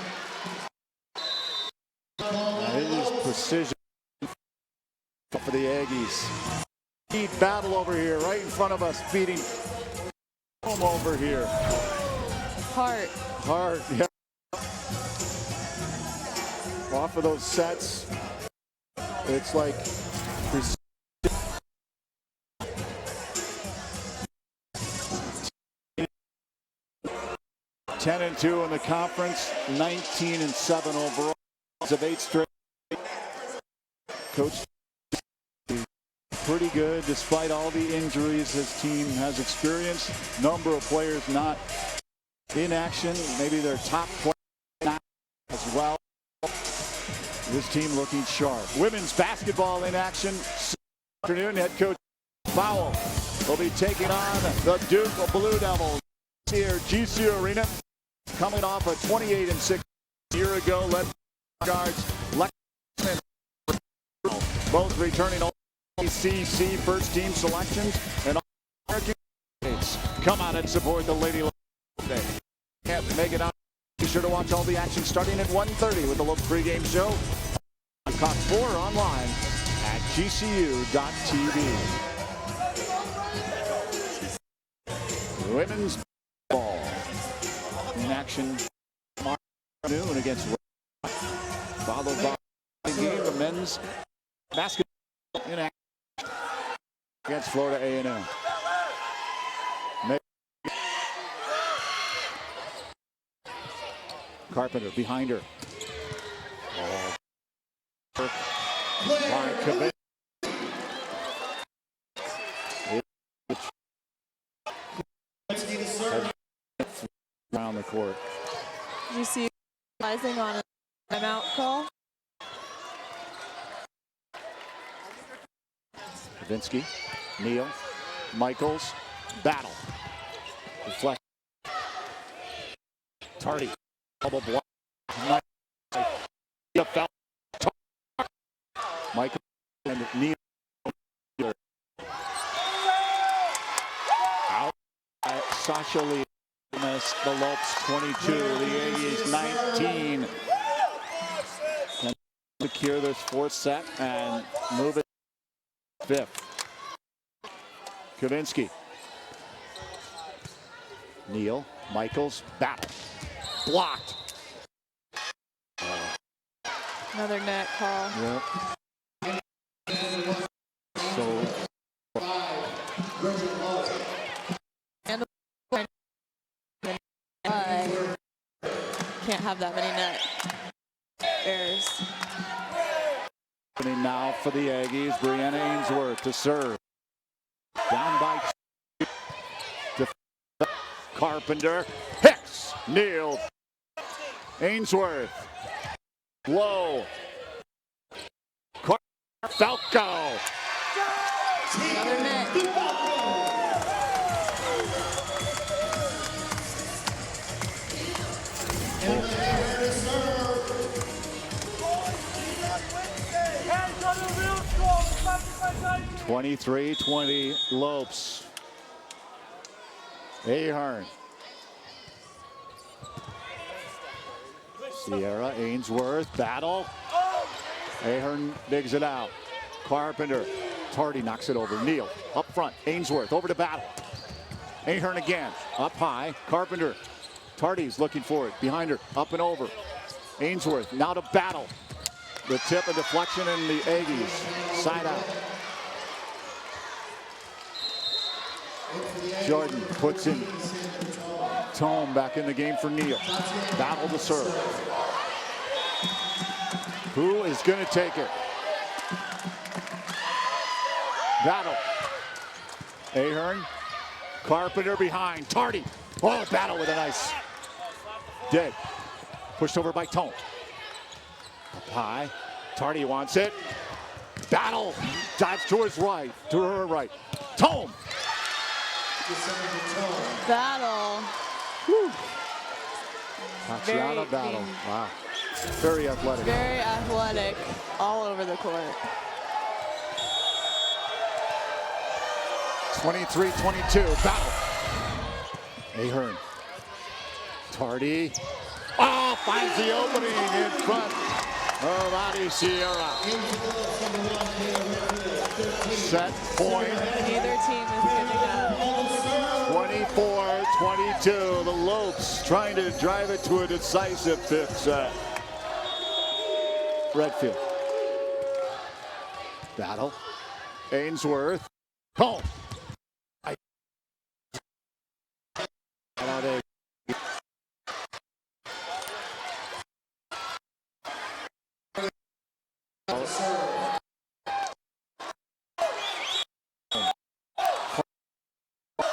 It is precision for the Aggies. Heat battle over here, right in front of us, beating home over here. Hart, yeah. Off of those sets, it's like 10-2 in the conference, 19-7 overall. Of 8 straight. Coach pretty good despite all the injuries his team has experienced. Number of players not in action. Maybe their top player not as well. This team looking sharp. Women's basketball in action this afternoon. Head coach Powell will be taking on the Duke Blue Devils here at GCU Arena. Coming off a 28-6 year ago, led guards Lexman, both returning ACC first team selections, and all American States come out and support the Lady today. Can't make it out. Be sure to watch all the action starting at 1:30 with the Lopes pregame show. Cox 4 online at gcu.tv. Women's ball in action noon against followed by the game of men's basketball in action against Florida A&M. Carpenter behind her. Around the court. you see rising on a timeout call. Kavinsky, Neal, Michaels, battle. Deflect. Tardy. Double block. Michael and Neal. Out. Sasha Lee. The Lopes 22, the Aggies 19. Can secure this fourth set and move it fifth. Kavinsky. Neal, Michaels, battle. Blocked. Another net call. Yep. So. Can't have that many net errors. Now for the Aggies, Brianna Ainsworth to serve. Down by Carpenter. Hicks. Neal. Ainsworth. Low. Falco. Another net. 23-20 Lopes. Ahern. Sierra Ainsworth battle. Ahern digs it out. Carpenter. Tardy knocks it over. Neal up front. Ainsworth over to battle. Ahern again. Up high. Carpenter. Tardy's looking for it. Behind her. Up and over. Ainsworth now to battle. The tip and deflection in the Aggies. Side out. Jordan puts in Tome back in the game for Neal. Battle to serve. Who is going to take it? Battle. Ahern, Carpenter behind, Tardy. Oh, battle with a nice dig. Pushed over by Tone. Up high, Tardy wants it. Battle, dives to his right, to her right. Tone. Battle. Whew. Tatiana Battle. Wow. Very athletic. Very athletic all over the court. 23-22. Battle. Ahern. Tardy. Oh, finds the opening in front of Adi Sierra. Set point. Neither team is giving up. 24-22. The Lopes trying to drive it to a decisive fifth set. Redfield. Battle. Ainsworth. Home.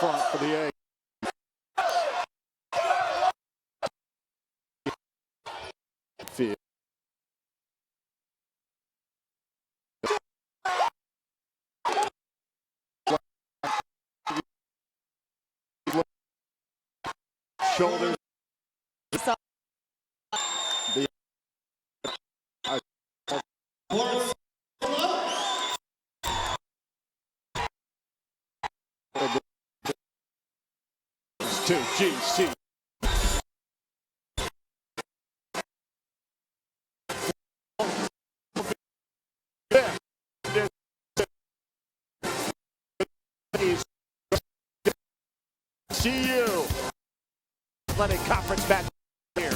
Front for the A. Field. Shoulders. The to GC. GCU. Athletic Conference match here.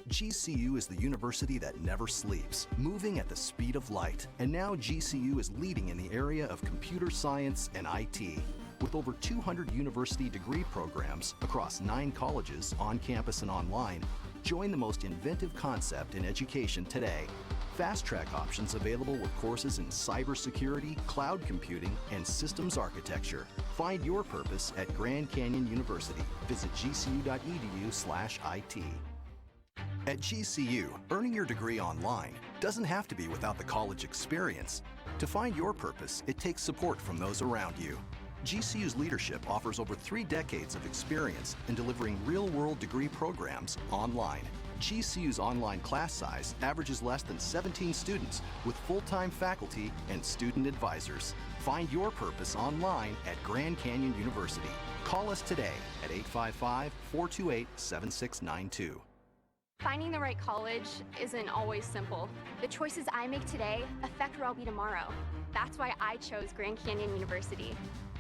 GCU is the university that never sleeps, moving at the speed of light. And now GCU is leading in the area of computer science and IT. With over 200 university degree programs across 9 colleges, on campus and online, join the most inventive concept in education today. Fast track options available with courses in cybersecurity, cloud computing, and systems architecture. Find your purpose at Grand Canyon University. Visit gcu.edu/IT. At GCU, earning your degree online doesn't have to be without the college experience. To find your purpose, it takes support from those around you. GCU's leadership offers over 3 decades of experience in delivering real-world degree programs online. GCU's online class size averages less than 17 students with full-time faculty and student advisors. Find your purpose online at Grand Canyon University. Call us today at 855-428-7692. Finding the right college isn't always simple. The choices I make today affect where I'll be tomorrow. That's why I chose Grand Canyon University.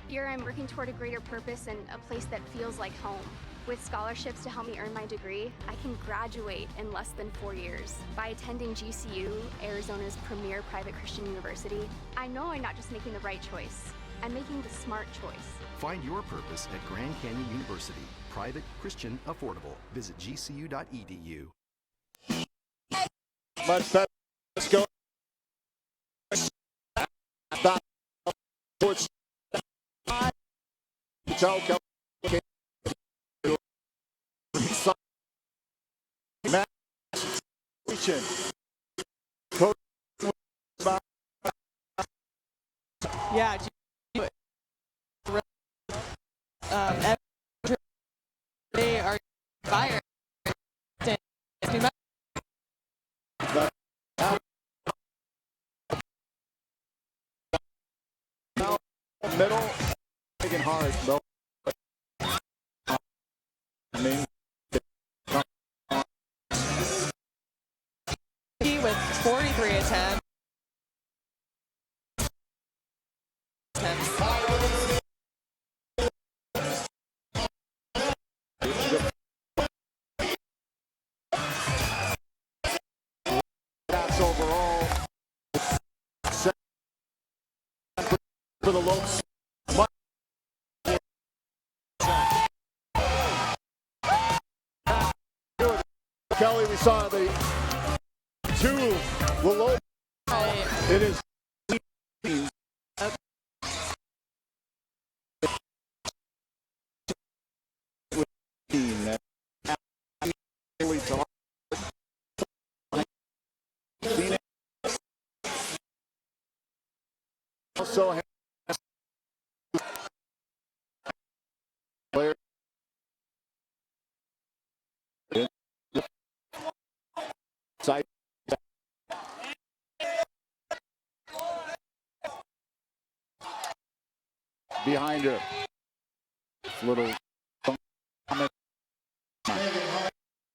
Here I'm working toward a greater purpose and a place that feels like home. With scholarships to help me earn my degree, I can graduate in less than 4 years. By attending GCU, Arizona's premier private Christian university, I know I'm not just making the right choice, I'm making the smart choice. Find your purpose at Grand Canyon University. Private, Christian, affordable. Visit gcu.edu. Much better. Let's go. Towards Coach Yeah. They are fired. Middle, making hard, though. With 43 attempts. That's overall. For the Lopes. Kelly, we saw the 2 Lopes. It is also has player side behind her. Little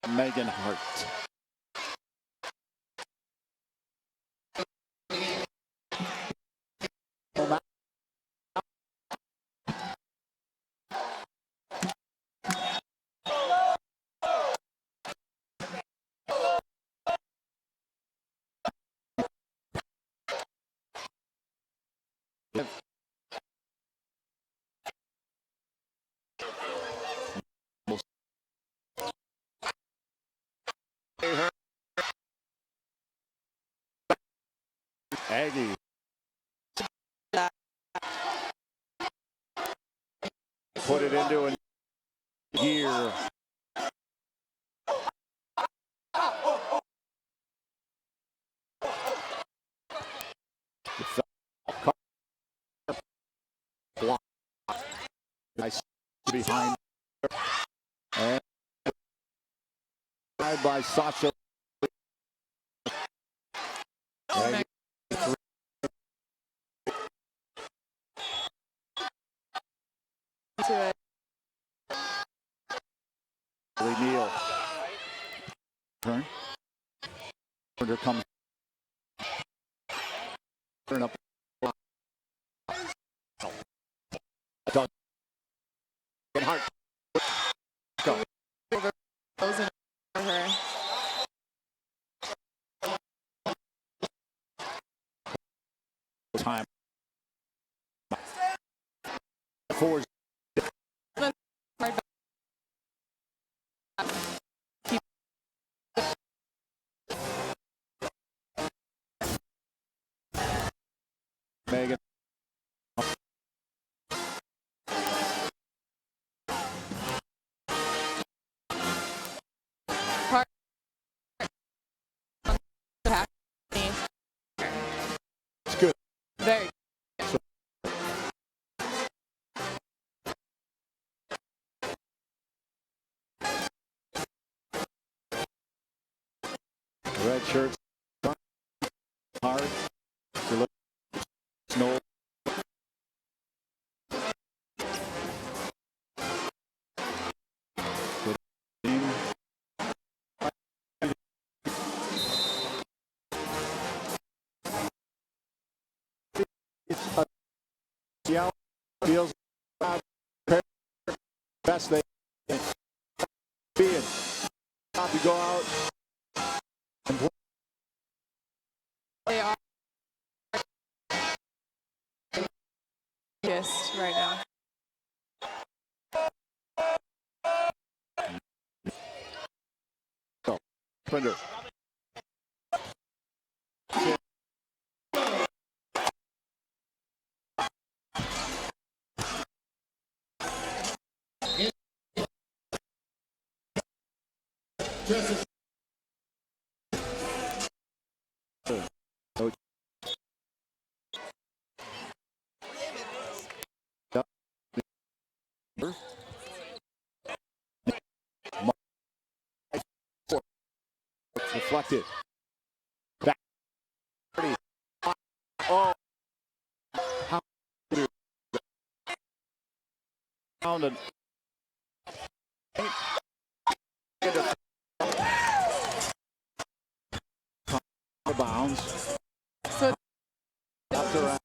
Megan Hart. Aggie. Put it into a gear. Block. Nice behind. And by Sasha. To it. Neal. Turn. Here comes. Turn up. Doug. Hart. Go. Those in for her. Time. Four. Megan. It's good. Very. Red shirts. Hard. Snow. Yeah, feels best they can be in. To go out and play. They are kissed right now. Go. Printer. Coach. Deflected. Back. Oh. How do pounded. Bounds. So After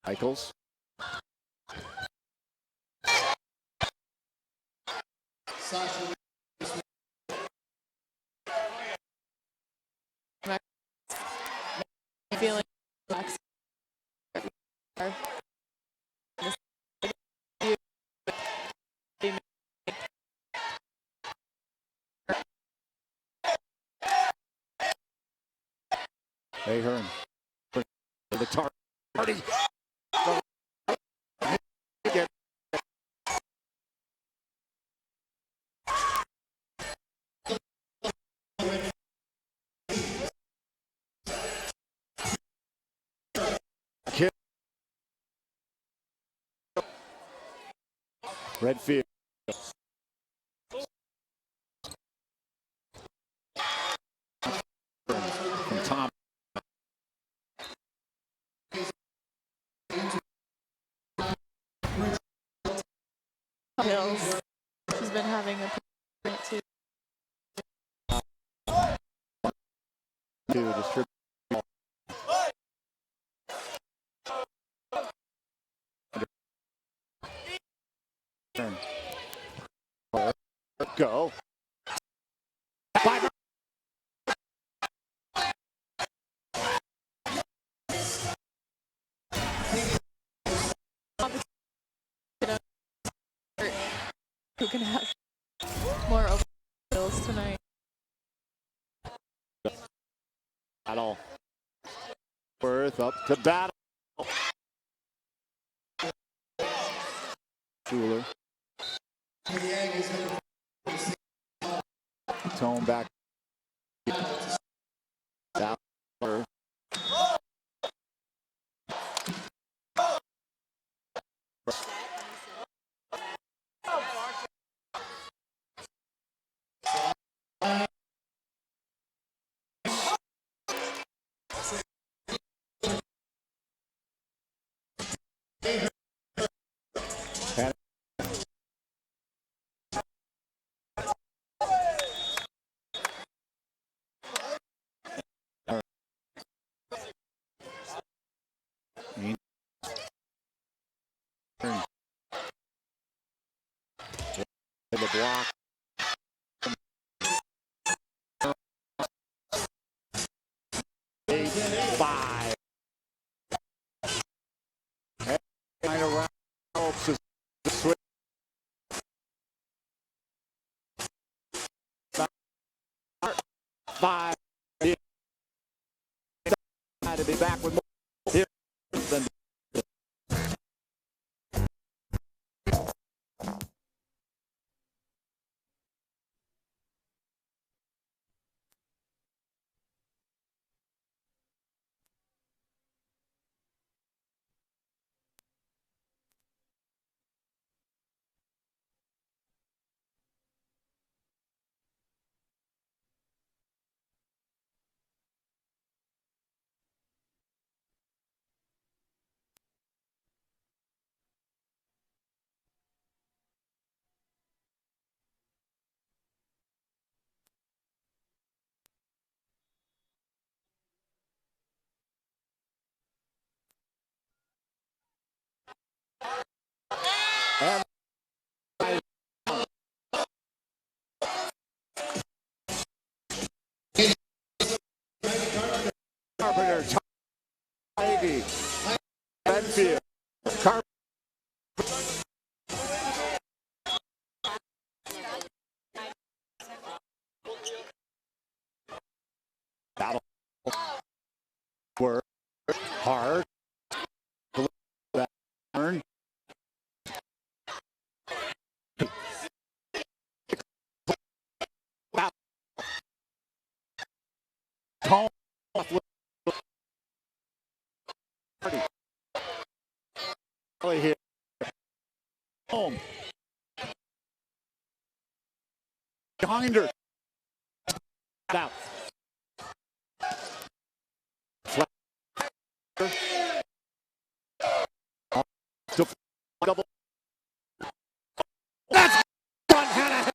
Michaels. feeling Ahern for the target. Redfield. From Tom. Hills. She's been having a too. To distribute. Go. Who can have more open skills tonight? Battle. Worth up to battle. Schuler. Tone back. Down. The block. Five. Kind of helps us switch. Five. To be back with more here than and Carpenter, Ivy, Redfield, Carpenter. Battle. Work hard. Turn. Tone. Here. Home. Behind her. Out. Double. That's one hand.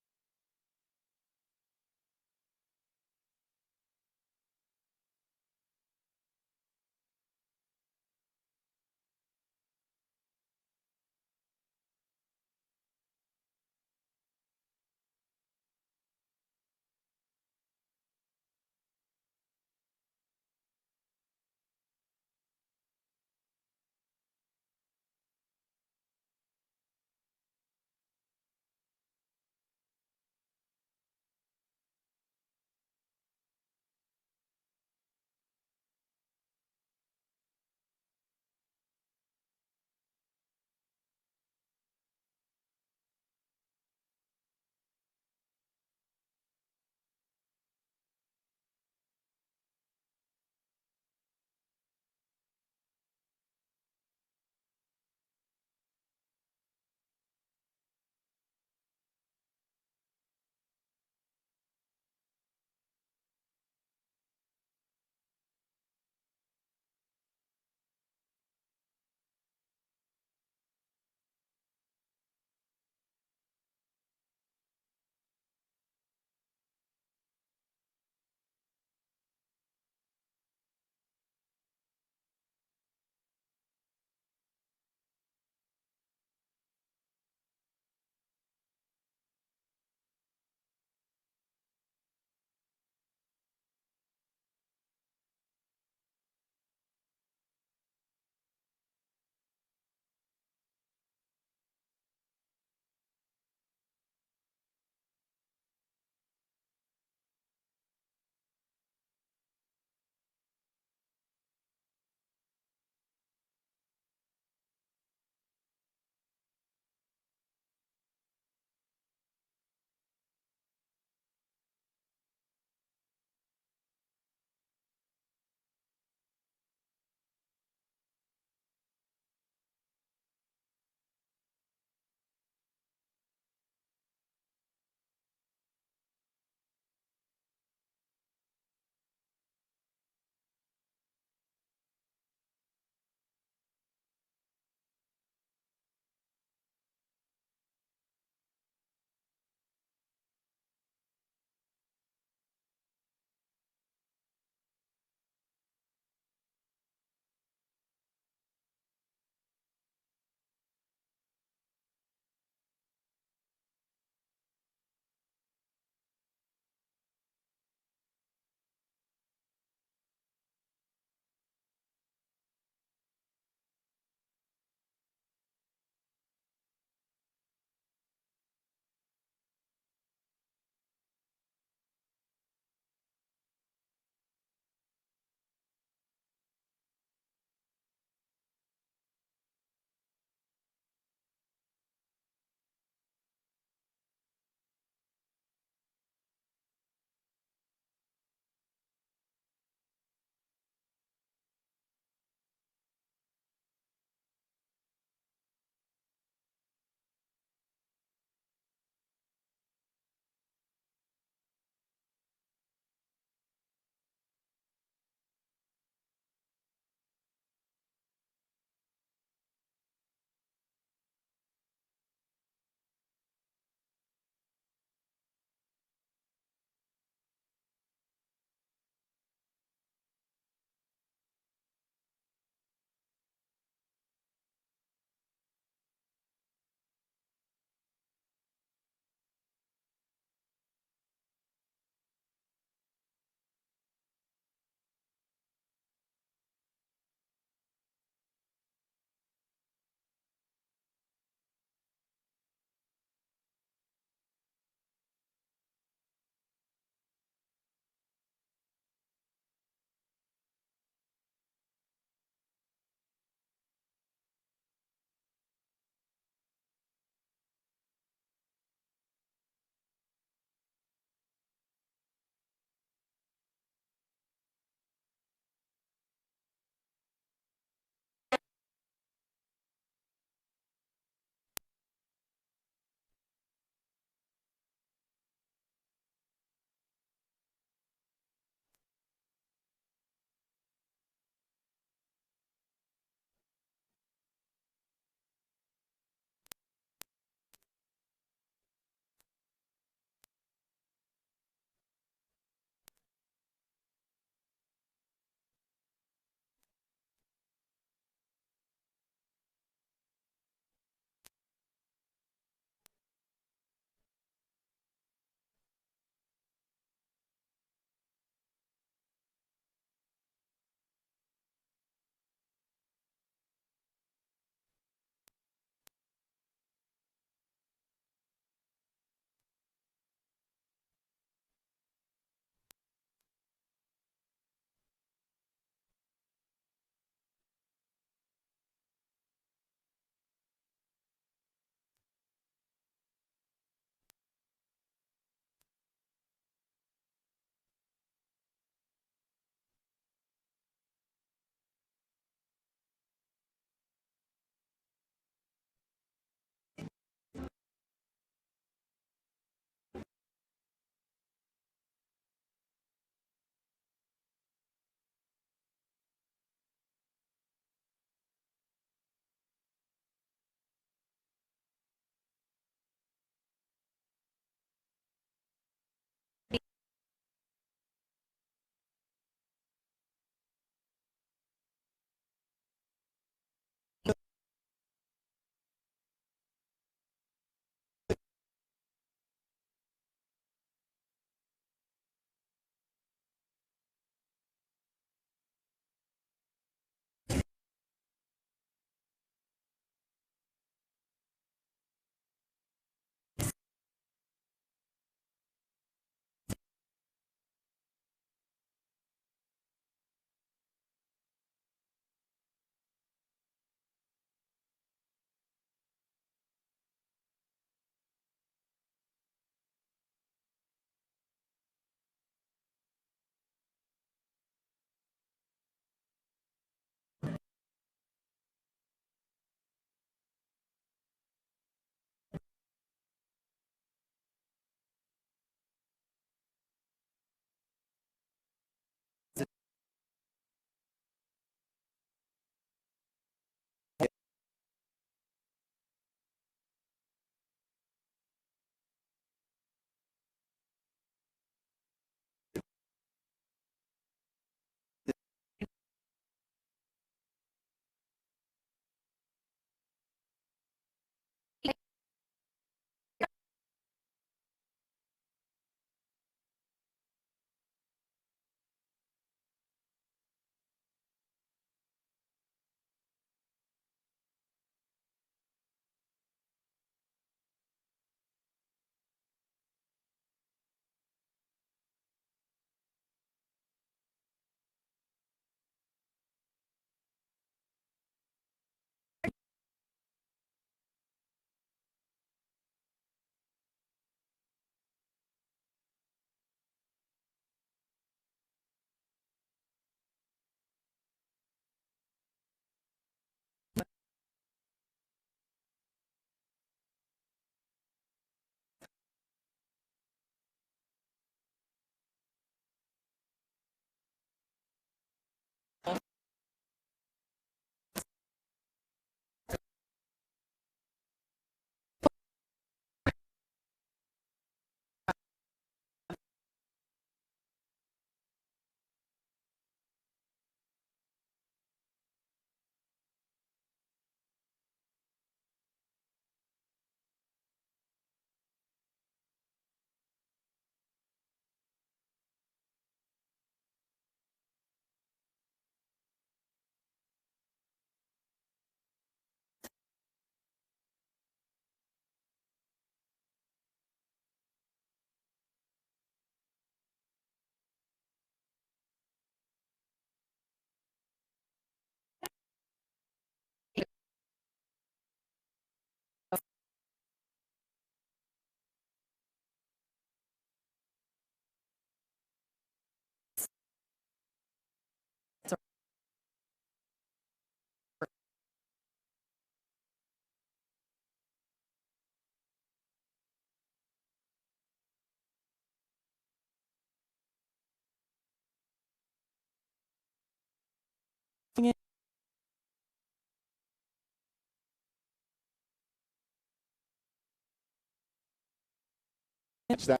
that